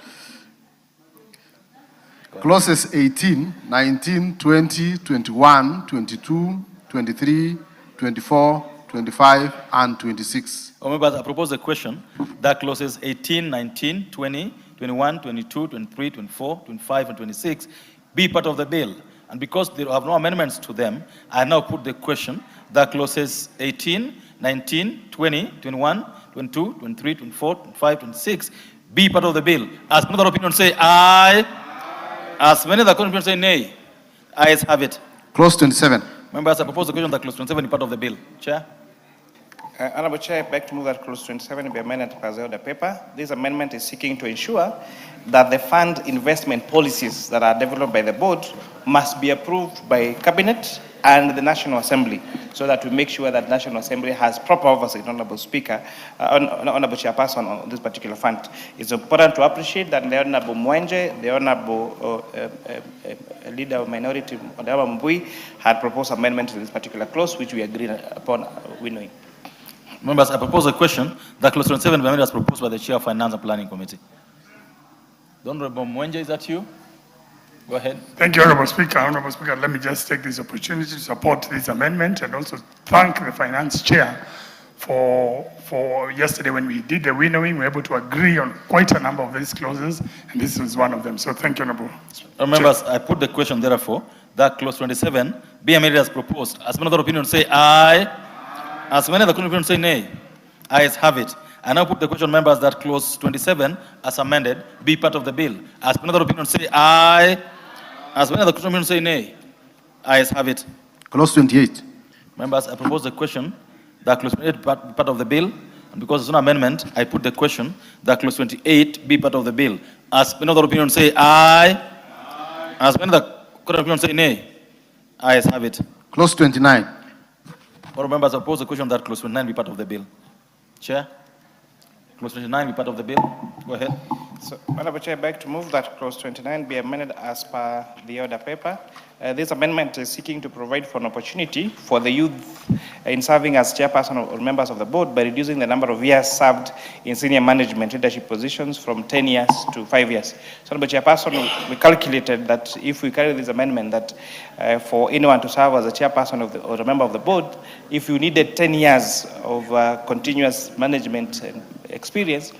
S: Clauses 18, 19, 20, 21, 22, 23, 24, 25, and 26.
F: Members, I propose a question that clauses 18, 19, 20, 21, 22, 23, 24, 25, and 26 be part of the bill. And because there have no amendments to them, I now put the question that clauses 18, 19, 20, 21, 22, 23, 24, 25, 26 be part of the bill. As another opinion say aye. As many that opinion say nay. Ayes have it.
S: Clause 27.
F: Members, I propose the question that clause 27 be part of the bill. Chair.
W: Honorable Chair, I beg to move that clause 27 be amended as the order paper. This amendment is seeking to ensure that the fund investment policies that are developed by the board must be approved by Cabinet and the National Assembly, so that we make sure that National Assembly has proper oversight, Honorable Speaker, Honorable Chairperson, on this particular fund. It's important to appreciate that the Honorable Mwenje, the Honorable Leader of Minority, the Honorable Mbui, had proposed amendment to this particular clause, which we agreed upon winnowing.
F: Members, I propose a question that clause 27 be amended as proposed by the Chair of Finance and Planning Committee. The Honorable Mwenje, is that you? Go ahead.
N: Thank you, Honorable Speaker. Honorable Speaker, let me just take this opportunity to support this amendment and also thank the Finance Chair for yesterday when we did the winnowing. We were able to agree on quite a number of these clauses, and this is one of them. So thank you, Honorable
F: Members, I put the question, therefore, that clause 27 be amended as proposed. As many other opinions say aye. As many other opinions say nay. Ayes have it. I now put the question, members, that clause 27 as amended be part of the bill. As many other opinions say aye. As many other opinions say nay. Ayes have it.
S: Clause 28.
F: Members, I propose the question that clause 28 be part of the bill. And because it's an amendment, I put the question that clause 28 be part of the bill. As many other opinions say aye. As many other opinions say nay. Ayes have it.
S: Clause 29.
F: All members, I propose the question that clause 29 be part of the bill. Chair. Clause 29 be part of the bill. Go ahead.
W: So, Honorable Chair, I beg to move that clause 29 be amended as per the order paper. This amendment is seeking to provide for an opportunity for the youth in serving as chairperson or members of the board by reducing the number of years served in senior management leadership positions from 10 years to 5 years. So, Honorable Chairperson, we calculated that if we carry this amendment, that for anyone to serve as a chairperson of or a member of the board, if you needed 10 years of continuous management experience,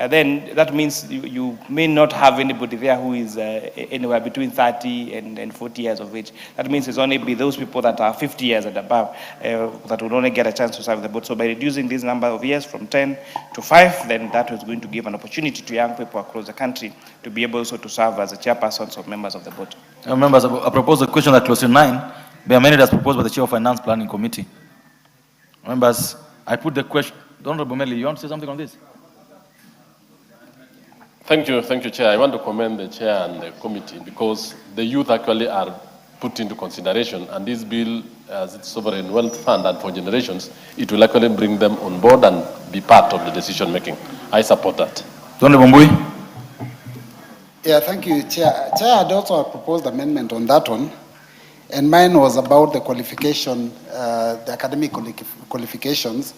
W: then that means you may not have anybody there who is anywhere between 30 and 40 years of age. That means it's only be those people that are 50 years and above that would only get a chance to serve the board. So by reducing this number of years from 10 to 5, then that was going to give an opportunity to young people across the country to be able also to serve as a chairpersons or members of the board.
F: Members, I propose the question that clause 9 be amended as proposed by the Chair of Finance Planning Committee. Members, I put the question. Honorable Meli, you want to say something on this?
U: Thank you, Chair. I want to commend the Chair and the committee because the youth actually are put into consideration, and this bill, as its sovereign wealth fund and for generations, it will actually bring them on board and be part of the decision making. I support that.
F: Honorable Mbui.
V: Yeah, thank you, Chair. Chair had also proposed amendment on that one, and mine was about the qualification, the academic qualifications.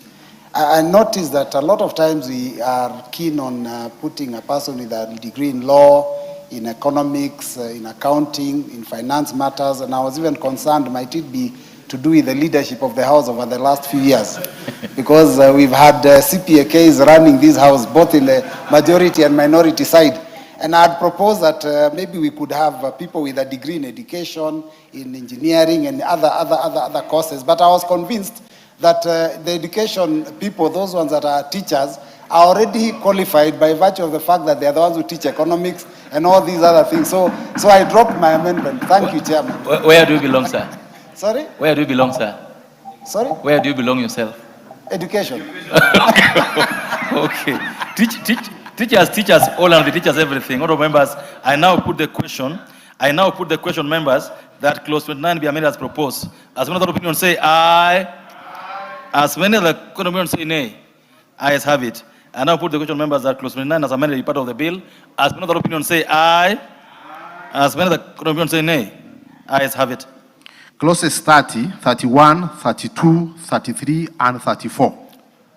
V: I noticed that a lot of times we are keen on putting a person with a degree in law, in economics, in accounting, in finance matters, and I was even concerned, might it be to do with the leadership of the House over the last few years? Because we've had CPAKs running this House, both in the majority and minority side. And I'd propose that maybe we could have people with a degree in education, in engineering, and other courses. But I was convinced that the education people, those ones that are teachers, are already qualified by virtue of the fact that they are the ones who teach economics and all these other things. So I dropped my amendment. Thank you, Chairman.
F: Where do you belong, sir?
V: Sorry?
F: Where do you belong, sir?
V: Sorry?
F: Where do you belong yourself?
V: Education.
F: Okay. Teachers, all and the teachers, everything. Honorable members, I now put the question, members, that clause 29 be amended as proposed. As many other opinions say aye. As many other opinions say nay. Ayes have it. I now put the question, members, that clause 29 as amended be part of the bill. As many other opinions say aye. As many other opinions say nay. Ayes have it.
S: Clauses 30, 31, 32, 33, and 34.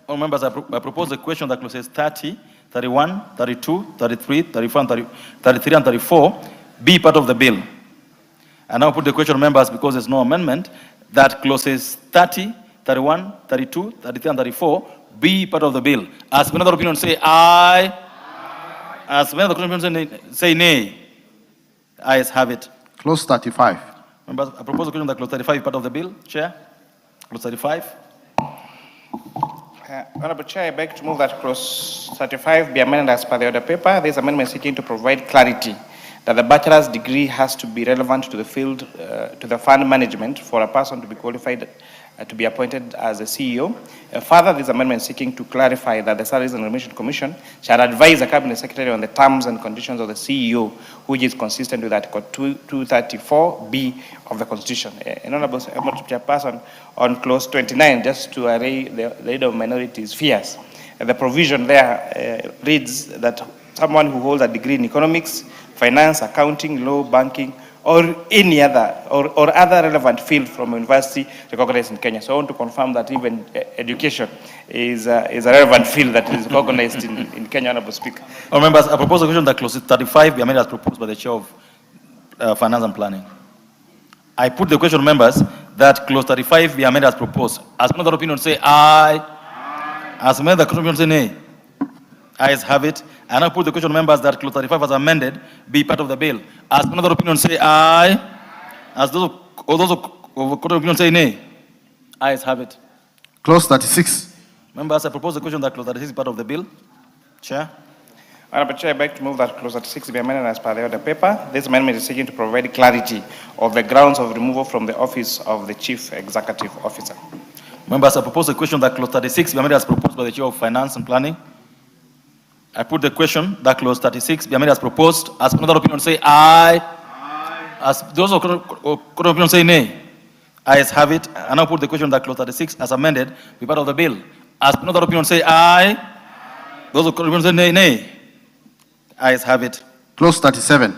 F: All members, I propose the question that clauses 30, 31, 32, 33, 34, 33, and 34 be part of the bill. I now put the question, members, because there's no amendment, that clauses 30, 31, 32, 33, and 34 be part of the bill. As many other opinions say aye. As many other opinions say nay. Ayes have it.
S: Clause 35.
F: Members, I propose the question that clause 35 is part of the bill. Chair, clause 35.
W: Honorable Chair, I beg to move that clause 35 be amended as per the order paper. This amendment is seeking to provide clarity that the bachelor's degree has to be relevant to the field, to the fund management for a person to be qualified to be appointed as a CEO. Further, this amendment is seeking to clarify that the Salaries and Remuneration Commission shall advise the Cabinet Secretary on the terms and conditions of the CEO, which is consistent with Article 234B of the Constitution. Honorable Chairperson, on clause 29, just to allay the leader of minorities' fears, the provision there reads that someone who holds a degree in economics, finance, accounting, law, banking, or any other, or other relevant field from a university recognized in Kenya. So I want to confirm that even education is a relevant field that is recognized in Kenya, Honorable Speaker.
F: All members, I propose a question that clause 35 be amended as proposed by the Chair of Finance and Planning. I put the question, members, that clause 35 be amended as proposed. As many other opinions say aye. As many other opinions say nay. Ayes have it. And I put the question, members, that clause 35 as amended be part of the bill. As many other opinions say aye. As those opinions say nay. Ayes have it.
S: Clause 36.
F: Members, I propose the question that clause 36 is part of the bill. Chair.
W: Honorable Chair, I beg to move that clause 36 be amended as per the order paper. This amendment is seeking to provide clarity of the grounds of removal from the office of the Chief Executive Officer.
F: Members, I propose the question that clause 36 be amended as proposed by the Chair of Finance and Planning. I put the question that clause 36 be amended as proposed. As another opinion say aye. As those opinions say nay. Ayes have it. I now put the question that clause 36 as amended be part of the bill. As another opinion say aye. Those opinions say nay. Nay. Ayes have it.
S: Clause 37.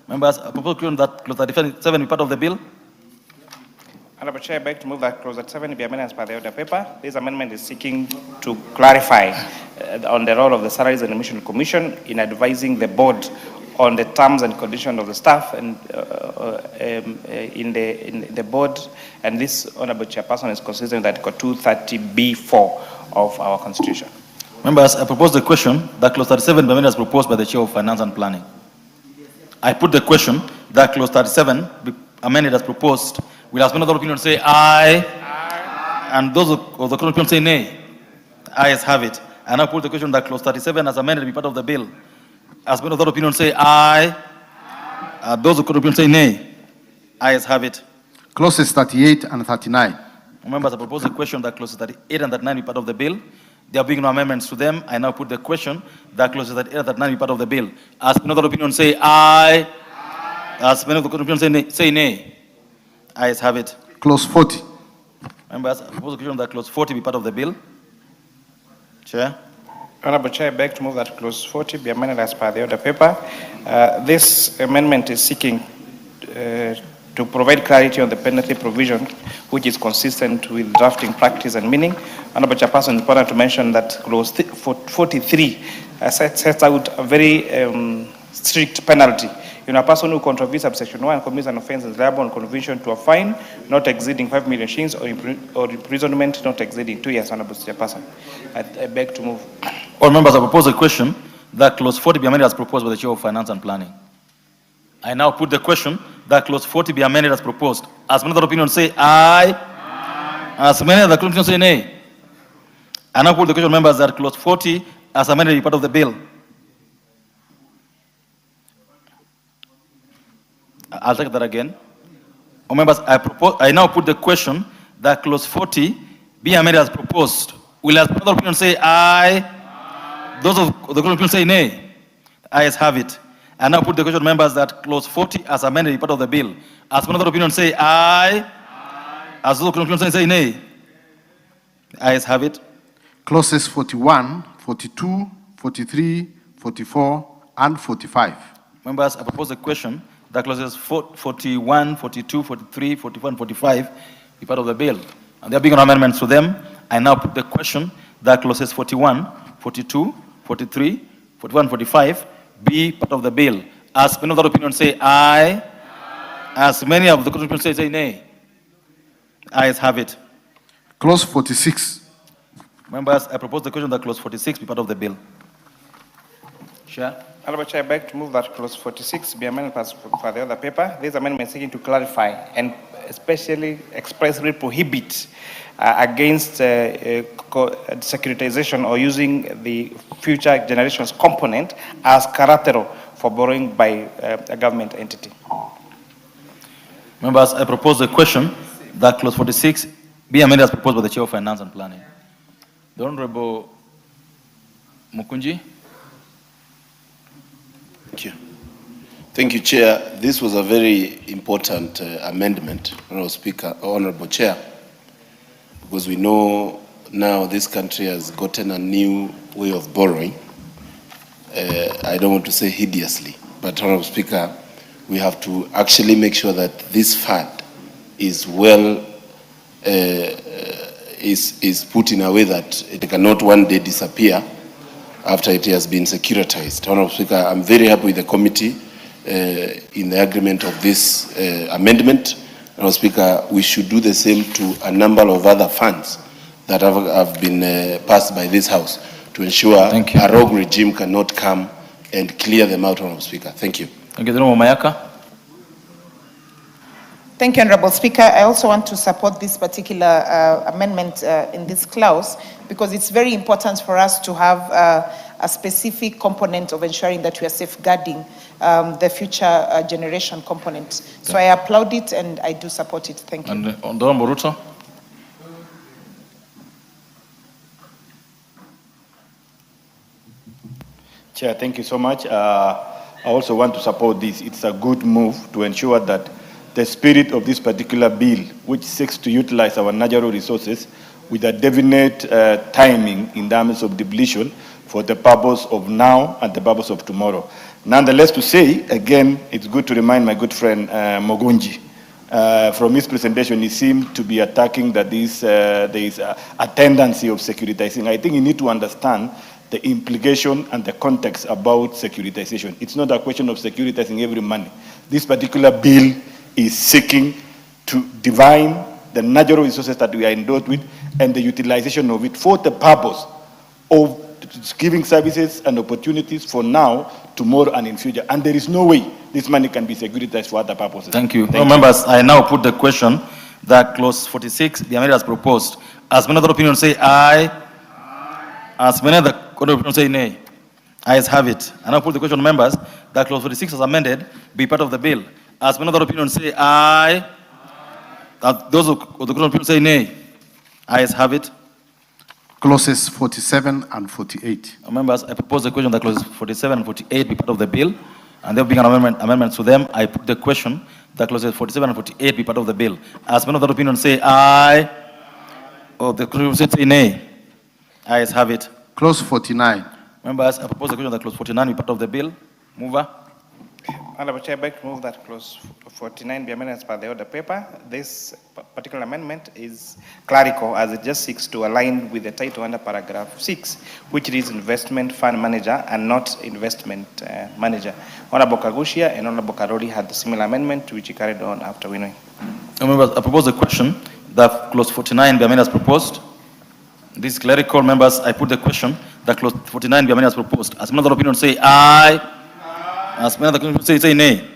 F: Members, I propose the question that clause 37 be part of the bill.
W: Honorable Chair, I beg to move that clause 37 be amended as per the order paper. This amendment is seeking to clarify on the role of the Salaries and Remuneration Commission in advising the board on the terms and conditions of the staff and in the board. And this, Honorable Chairperson, is consistent with Article 230B4 of our Constitution.
F: Members, I propose the question that clause 37 be amended as proposed by the Chair of Finance and Planning. I put the question that clause 37 be amended as proposed. Will as many other opinions say aye. And those of the opinions say nay. Ayes have it. And I put the question that clause 37 as amended be part of the bill. As many other opinions say aye. Those of the opinions say nay. Ayes have it.
S: Clauses 38 and 39.
F: Members, I propose the question that clauses 38 and 39 be part of the bill. There being no amendments to them, I now put the question that clauses 38 and 39 be part of the bill. As many other opinions say aye. As many of the opinions say nay. Ayes have it.
S: Clause 40.
F: Members, I propose the question that clause 40 be part of the bill. Chair.
W: Honorable Chair, I beg to move that clause 40 be amended as per the order paper. This amendment is seeking to provide clarity on the penalty provision, which is consistent with drafting practice and meaning. Honorable Chairperson, it's important to mention that clause 43 sets out a very strict penalty. You know, a person who contravenes subsection 1 commits an offence is liable on conviction to a fine not exceeding 5 million shillings or imprisonment not exceeding 2 years, Honorable Chairperson. I beg to move.
F: All members, I propose a question that clause 40 be amended as proposed by the Chair of Finance and Planning. I now put the question that clause 40 be amended as proposed. As many other opinions say aye. As many other opinions say nay. I now put the question, members, that clause 40 as amended be part of the bill. I'll take that again. Oh, members, I now put the question that clause 40 be amended as proposed. Will as another opinion say aye? Those of the opinion say nay. Ayes have it. I now put the question, members, that clause 40 as amended be part of the bill. As another opinion say aye? As those of the opinion say nay. Ayes have it.
S: Clauses 41, 42, 43, 44, and 45.
F: Members, I propose a question that clauses 41, 42, 43, 44, and 45 be part of the bill. And there being amendments to them, I now put the question that clauses 41, 42, 43, 41, 45 be part of the bill. As many of the opinion say aye, as many of the opinion say nay. Ayes have it.
S: Clause 46.
F: Members, I propose the question that clause 46 be part of the bill. Chair.
W: Honorable Chair, I beg to move that clause 46 be amended as for the other paper. This amendment is seeking to clarify and especially expressly prohibit against securitization or using the future generations component as collateral for borrowing by a government entity.
F: Members, I propose the question that clause 46 be amended as proposed by the Chair of Finance and Planning. The Honorable Mukunji.
A: Thank you. Thank you, Chair. This was a very important amendment, Honorable Speaker, Honorable Chair, because we know now this country has gotten a new way of borrowing. I don't want to say hideously, but Honorable Speaker, we have to actually make sure that this fund is well, is put in a way that it cannot one day disappear after it has been securitized. Honorable Speaker, I'm very happy with the committee in the agreement of this amendment. Honorable Speaker, we should do the same to a number of other funds that have been passed by this House to ensure a rogue regime cannot come and clear them out, Honorable Speaker. Thank you.
F: Thank you, Honorable Mayaka.
C: Thank you, Honorable Speaker. I also want to support this particular amendment in this clause because it's very important for us to have a specific component of ensuring that we are safeguarding the future generation component. So I applaud it and I do support it. Thank you.
F: And Honorable Ruto.
O: Chair, thank you so much. I also want to support this. It's a good move to ensure that the spirit of this particular bill, which seeks to utilize our natural resources with a definite timing in terms of depletion for the purpose of now and the purpose of tomorrow. Nonetheless, to say, again, it's good to remind my good friend Mogunji. From his presentation, he seemed to be attacking that there is a tendency of securitizing. I think you need to understand the implication and the context about securitization. It's not a question of securitizing every money. This particular bill is seeking to divine the natural resources that we are endowed with and the utilization of it for the purpose of giving services and opportunities for now, tomorrow, and in future. And there is no way this money can be securitized for other purposes.
F: Thank you. Members, I now put the question that clause 46 be amended as proposed. As many other opinions say aye, as many other opinions say nay. Ayes have it. I now put the question to members that clause 46 as amended be part of the bill. As many other opinions say aye, those of the opinions say nay. Ayes have it.
S: Clauses 47 and 48.
F: Members, I propose the question that clauses 47 and 48 be part of the bill, and there will be an amendments to them. I put the question that clauses 47 and 48 be part of the bill. As many other opinions say aye, or the opinions say nay. Ayes have it.
S: Clause 49.
F: Members, I propose the question that clause 49 be part of the bill. Mover.
W: Honorable Chair, I beg to move that clause 49 be amended as per the order paper. This particular amendment is clerical as it just seeks to align with the title under paragraph 6, which reads investment fund manager and not investment manager. Honorable Kagushia and Honorable Karori had the similar amendment which he carried on after winnowing.
F: Members, I propose the question that clause 49 be amended as proposed. These clerical members, I put the question that clause 49 be amended as proposed. As another opinion say aye. As many other say nay.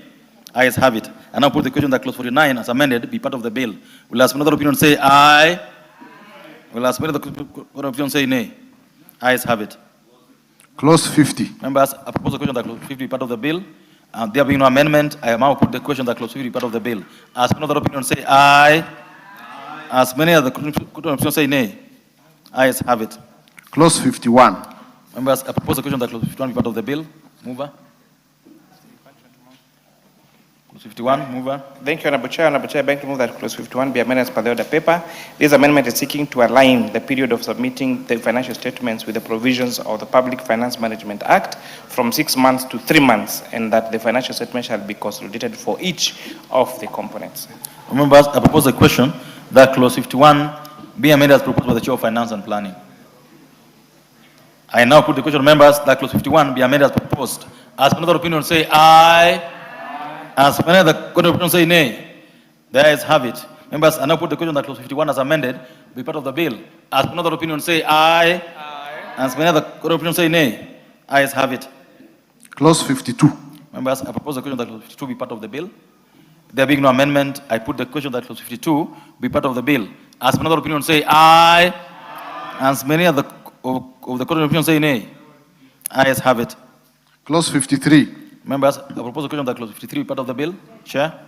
F: Ayes have it. And now put the question that clause 49 as amended be part of the bill. Will as another opinion say aye? Will as many other opinion say nay? Ayes have it.
S: Clause 50.
F: Members, I propose the question that clause 50 be part of the bill. There being no amendment, I now put the question that clause 50 be part of the bill. As many other opinion say aye. As many other opinion say nay. Ayes have it.
S: Clause 51.
F: Members, I propose the question that clause 51 be part of the bill. Mover. Clause 51, mover.
W: Thank you, Honorable Chair. Honorable Chair, I beg to move that clause 51 be amended as per the order paper. This amendment is seeking to align the period of submitting the financial statements with the provisions of the Public Finance Management Act from 6 months to 3 months, and that the financial statement shall be consolidated for each of the components.
F: Members, I propose the question that clause 51 be amended as proposed by the Chair of Finance and Planning. I now put the question, members, that clause 51 be amended as proposed. As another opinion say aye. As many of the opinion say nay. The ayes have it. Members, I now put the question that clause 51 as amended be part of the bill. As another opinion say aye. As many of the opinion say nay. Ayes have it.
S: Clause 52.
F: Members, I propose the question that clause 52 be part of the bill. There being no amendment, I put the question that clause 52 be part of the bill. As another opinion say aye. As many of the opinion say nay. Ayes have it.
S: Clause 53.
F: Members, I propose the question that clause 53 be part of the bill. Chair.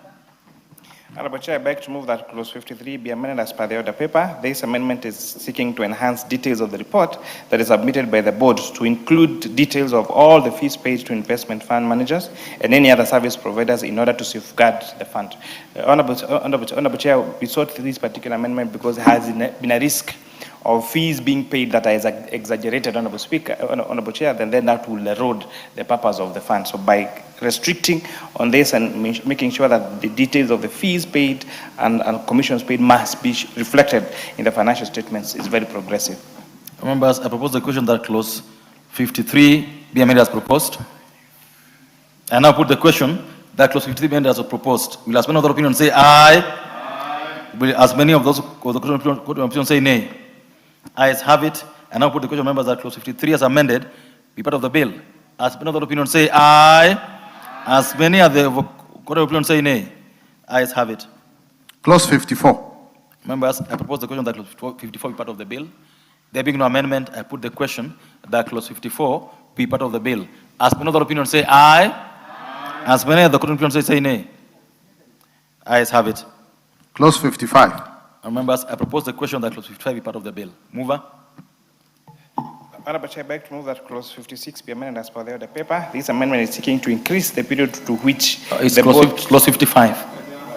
W: Honorable Chair, I beg to move that clause 53 be amended as per the order paper. This amendment is seeking to enhance details of the report that is submitted by the board to include details of all the fees paid to investment fund managers and any other service providers in order to safeguard the fund. Honorable Chair, we sought this particular amendment because there has been a risk of fees being paid that are exaggerated, Honorable Speaker, Honorable Chair, then that will erode the purpose of the fund. So by restricting on this and making sure that the details of the fees paid and commissions paid must be reflected in the financial statements is very progressive.
F: Members, I propose the question that clause 53 be amended as proposed. I now put the question that clause 53 be amended as proposed. Will as many other opinions say aye? Will as many of those opinions say nay? Ayes have it. And now put the question, members, that clause 53 as amended be part of the bill. As many other opinions say aye. As many of the opinions say nay. Ayes have it.
S: Clause 54.
F: Members, I propose the question that clause 54 be part of the bill. There being no amendment, I put the question that clause 54 be part of the bill. As many other opinions say aye. As many of the opinions say nay. Ayes have it.
S: Clause 55.
F: Members, I propose the question that clause 55 be part of the bill. Mover.
W: Honorable Chair, I beg to move that clause 56 be amended as per the order paper. This amendment is seeking to increase the period to which
F: it's
W: the
F: clause 55.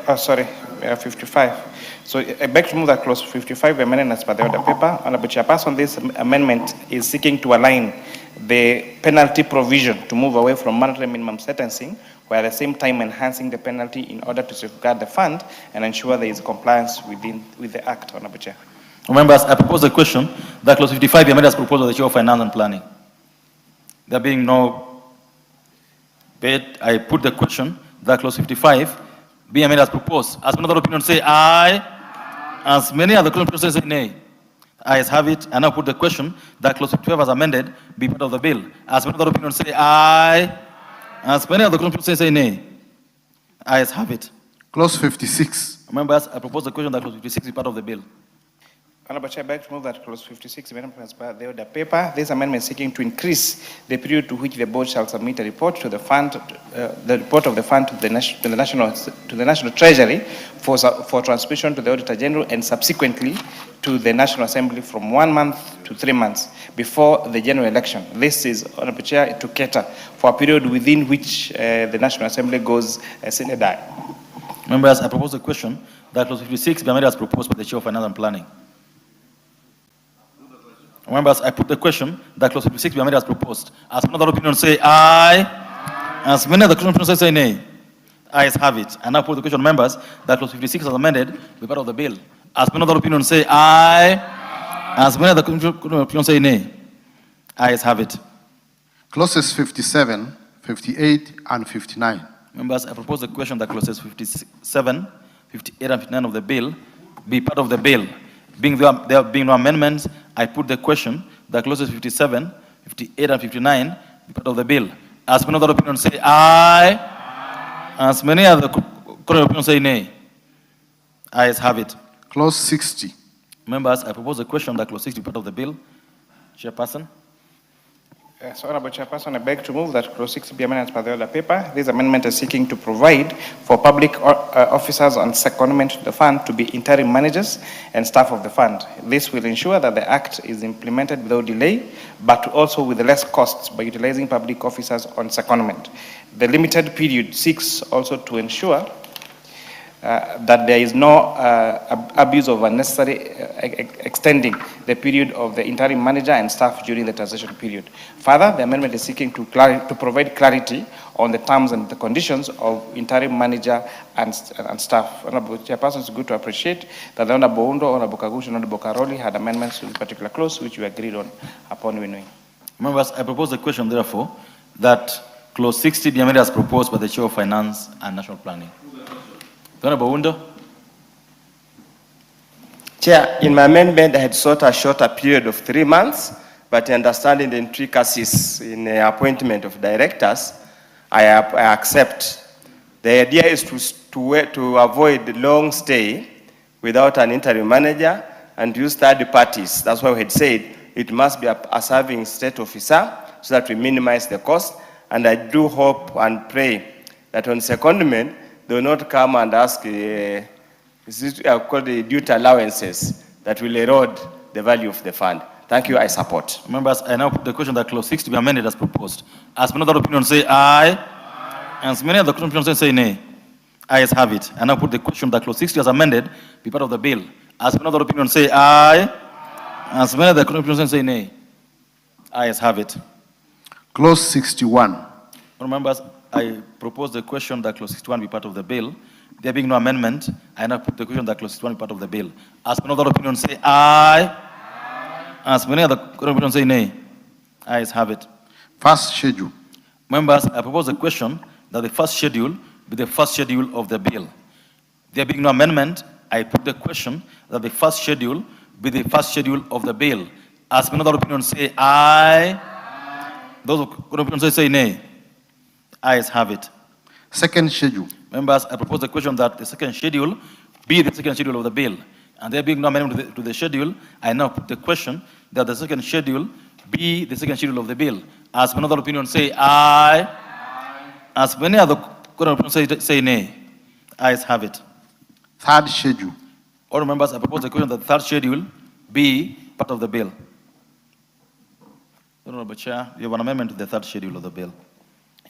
W: Oh, sorry, 55. So I beg to move that clause 55 be amended as per the order paper. Honorable Chairperson, this amendment is seeking to align the penalty provision to move away from mandatory minimum sentencing, while at the same time enhancing the penalty in order to safeguard the fund and ensure there is compliance with the Act, Honorable Chair.
F: Members, I propose the question that clause 55 be amended as proposed by the Chair of Finance and Planning. There being no debate, I put the question that clause 55 be amended as proposed. As another opinion say aye. As many other opinions say nay. Ayes have it. And now put the question that clause 55 as amended be part of the bill. As many other opinions say aye. As many of the opinions say nay. Ayes have it.
S: Clause 56.
F: Members, I propose the question that clause 56 be part of the bill.
W: Honorable Chair, I beg to move that clause 56 amendment as per the order paper. This amendment is seeking to increase the period to which the board shall submit a report to the fund, the report of the fund to the National Treasury for transmission to the Auditor General and subsequently to the National Assembly from 1 month to 3 months before the general election. This is, Honorable Chair, to cater for a period within which the National Assembly goes sine die.
F: Members, I propose the question that clause 56 be amended as proposed by the Chair of Finance and Planning. Members, I put the question that clause 56 be amended as proposed. As another opinion say aye. As many of the opinions say nay. Ayes have it. And now put the question, members, that clause 56 as amended be part of the bill. As many other opinions say aye. As many of the opinions say nay. Ayes have it.
S: Clauses 57, 58, and 59.
F: Members, I propose the question that clauses 57, 58, and 59 of the bill be part of the bill. There being no amendments, I put the question that clauses 57, 58, and 59 be part of the bill. As many other opinions say aye. As many other opinions say nay. Ayes have it.
S: Clause 60.
F: Members, I propose the question that clause 60 be part of the bill. Chairperson.
W: Yes, Honorable Chairperson, I beg to move that clause 6 be amended as per the order paper. This amendment is seeking to provide for public officers on secondment to the fund to be interim managers and staff of the fund. This will ensure that the act is implemented without delay, but also with less costs by utilizing public officers on secondment. The limited period seeks also to ensure that there is no abuse of unnecessary extending the period of the interim manager and staff during the transition period. Further, the amendment is seeking to provide clarity on the terms and the conditions of interim manager and staff. Honorable Chairperson, it's good to appreciate that the Honorable Undo, Honorable Kagush, and Honorable Karoli had amendments to this particular clause, which we agreed on upon renewing.
F: Members, I propose the question, therefore, that clause 60 be amended as proposed by the Chair of Finance and National Planning. Honorable Undo.
G: Chair, in my amendment, I had sought a shorter period of 3 months, but understanding the intricacies in the appointment of directors, I accept. The idea is to avoid long stay without an interim manager and use third parties. That's why we had said it must be a serving state officer so that we minimize the cost. And I do hope and pray that on secondment, they will not come and ask called the duty allowances that will erode the value of the fund. Thank you, I support.
F: Members, I now put the question that clause 6 to be amended as proposed. As many other opinions say aye, and as many other opinions say nay. Ayes have it. I now put the question that clause 60 as amended be part of the bill. As many other opinions say aye, as many other opinions say nay. Ayes have it.
S: Clause 61.
F: Members, I propose the question that clause 61 be part of the bill. There being no amendment, I now put the question that clause 61 be part of the bill. As many other opinions say aye, as many other opinions say nay. Ayes have it.
S: First schedule.
F: Members, I propose the question that the first schedule be the first schedule of the bill. There being no amendment, I put the question that the first schedule be the first schedule of the bill. As many other opinions say aye, those opinions say nay. Ayes have it.
S: Second schedule.
F: Members, I propose the question that the second schedule be the second schedule of the bill. And there being no amendment to the schedule, I now put the question that the second schedule be the second schedule of the bill. As many other opinions say aye, as many other opinions say nay. Ayes have it.
S: Third schedule.
F: All members, I propose the question that the third schedule be part of the bill. Honorable Chair, you have an amendment to the third schedule of the bill.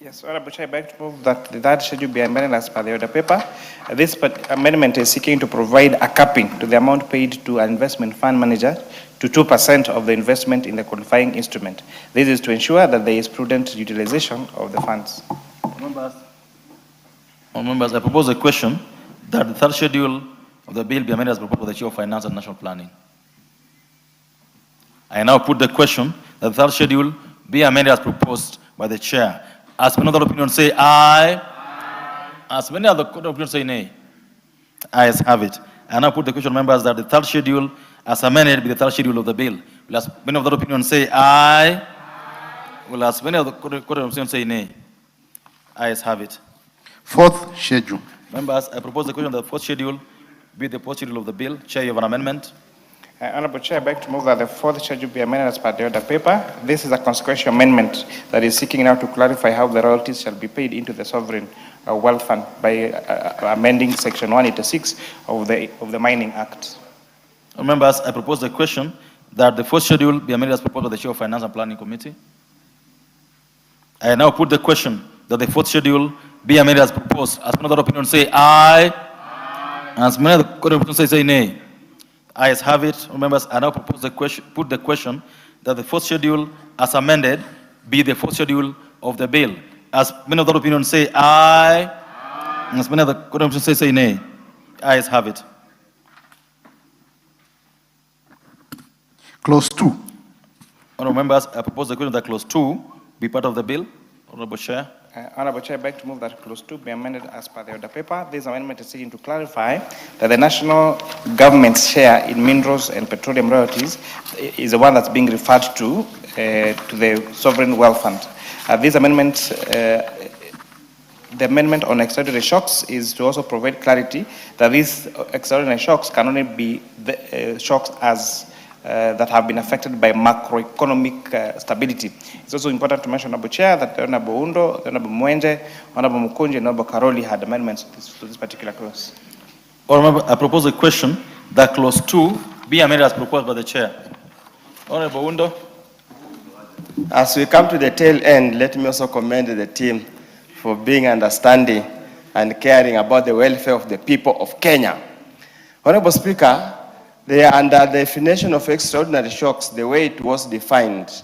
W: Yes, Honorable Chair, I beg to move that the third schedule be amended as per the order paper. This amendment is seeking to provide a capping to the amount paid to an investment fund manager to 2% of the investment in the qualifying instrument. This is to ensure that there is prudent utilization of the funds.
F: Members, I propose a question that the third schedule of the bill be amended as proposed by the Chair of Finance and National Planning. I now put the question that the third schedule be amended as proposed by the Chair. As many other opinions say aye, as many other opinions say nay. Ayes have it. I now put the question, members, that the third schedule as amended be the third schedule of the bill. Will as many other opinions say aye, will as many other opinions say nay. Ayes have it.
S: Fourth schedule.
F: Members, I propose the question that the fourth schedule be the fourth schedule of the bill. Chair, you have an amendment.
W: Honorable Chair, I beg to move that the fourth schedule be amended as per the order paper. This is a consequential amendment that is seeking now to clarify how the royalties shall be paid into the sovereign wealth fund by amending section 186 of the Mining Act.
F: Members, I propose the question that the fourth schedule be amended as proposed by the Chair of Finance and Planning Committee. I now put the question that the fourth schedule be amended as proposed. As many other opinions say aye, as many other opinions say nay. Ayes have it. Members, I now propose the question, put the question that the fourth schedule as amended be the fourth schedule of the bill. As many other opinions say aye, as many other opinions say nay. Ayes have it.
S: Clause 2.
F: Honorable members, I propose the question that clause 2 be part of the bill. Honorable Chair.
W: Honorable Chair, I beg to move that clause 2 be amended as per the order paper. This amendment is seeking to clarify that the national government's share in minerals and petroleum royalties is the one that's being referred to the sovereign wealth fund. This amendment, the amendment on extraordinary shocks is to also provide clarity that these extraordinary shocks can only be the shocks as that have been affected by macroeconomic stability. It's also important to mention, Honorable Chair, that the Honorable Undo, the Honorable Mwenje, Honorable Mukunji, and Honorable Karoli had amendments to this particular clause.
F: Honorable, I propose a question that clause 2 be amended as proposed by the Chair. Honorable Undo.
G: As we come to the tail end, let me also commend the team for being understanding and caring about the welfare of the people of Kenya. Honorable Speaker, they are under the definition of extraordinary shocks, the way it was defined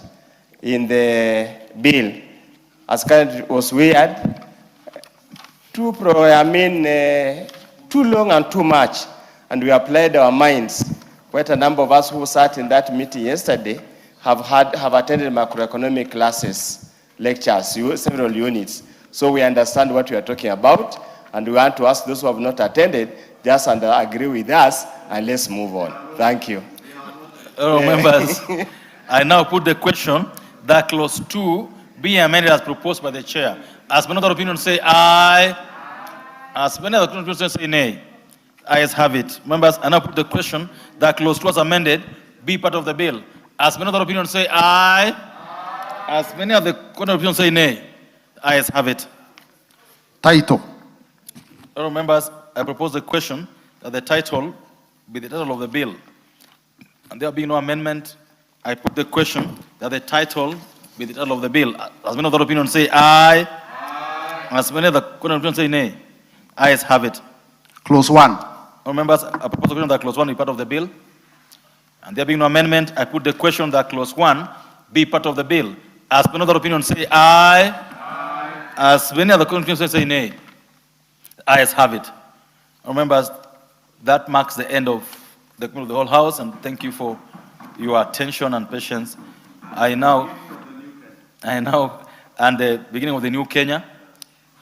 G: in the bill, as kind of was weird, too long and too much, and we applied our minds. Quite a number of us who sat in that meeting yesterday have attended macroeconomic classes, lectures, several units. So we understand what we are talking about, and we want to ask those who have not attended, just agree with us, and let's move on. Thank you.
F: Members, I now put the question that clause 2 be amended as proposed by the Chair. As many other opinions say aye, as many other opinions say nay. Ayes have it. Members, I now put the question that clause 2 was amended be part of the bill. As many other opinions say aye, as many other opinions say nay. Ayes have it.
S: Title.
F: Members, I propose the question that the title be the title of the bill. And there being no amendment, I put the question that the title be the title of the bill. As many other opinions say aye, as many other opinions say nay. Ayes have it.
S: Clause 1.
F: Members, I propose the question that clause 1 be part of the bill. And there being no amendment, I put the question that clause 1 be part of the bill. As many other opinions say aye, as many other opinions say nay. Ayes have it. Members, that marks the end of the committee of the whole House, and thank you for your attention and patience. I now, and the beginning of the new Kenya,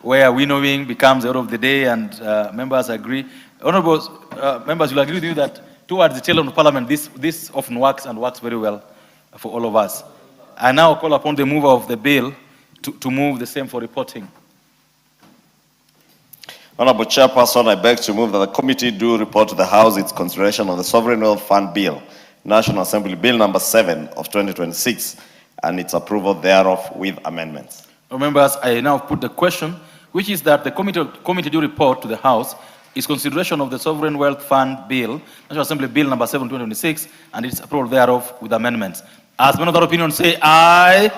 F: where winnowing becomes the order of the day, and members agree. Honorable members will agree with you that towards the tail end of Parliament, this often works and works very well for all of us. I now call upon the mover of the bill to move the same for reporting.
P: Honorable Chairperson, I beg to move that the committee do report to the House its consideration on the Sovereign Wealth Fund Bill, National Assembly Bill number 7 of 2026, and its approval thereof with amendments.
F: Members, I now put the question, which is that the committee do report to the House its consideration of the Sovereign Wealth Fund Bill, National Assembly Bill number 7 2026, and its approval thereof with amendments. As many other opinions say aye,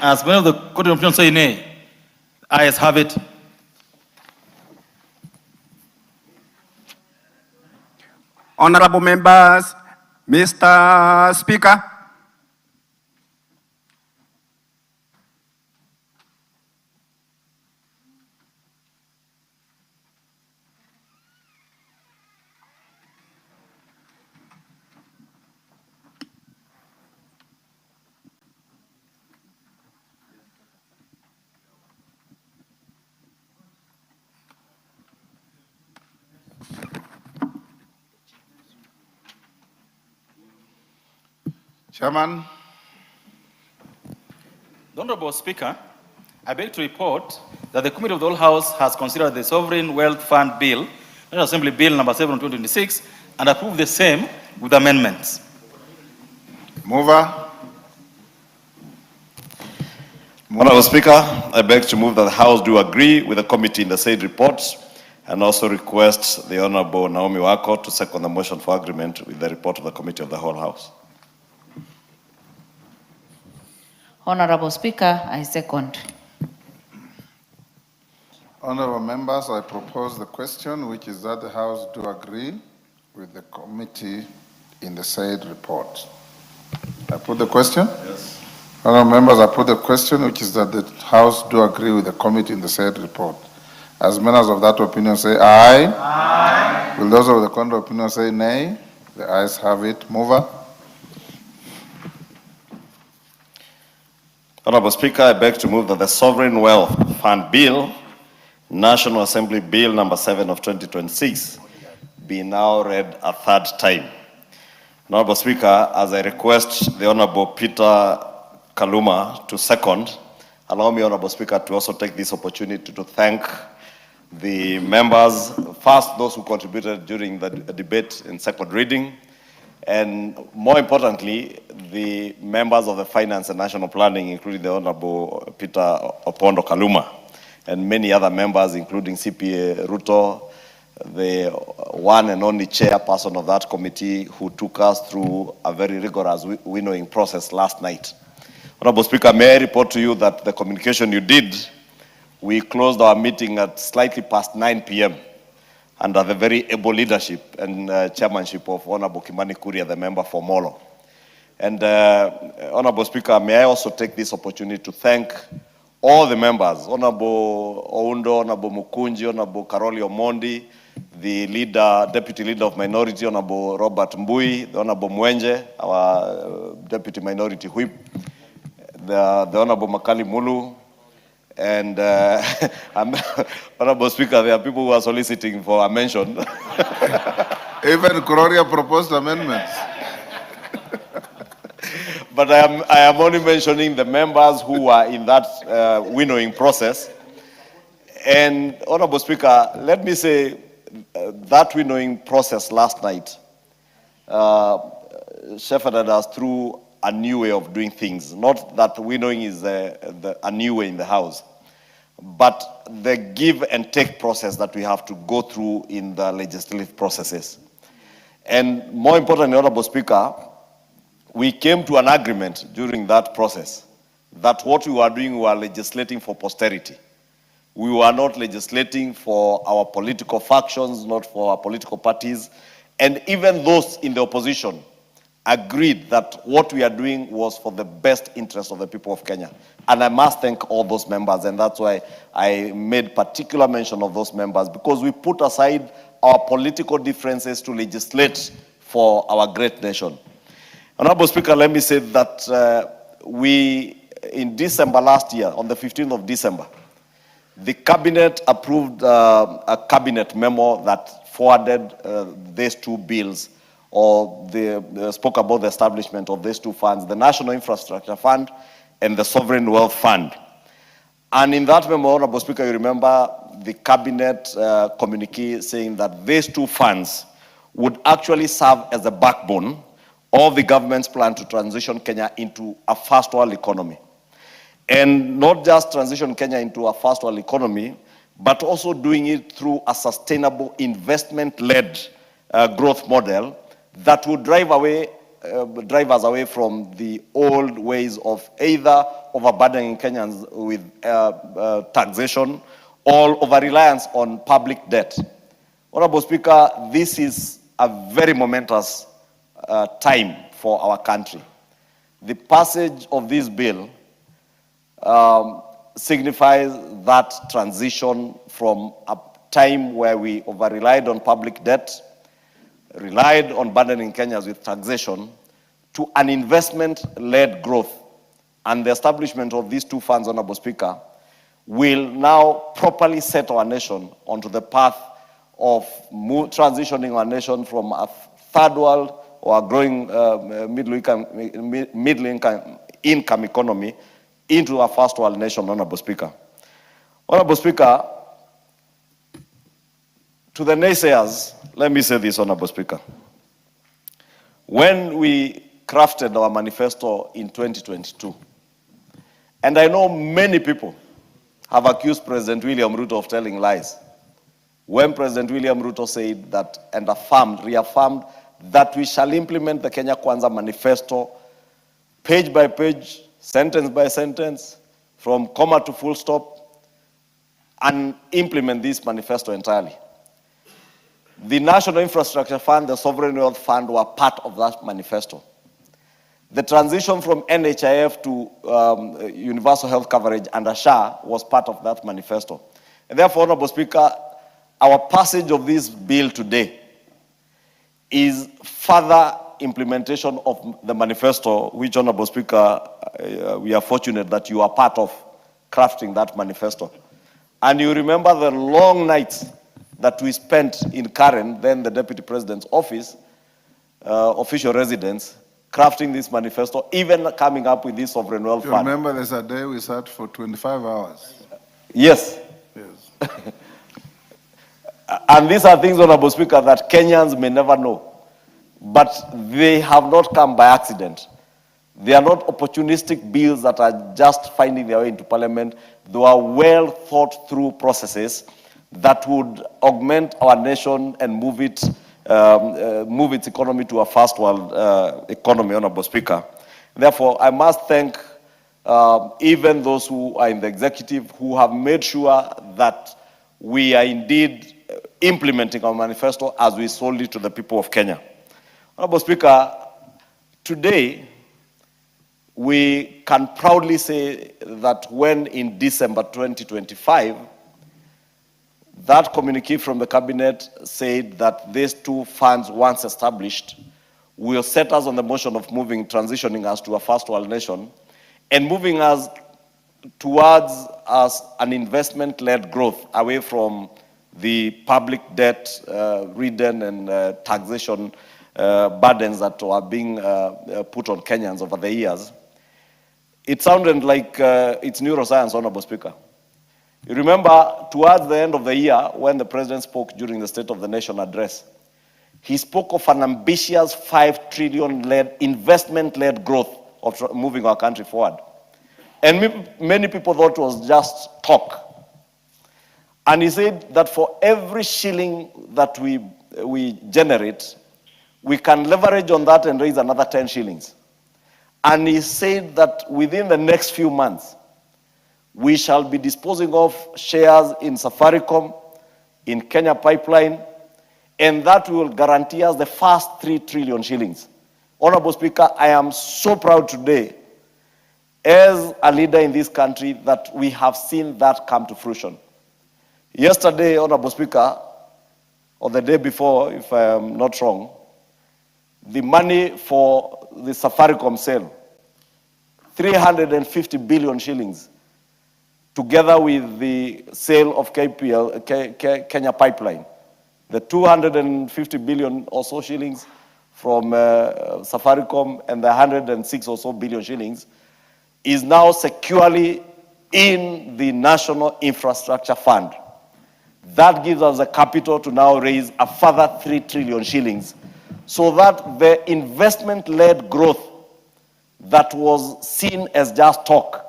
F: as many of the opinions say nay. Ayes have it.
E: Honorable members, Mr. Speaker.
B: Chairman.
F: The Honorable Speaker, I beg to report that the Committee of the Whole House has considered the Sovereign Wealth Fund Bill, National Assembly Bill number 7 2026, and approved the same with amendments.
B: Mover.
P: Honorable Speaker, I beg to move that the House do agree with the committee in the said reports, and also request the Honorable Naomi Wako to second the motion for agreement with the report of the Committee of the Whole House.
H: Honorable Speaker, I second.
B: Honorable members, I propose the question, which is that the House do agree with the committee in the said report. I put the question?
P: Yes.
B: Honorable members, I put the question, which is that the House do agree with the committee in the said report. As members of that opinion say aye. Aye. Will those of the contrary opinion say nay? The ayes have it. Mover.
P: Honorable Speaker, I beg to move that the Sovereign Wealth Fund Bill, National Assembly Bill number 7 of 2026, be now read a third time. Honorable Speaker, as I request the Honorable Peter Kaluma to second, allow me, Honorable Speaker, to also take this opportunity to thank the members, first those who contributed during the debate in second reading, And more importantly, the members of the Finance and National Planning, including the Honorable Peter Opondo Kaluma, and many other members, including CPA Ruto, the one and only chairperson of that committee who took us through a very rigorous winnowing process last night. Honorable Speaker, may I report to you that the communication you did, we closed our meeting at slightly past 9 p.m. under the very able leadership and chairmanship of Honorable Kimani Kuria, the member for Molo. And Honorable Speaker, may I also take this opportunity to thank all the members, Honorable Oundo, Honorable Mukunji, Honorable Karoli Omondi, the leader, deputy leader of minority, Honorable Robert Mbui, the Honorable Mwenje, our deputy minority whip, the Honorable Makali Mulu, and Honorable Speaker, there are people who are soliciting for a mention.
B: Even Gloria proposed amendments.
P: But I am only mentioning the members who were in that winnowing process. And Honorable Speaker, let me say that winnowing process last night shepherded us through a new way of doing things. Not that winnowing is a new way in the House, but the give and take process that we have to go through in the legislative processes. And more importantly, Honorable Speaker, we came to an agreement during that process that what we were doing, we were legislating for posterity. We were not legislating for our political factions, not for our political parties. And even those in the opposition agreed that what we are doing was for the best interest of the people of Kenya. And I must thank all those members, and that's why I made particular mention of those members, because we put aside our political differences to legislate for our great nation. Honorable Speaker, let me say that in December last year, on the 15th of December, the cabinet approved a cabinet memo that forwarded these two bills, or spoke about the establishment of these two funds, the National Infrastructure Fund and the Sovereign Wealth Fund. And in that memo, Honorable Speaker, you remember the cabinet communique saying that these two funds would actually serve as the backbone of the government's plan to transition Kenya into a first world economy. And not just transition Kenya into a first world economy, but also doing it through a sustainable investment-led growth model that would drive us away from the old ways of either overburdening Kenyans with taxation or over-reliance on public debt. Honorable Speaker, this is a very momentous time for our country. The passage of this bill signifies that transition from a time where we over-relied on public debt, relied on burdening Kenyans with taxation, to an investment-led growth. And the establishment of these two funds, Honorable Speaker, will now properly set our nation onto the path of transitioning our nation from a third world or a growing middle income economy into a first world nation, Honorable Speaker. Honorable Speaker, to the naysayers, let me say this, Honorable Speaker. When we crafted our manifesto in 2022, and I know many people have accused President William Ruto of telling lies, when President William Ruto said that and reaffirmed that we shall implement the Kenya Kwanza manifesto page by page, sentence by sentence, from comma to full stop, and implement this manifesto entirely. The National Infrastructure Fund, the Sovereign Wealth Fund were part of that manifesto. The transition from NHIF to universal health coverage under SHA was part of that manifesto. And therefore, Honorable Speaker, our passage of this bill today is further implementation of the manifesto, which, Honorable Speaker, we are fortunate that you are part of crafting that manifesto. And you remember the long nights that we spent in Karen, then the Deputy President's office, official residence, crafting this manifesto, even coming up with this sovereign wealth fund.
B: Remember there's a day we sat for 25 hours.
P: Yes.
B: Yes.
P: And these are things, Honorable Speaker, that Kenyans may never know. but they have not come by accident. They are not opportunistic bills that are just finding their way into Parliament. They are well thought through processes that would augment our nation and move its economy to a first world economy, Honorable Speaker. Therefore, I must thank even those who are in the executive who have made sure that we are indeed implementing our manifesto as we sold it to the people of Kenya. Honorable Speaker, today we can proudly say that when in December 2025, that communique from the cabinet said that these two funds, once established, will set us on the motion of transitioning us to a first world nation and moving us towards an investment-led growth away from the public debt-ridden and taxation burdens that are being put on Kenyans over the years. It sounded like it's neuroscience, Honorable Speaker. You remember, towards the end of the year, when the President spoke during the State of the Nation address, he spoke of an ambitious 5 trillion investment-led growth of moving our country forward. And many people thought it was just talk. And he said that for every shilling that we generate, we can leverage on that and raise another 10 shillings. And he said that within the next few months, we shall be disposing of shares in Safaricom, in Kenya Pipeline, and that will guarantee us the first 3 trillion shillings. Honorable Speaker, I am so proud today, as a leader in this country, that we have seen that come to fruition. Yesterday, Honorable Speaker, or the day before, if I am not wrong, the money for the Safaricom sale, 350 billion shillings, together with the sale of Kenya Pipeline, the 250 billion or so shillings from Safaricom and the 106 or so billion shillings is now securely in the National Infrastructure Fund. That gives us the capital to now raise a further 3 trillion shillings so that the investment-led growth that was seen as just talk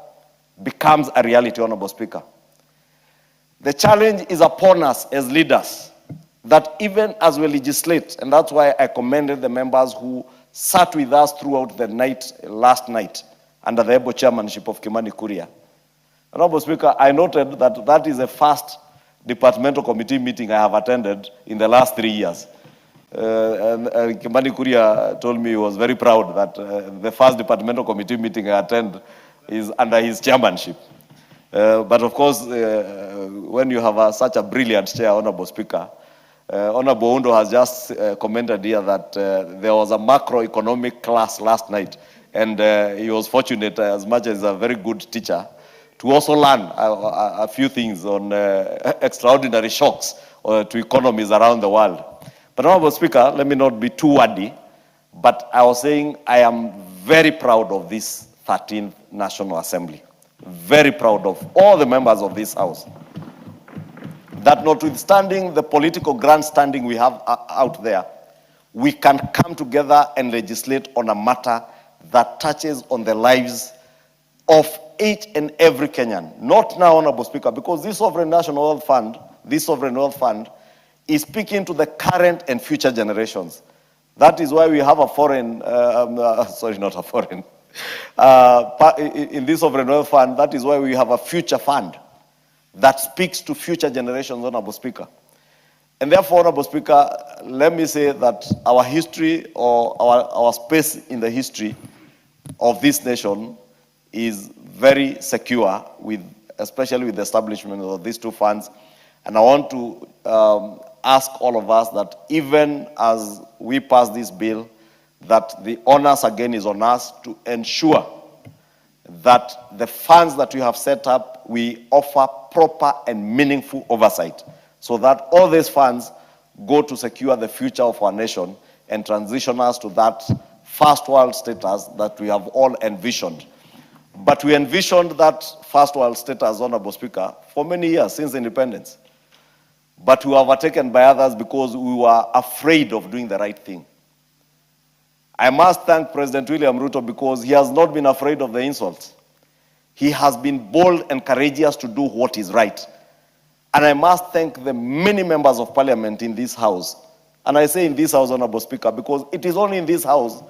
P: becomes a reality, Honorable Speaker. The challenge is upon us as leaders that even as we legislate, and that's why I commended the members who sat with us throughout the night, last night, under the able chairmanship of Kimani Kuria. Honorable Speaker, I noted that that is the first departmental committee meeting I have attended in the last 3 years. And Kimani Kuria told me he was very proud that the first departmental committee meeting I attend is under his chairmanship. But of course, when you have such a brilliant chair, Honorable Speaker, Honorable Undo has just commented here that there was a macroeconomic class last night, and he was fortunate, as much as a very good teacher, to also learn a few things on extraordinary shocks to economies around the world. But Honorable Speaker, let me not be too wordy, but I was saying I am very proud of this 13th National Assembly. Very proud of all the members of this House. That notwithstanding the political grandstanding we have out there, we can come together and legislate on a matter that touches on the lives of each and every Kenyan. Not now, Honorable Speaker, because this Sovereign National Wealth Fund, is speaking to the current and future generations. That is why we have a foreign, sorry, not a foreign, in this Sovereign Wealth Fund, that is why we have a future fund that speaks to future generations, Honorable Speaker. And therefore, Honorable Speaker, let me say that our history, or our space in the history of this nation is very secure, especially with the establishment of these two funds. And I want to ask all of us that even as we pass this bill, that the onus again is on us to ensure that the funds that we have set up, we offer proper and meaningful oversight so that all these funds go to secure the future of our nation and transition us to that first world status that we have all envisioned. But we envisioned that first world status, Honorable Speaker, for many years since independence. But we were overtaken by others because we were afraid of doing the right thing. I must thank President William Ruto because he has not been afraid of the insults. He has been bold and courageous to do what is right. And I must thank the many members of parliament in this house. And I say in this house, Honorable Speaker, because it is only in this house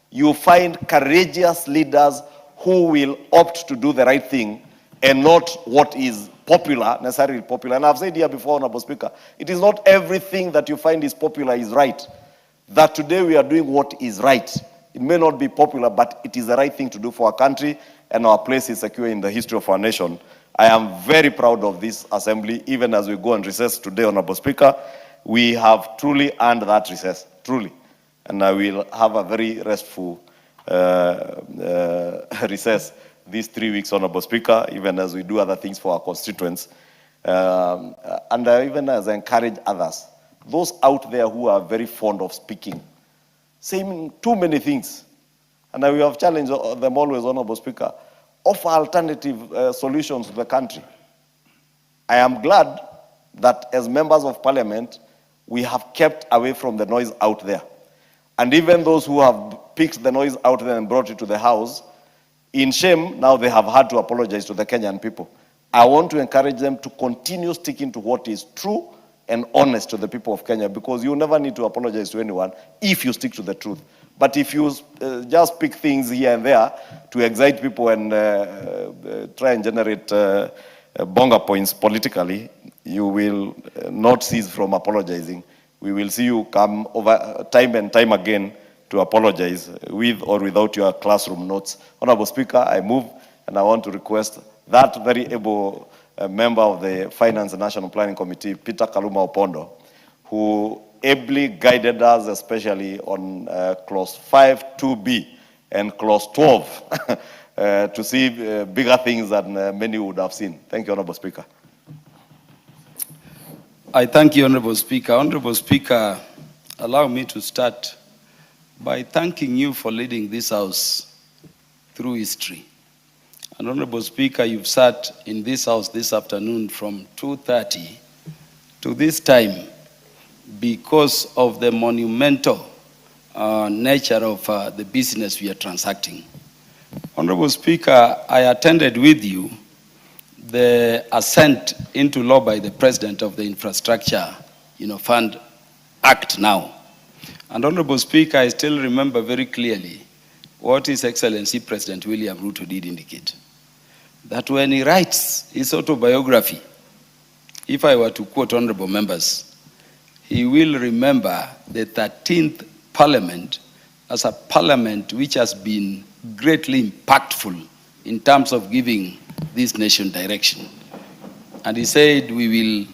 P: you find courageous leaders who will opt to do the right thing and not what is popular, necessarily popular. And I've said here before, Honorable Speaker, it is not everything that you find is popular is right. That today we are doing what is right. It may not be popular, but it is the right thing to do for our country, and our place is secure in the history of our nation. I am very proud of this assembly, even as we go on recess today, Honorable Speaker. We have truly earned that recess, truly. And I will have a very restful recess these 3 weeks, Honorable Speaker, even as we do other things for our constituents. And even as I encourage others, those out there who are very fond of speaking, saying too many things, and we have challenged them always, Honorable Speaker, offer alternative solutions to the country. I am glad that as members of parliament, we have kept away from the noise out there. And even those who have picked the noise out there and brought it to the house, in shame, now they have had to apologize to the Kenyan people. I want to encourage them to continue sticking to what is true and honest to the people of Kenya, because you never need to apologize to anyone if you stick to the truth. But if you just pick things here and there to excite people and try and generate bonga points politically, you will not cease from apologizing. We will see you come over time and time again to apologize with or without your classroom notes. Honorable Speaker, I move, and I want to request that very able member of the Finance and National Planning Committee, Peter Kaluma Opondo, who ably guided us, especially on clause 5, 2B, and clause 12, to see bigger things than many would have seen. Thank you, Honorable Speaker.
J: I thank you, Honorable Speaker. Honorable Speaker, allow me to start by thanking you for leading this House through history. And Honorable Speaker, you've sat in this House this afternoon from 2:30 to this time because of the monumental nature of the business we are transacting. Honorable Speaker, I attended with you the assent into law by the President of the Infrastructure Fund Act now. And Honorable Speaker, I still remember very clearly what His Excellency President William Ruto did indicate. That when he writes his autobiography, if I were to quote honorable members, he will remember the 13th Parliament as a parliament which has been greatly impactful in terms of giving this nation direction. And he said we will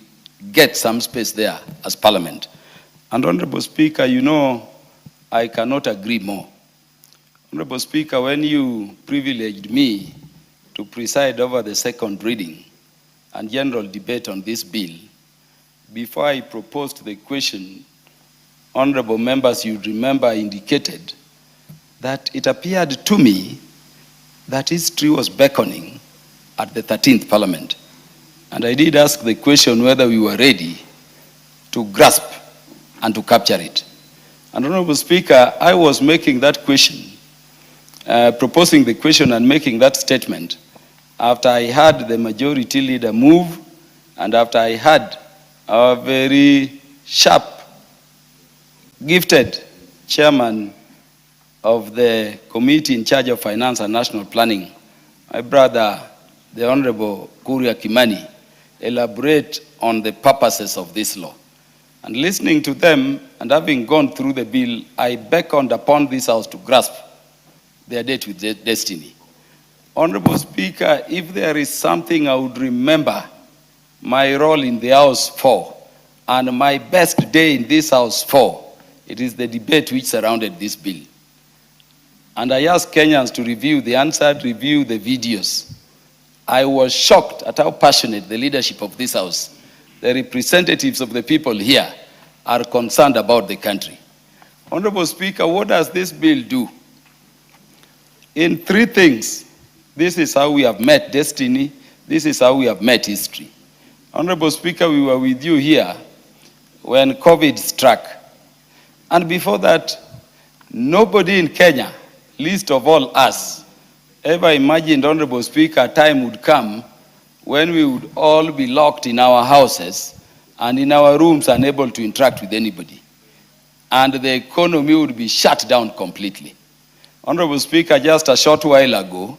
J: get some space there as parliament. And Honorable Speaker, I cannot agree more. Honorable Speaker, when you privileged me to preside over the second reading and general debate on this bill, before I proposed the question, honorable members, you remember indicated that it appeared to me that history was beckoning at the 13th Parliament. And I did ask the question whether we were ready to grasp and to capture it. And Honorable Speaker, I was making that question, proposing the question and making that statement after I had the majority leader move and after I had our very sharp, gifted chairman of the committee in charge of finance and national planning, my brother, the Honorable Kuria Kimani, elaborate on the purposes of this law. And listening to them and having gone through the bill, I beckoned upon this House to grasp their date with destiny. Honorable Speaker, if there is something I would remember my role in the House for, and my best day in this House for, it is the debate which surrounded this bill. And I asked Kenyans to review the answer, review the videos. I was shocked at how passionate the leadership of this House, the representatives of the people here, are concerned about the country. Honorable Speaker, what does this bill do? In three things, this is how we have met destiny, this is how we have met history. Honorable Speaker, we were with you here when COVID struck. And before that, Nobody in Kenya, least of all us, ever imagined, Honorable Speaker, a time would come when we would all be locked in our houses and in our rooms unable to interact with anybody. And the economy would be shut down completely. Honorable Speaker, just a short while ago,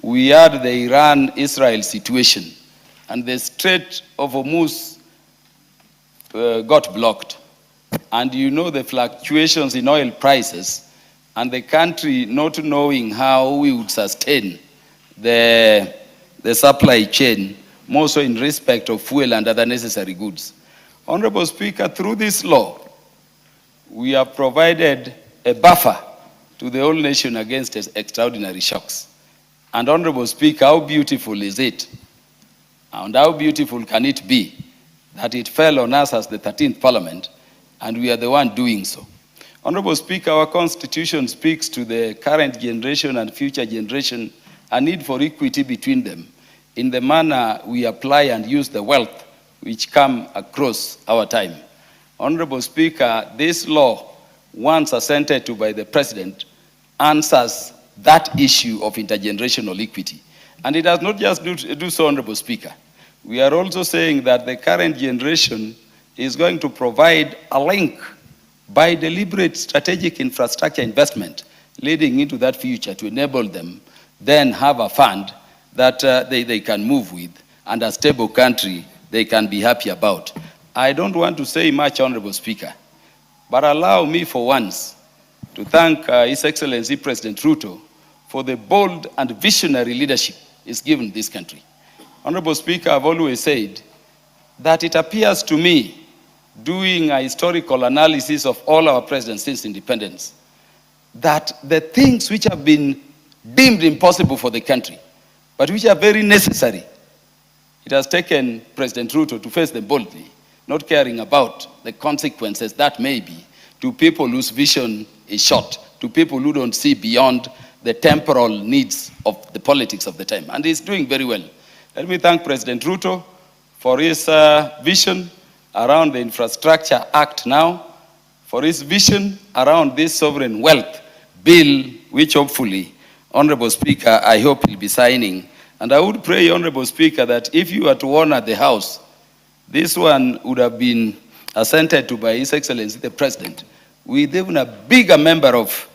J: we had the Iran-Israel situation, and the Strait of Hormuz got blocked. And you know the fluctuations in oil prices, and the country not knowing how we would sustain the supply chain, more so in respect of fuel and other necessary goods. Honorable Speaker, through this law, we have provided a buffer to the whole nation against extraordinary shocks. And Honorable Speaker, how beautiful is it? And how beautiful can it be that it fell on us as the 13th Parliament, and we are the one doing so? Honorable Speaker, our Constitution speaks to the current generation and future generation a need for equity between them in the manner we apply and use the wealth which come across our time. Honorable Speaker, this law, once assented to by the President, answers that issue of intergenerational equity. And it does not just do so, Honorable Speaker. We are also saying that the current generation is going to provide a link by deliberate strategic infrastructure investment leading into that future to enable them then have a fund that they can move with and a stable country they can be happy about. I don't want to say much, Honorable Speaker, but allow me for once to thank His Excellency President Ruto for the bold and visionary leadership he's given this country. Honorable Speaker, I've always said that it appears to me, doing a historical analysis of all our presidents since independence, that the things which have been deemed impossible for the country, but which are very necessary, it has taken President Ruto to face them boldly, not caring about the consequences that may be to people whose vision is short, to people who don't see beyond the temporal needs of the politics of the time. And he's doing very well. Let me thank President Ruto for his vision around the Infrastructure Act now, for his vision around this sovereign wealth bill, which hopefully, Honorable Speaker, I hope he'll be signing. And I would pray, Honorable Speaker, that if you were to honor the House, this one would have been assented to by His Excellency the President, with even a bigger member of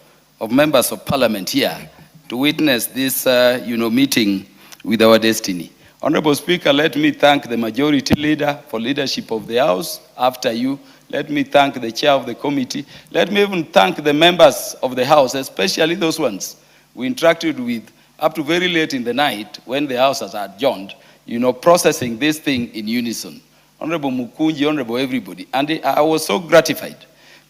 J: members of Parliament here to witness this meeting with our destiny. Honorable Speaker, let me thank the Majority Leader for leadership of the House. After you, let me thank the Chair of the Committee. Let me even thank the members of the House, especially those ones we interacted with up to very late in the night when the House has adjourned, processing this thing in unison. Honorable Mukunji, Honorable everybody. And I was so gratified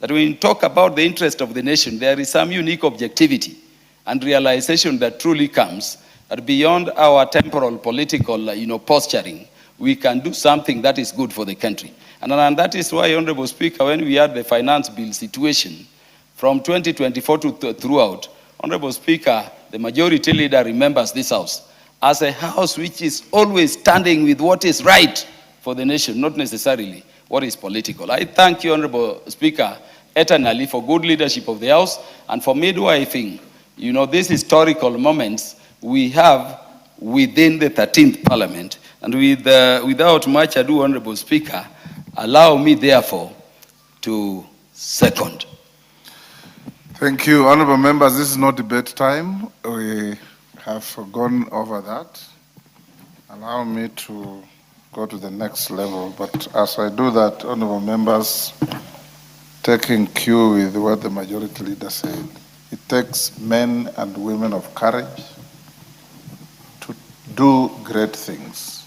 J: that when you talk about the interest of the nation, there is some unique objectivity and realization that truly comes that beyond our temporal political posturing, we can do something that is good for the country. And that is why, Honorable Speaker, when we had the finance bill situation from 2024 to throughout, Honorable Speaker, the Majority Leader remembers this House as a House which is always standing with what is right for the nation, not necessarily what is political. I thank you, Honorable Speaker, eternally for good leadership of the House and for midwifing, these historical moments we have within the 13th Parliament. And without much ado, Honorable Speaker, allow me therefore to second.
B: Thank you, honorable members. This is not debate time. We have gone over that. Allow me to go to the next level. But as I do that, honorable members, taking cue with what the Majority Leader said, it takes men and women of courage to do great things.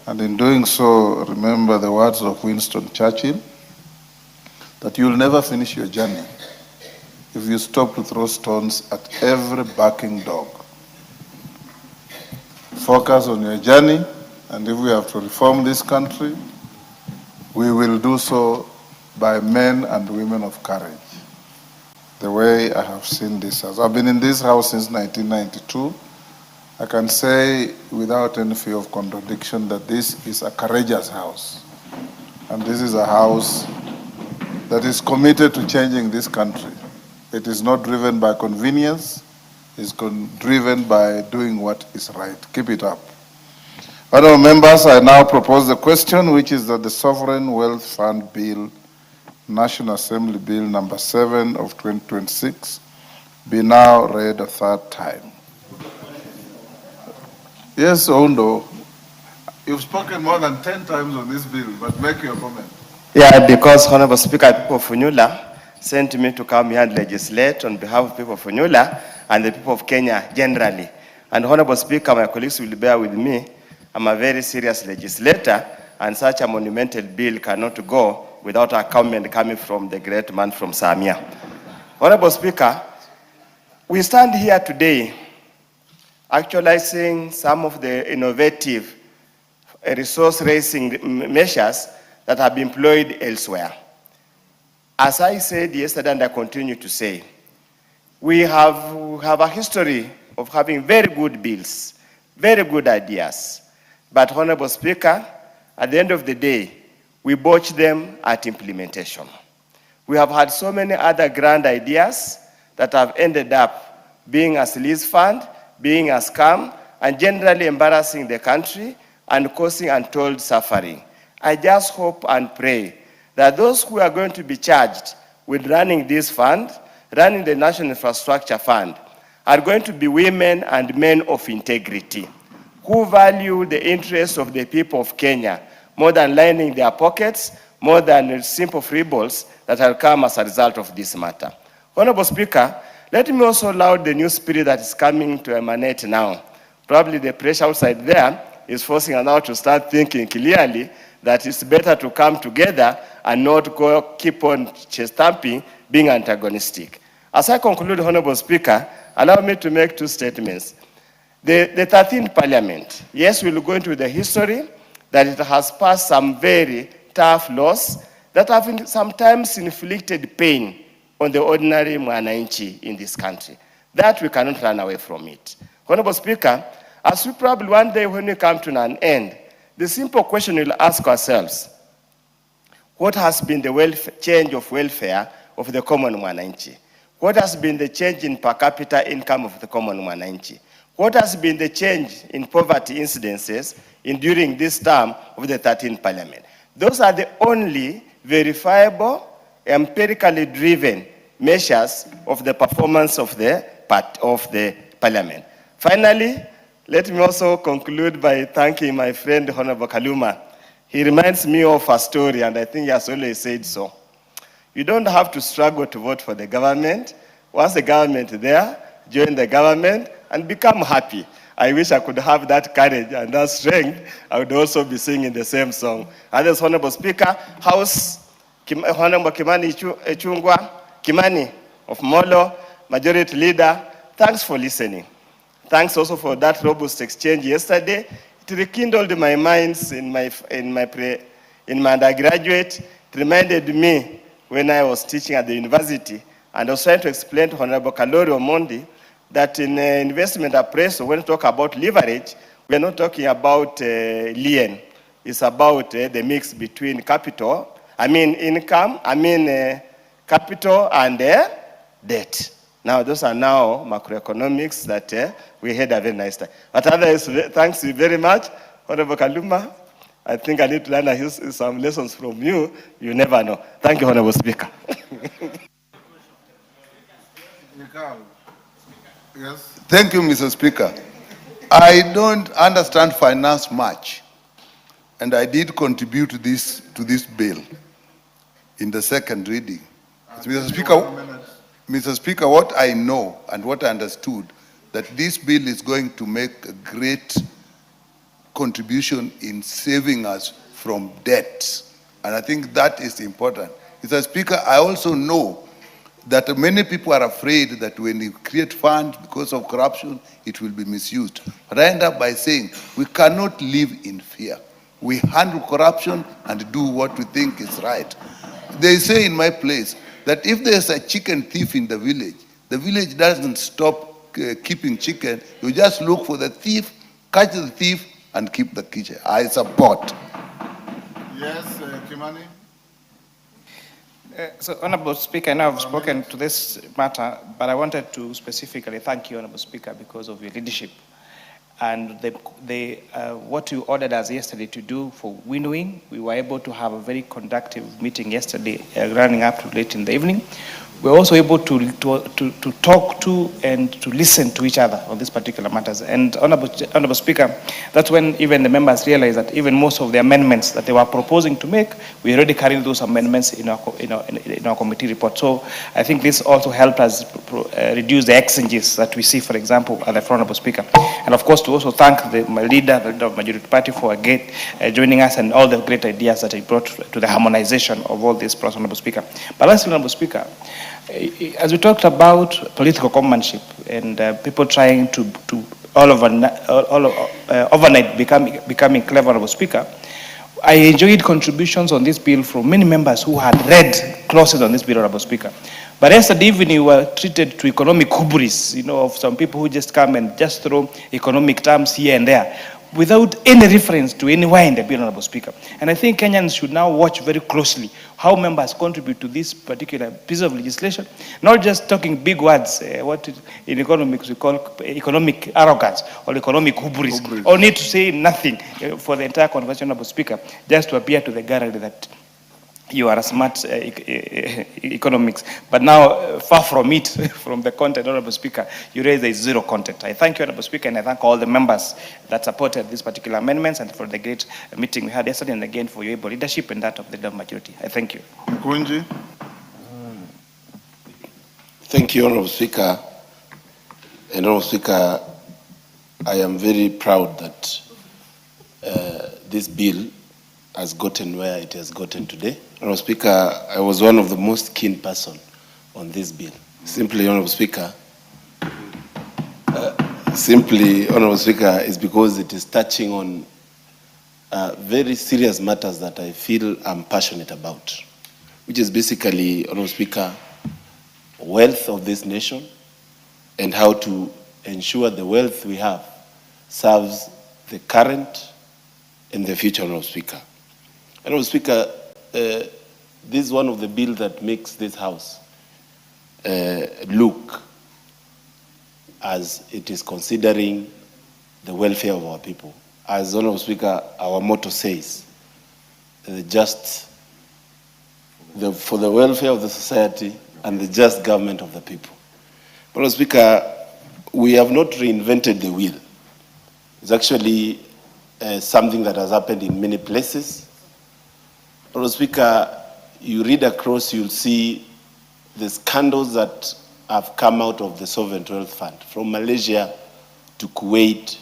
B: And in doing so, remember the words of Winston Churchill, that you'll never finish your journey if you stop to throw stones at every barking dog. Focus on your journey, and if we have to reform this country, we will do so by men and women of courage, the way I have seen this house. I've been in this house since 1992. I can say without any fear of contradiction that this is a courageous house. And this is a house that is committed to changing this country. It is not driven by convenience. It's driven by doing what is right. Keep it up. Honourable members, I now propose the question, which is that the Sovereign Wealth Fund Bill, National Assembly Bill number 7 of 2026, be now read a third time. Yes, Ondo, you've spoken more than 10 times on this bill, but make your comment.
G: Yeah, because Honorable Speaker, people of Funyula sent me to come here and legislate on behalf of people of Funyula and the people of Kenya generally. And Honorable Speaker, my colleagues will bear with me. I'm a very serious legislator, and such a monumental bill cannot go without a comment coming from the great man from Samia. Honorable Speaker, we stand here today actualizing some of the innovative resource-raising measures that have been employed elsewhere. As I said yesterday, and I continue to say, we have a history of having very good bills, very good ideas. But, Honorable Speaker, at the end of the day, we botch them at implementation. We have had so many other grand ideas that have ended up being a sleaze fund, being a scam, and generally embarrassing the country and causing untold suffering. I just hope and pray that those who are going to be charged with running this fund, running the National Infrastructure Fund, are going to be women and men of integrity, who value the interests of the people of Kenya more than lining their pockets, more than simple freeballs that will come as a result of this matter. Honorable Speaker, let me also laud the new spirit that is coming to emanate now. Probably the pressure outside there is forcing us now to start thinking clearly that it's better to come together and not keep on chest-thumping, being antagonistic. As I conclude, Honorable Speaker, allow me to make two statements. The 13th Parliament, yes, we'll go into the history that it has passed some very tough laws that have sometimes inflicted pain on the ordinary mwananchi in this country. That we cannot run away from it. Honorable Speaker, as we probably one day when we come to an end, the simple question we'll ask ourselves, what has been the change of welfare of the common mwananchi? What has been the change in per capita income of the common mwananchi? What has been the change in poverty incidences during this term of the 13th Parliament? Those are the only verifiable, empirically driven measures of the performance of the Parliament. Finally, let me also conclude by thanking my friend, Honorable Kaluma. He reminds me of a story, and I think he has always said so. You don't have to struggle to vote for the government. Once the government is there, join the government and become happy. I wish I could have that courage and that strength. I would also be singing the same song. Others, Honorable Speaker, House, Honorable Kimani Kimani of Molo, Majority Leader, thanks for listening. Thanks also for that robust exchange yesterday. It rekindled my minds in my undergraduate. It reminded me when I was teaching at the university, and I was trying to explain to Honorable Kalori Omondi that in investment appraisal, when we talk about leverage, we are not talking about lien. It's about the mix between income, capital and debt. Now, those are now macroeconomics that we had a very nice time. But otherwise, thanks you very much, Honorable Kaluma. I think I need to learn some lessons from you. You never know. Thank you, Honorable Speaker.
B: Yes.
K: Thank you, Mr. Speaker. I don't understand finance much, and I did contribute to this bill in the second reading. Mr. Speaker, what I know and what I understood, that this bill is going to make a great contribution in saving us from debt. And I think that is important. Mr. Speaker, I also know that many people are afraid that when you create funds because of corruption, it will be misused. But I end up by saying we cannot live in fear. We handle corruption and do what we think is right. They say in my place that if there's a chicken thief in the village doesn't stop keeping chicken. You just look for the thief, catch the thief, and keep the kitchen. I support.
B: Yes, Kimani.
W: So, Honorable Speaker, I know I've spoken to this matter, but I wanted to specifically thank you, Honorable Speaker, because of your leadership and what you ordered us yesterday to do for winnowing. We were able to have a very conductive meeting yesterday, running up to late in the evening. We're also able to talk to and to listen to each other on these particular matters. And Honorable Speaker, that's when even the members realized that even most of the amendments that they were proposing to make, we already carried those amendments in our committee report. So I think this also helped us reduce the exchanges that we see, for example, at the front, Honorable Speaker. And of course, to also thank my leader, the leader of Majority Party, for again joining us and all the great ideas that he brought to the harmonization of all this process, Honorable Speaker. But lastly, Honorable Speaker, as we talked about political companionship and people trying to overnight becoming clever, Honorable Speaker, I enjoyed contributions on this bill from many members who had read clauses on this bill, Honorable Speaker. But yesterday evening, we were treated to economic hubris, of some people who just come and just throw economic terms here and there, without any reference to anywhere in the bill, Honorable Speaker. And I think Kenyans should now watch very closely how members contribute to this particular piece of legislation, not just talking big words, what in economics we call economic arrogance or economic hubris, or need to say nothing for the entire conversation, Honorable Speaker, just to appear to the gallery that you are a smart economics. But now, far from it, from the content, Honorable Speaker, you raise a zero content. I thank you, Honorable Speaker, and I thank all the members that supported these particular amendments and for the great meeting we had yesterday, and again for your able leadership and that of the leader majority. I thank you.
B: Kunji.
A: Thank you, Honorable Speaker. And Honorable Speaker, I am very proud that this bill has gotten where it has gotten today. Honorable Speaker, I was one of the most keen person on this bill. Simply, Honorable Speaker, Honorable Speaker, is because it is touching on very serious matters that I feel I'm passionate about, which is basically, Honorable Speaker, wealth of this nation and how to ensure the wealth we have serves the current and the future, Honorable Speaker. Honorable Speaker, this is one of the bills that makes this House look as it is considering the welfare of our people. As Honorable Speaker, our motto says, for the welfare of the society and the just government of the people. Honorable Speaker, we have not reinvented the wheel. It's actually something that has happened in many places. Honorable Speaker, you read across, you'll see the scandals that have come out of the Sovereign Wealth Fund, from Malaysia to Kuwait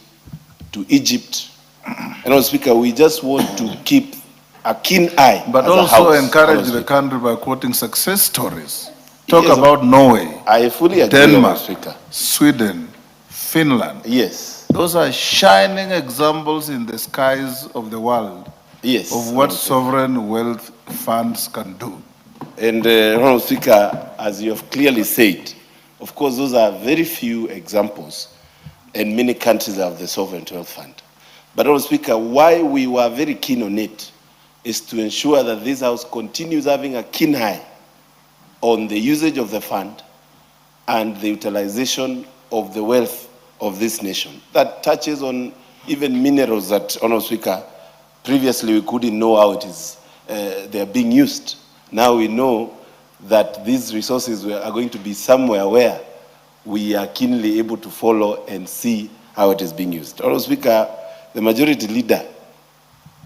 A: to Egypt. And Honorable Speaker, we just want to keep a keen eye.
B: But
A: as
B: also
A: a house,
B: encourage the country by quoting success stories. Talk about Norway,
A: I fully agree,
B: Denmark,
A: Speaker.
B: Sweden, Finland.
A: Yes.
B: Those are shining examples in the skies of the world of what sovereign wealth funds can do.
A: And Honorable Speaker, as you have clearly said, of course, those are very few examples, and many countries have the Sovereign Wealth Fund. But Honorable Speaker, why we were very keen on it is to ensure that this House continues having a keen eye on the usage of the fund and the utilization of the wealth of this nation. That touches on even minerals that, Honorable Speaker, previously we couldn't know how they are being used. Now we know that these resources are going to be somewhere where we are keenly able to follow and see how it is being used. Honorable Speaker, the majority leader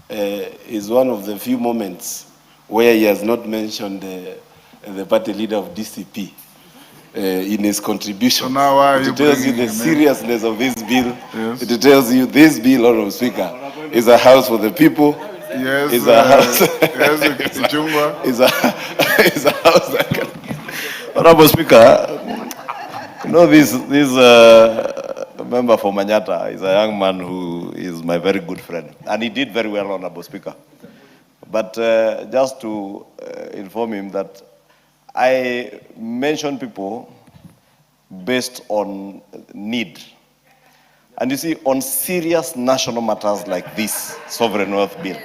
A: is one of the few moments where he has not mentioned the party leader of DCP in his contribution.
B: So now why are you
A: it tells you
B: bringing
A: the
B: him in?
A: seriousness of this bill.
B: Yes.
A: It tells you this bill, Honorable Speaker, is a house for the people.
B: Yes,
A: Is a house.
B: yes, Ichungwa.
A: Is a house that can.
P: Honorable Speaker, this member for Manyata is a young man who is my very good friend, and he did very well, Honorable Speaker. But just to inform him that I mention people based on need. And you see, on serious national matters like this sovereign wealth bill,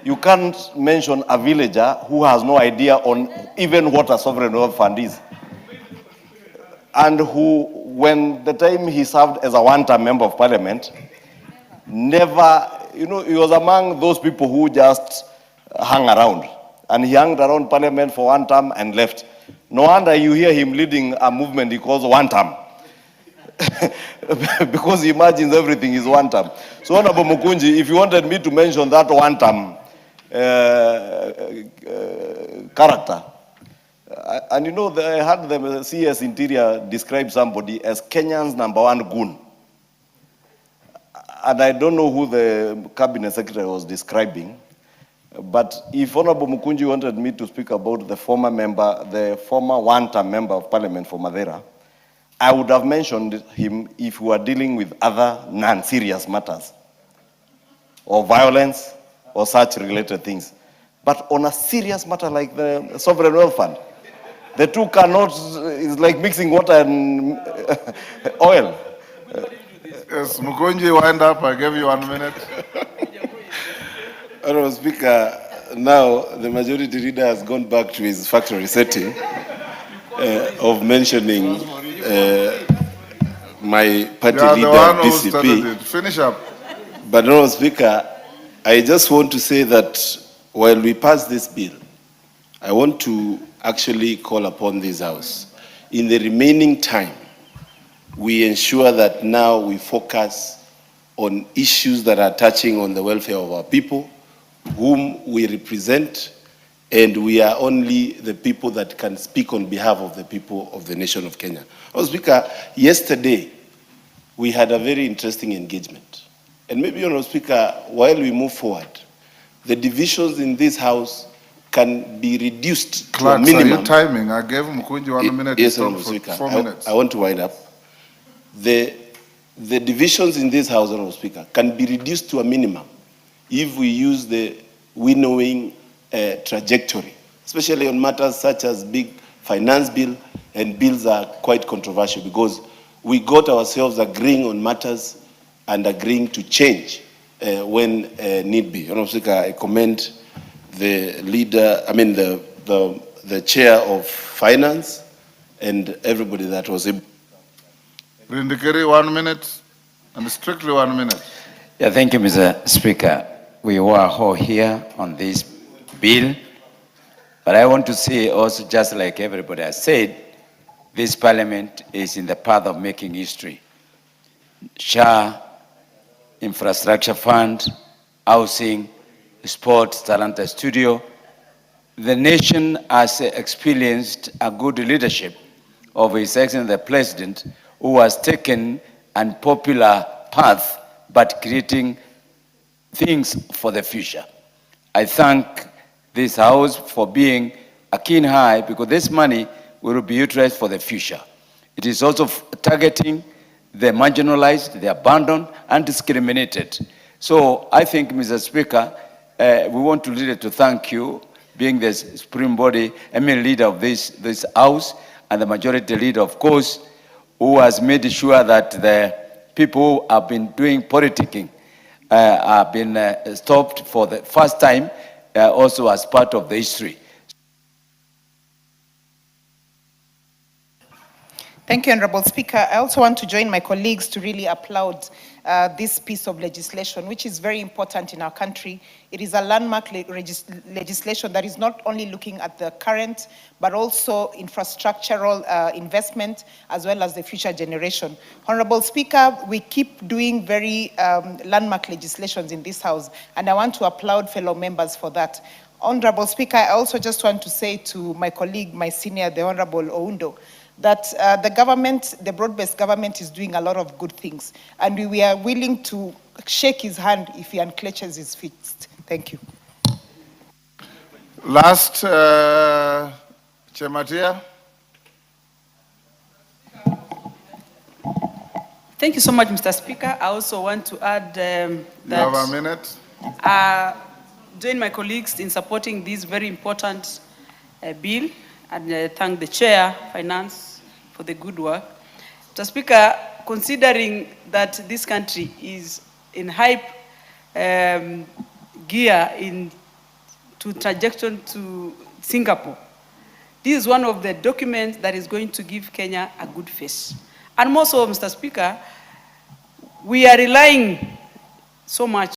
P: you can't mention a villager who has no idea on even what a sovereign wealth fund is. And who, when the time he served as a one-term member of parliament, never, he was among those people who just hung around. And he hung around parliament for one term and left. No wonder you hear him leading a movement he calls one term. Because he imagines everything is one term. So Honorable Mukunji, if you wanted me to mention that one term character, and I had the CS Interior describe somebody as Kenyan's #1 goon. And I don't know who the cabinet secretary was describing, but if Honorable Mukunji wanted me to speak about the former one-term member of parliament for Madeira, I would have mentioned him if we were dealing with other non-serious matters, or violence, or such related things. But on a serious matter like the sovereign wealth fund, the two cannot, it's like mixing water and oil.
B: Yes, Mukunji, wind up. I gave you 1 minute.
A: Honorable Speaker, now the majority leader has gone back to his factory setting of mentioning my party leader,
B: the one who
A: DCP.
B: started it. Finish up.
A: But Honorable Speaker, I just want to say that while we pass this bill, I want to actually call upon this House. In the remaining time, we ensure that now we focus on issues that are touching on the welfare of our people, whom we represent, and we are only the people that can speak on behalf of the people of the nation of Kenya. Mr. Speaker, yesterday we had a very interesting engagement. And maybe, Mr. Speaker, while we move forward, the divisions in this House can be reduced to a minimum.
B: Are you timing? I gave Mukunji 1 minute.
A: Yes,
B: for
A: Mr. Speaker.
B: 4 minutes.
A: I want to wind up. The divisions in this House, Mr. Speaker, can be reduced to a minimum if we use the winnowing trajectory, especially on matters such as big finance bill, and bills are quite controversial because we got ourselves agreeing on matters and agreeing to change when need be. Mr. Speaker, I commend the leader, the chair of finance and everybody that was able.
B: Rindikeri, 1 minute, and strictly 1 minute.
L: Yeah, thank you, Mr. Speaker. We were all here on this bill, but I want to say also, just like everybody has said, this parliament is in the path of making history. SHA, infrastructure fund, housing, sports, Talanta studio. The nation has experienced a good leadership of His Excellency the President, who has taken an unpopular path, but creating things for the future. I thank this House for being a keen eye, because this money will be utilized for the future. It is also targeting the marginalized, the abandoned, and discriminated. So I think, Mr. Speaker, we want to really to thank you, being the supreme body, leader of this House, and the majority leader, of course, who has made sure that the people who have been doing politicking have been stopped for the first time, also as part of the history.
C: Thank you, Honorable Speaker. I also want to join my colleagues to really applaud this piece of legislation, which is very important in our country. It is a landmark legislation that is not only looking at the current, but also infrastructural investment, as well as the future generation. Honorable Speaker, we keep doing very landmark legislations in this House, and I want to applaud fellow members for that. Honorable Speaker, I also just want to say to my colleague, my senior, the Honorable Oundo, that the government, the broad-based government, is doing a lot of good things, and we are willing to shake his hand if he unclenches his fist. Thank you.
B: Last, Chematia.
M: Thank you so much, Mr. Speaker. I also want to add that
B: you have a minute.
M: Join my colleagues in supporting this very important bill, and thank the Chair, Finance, for the good work. Mr. Speaker, considering that this country is in hype gear in to trajectory to Singapore. This is one of the documents that is going to give Kenya a good face. And more so, Mr. Speaker, we are relying so much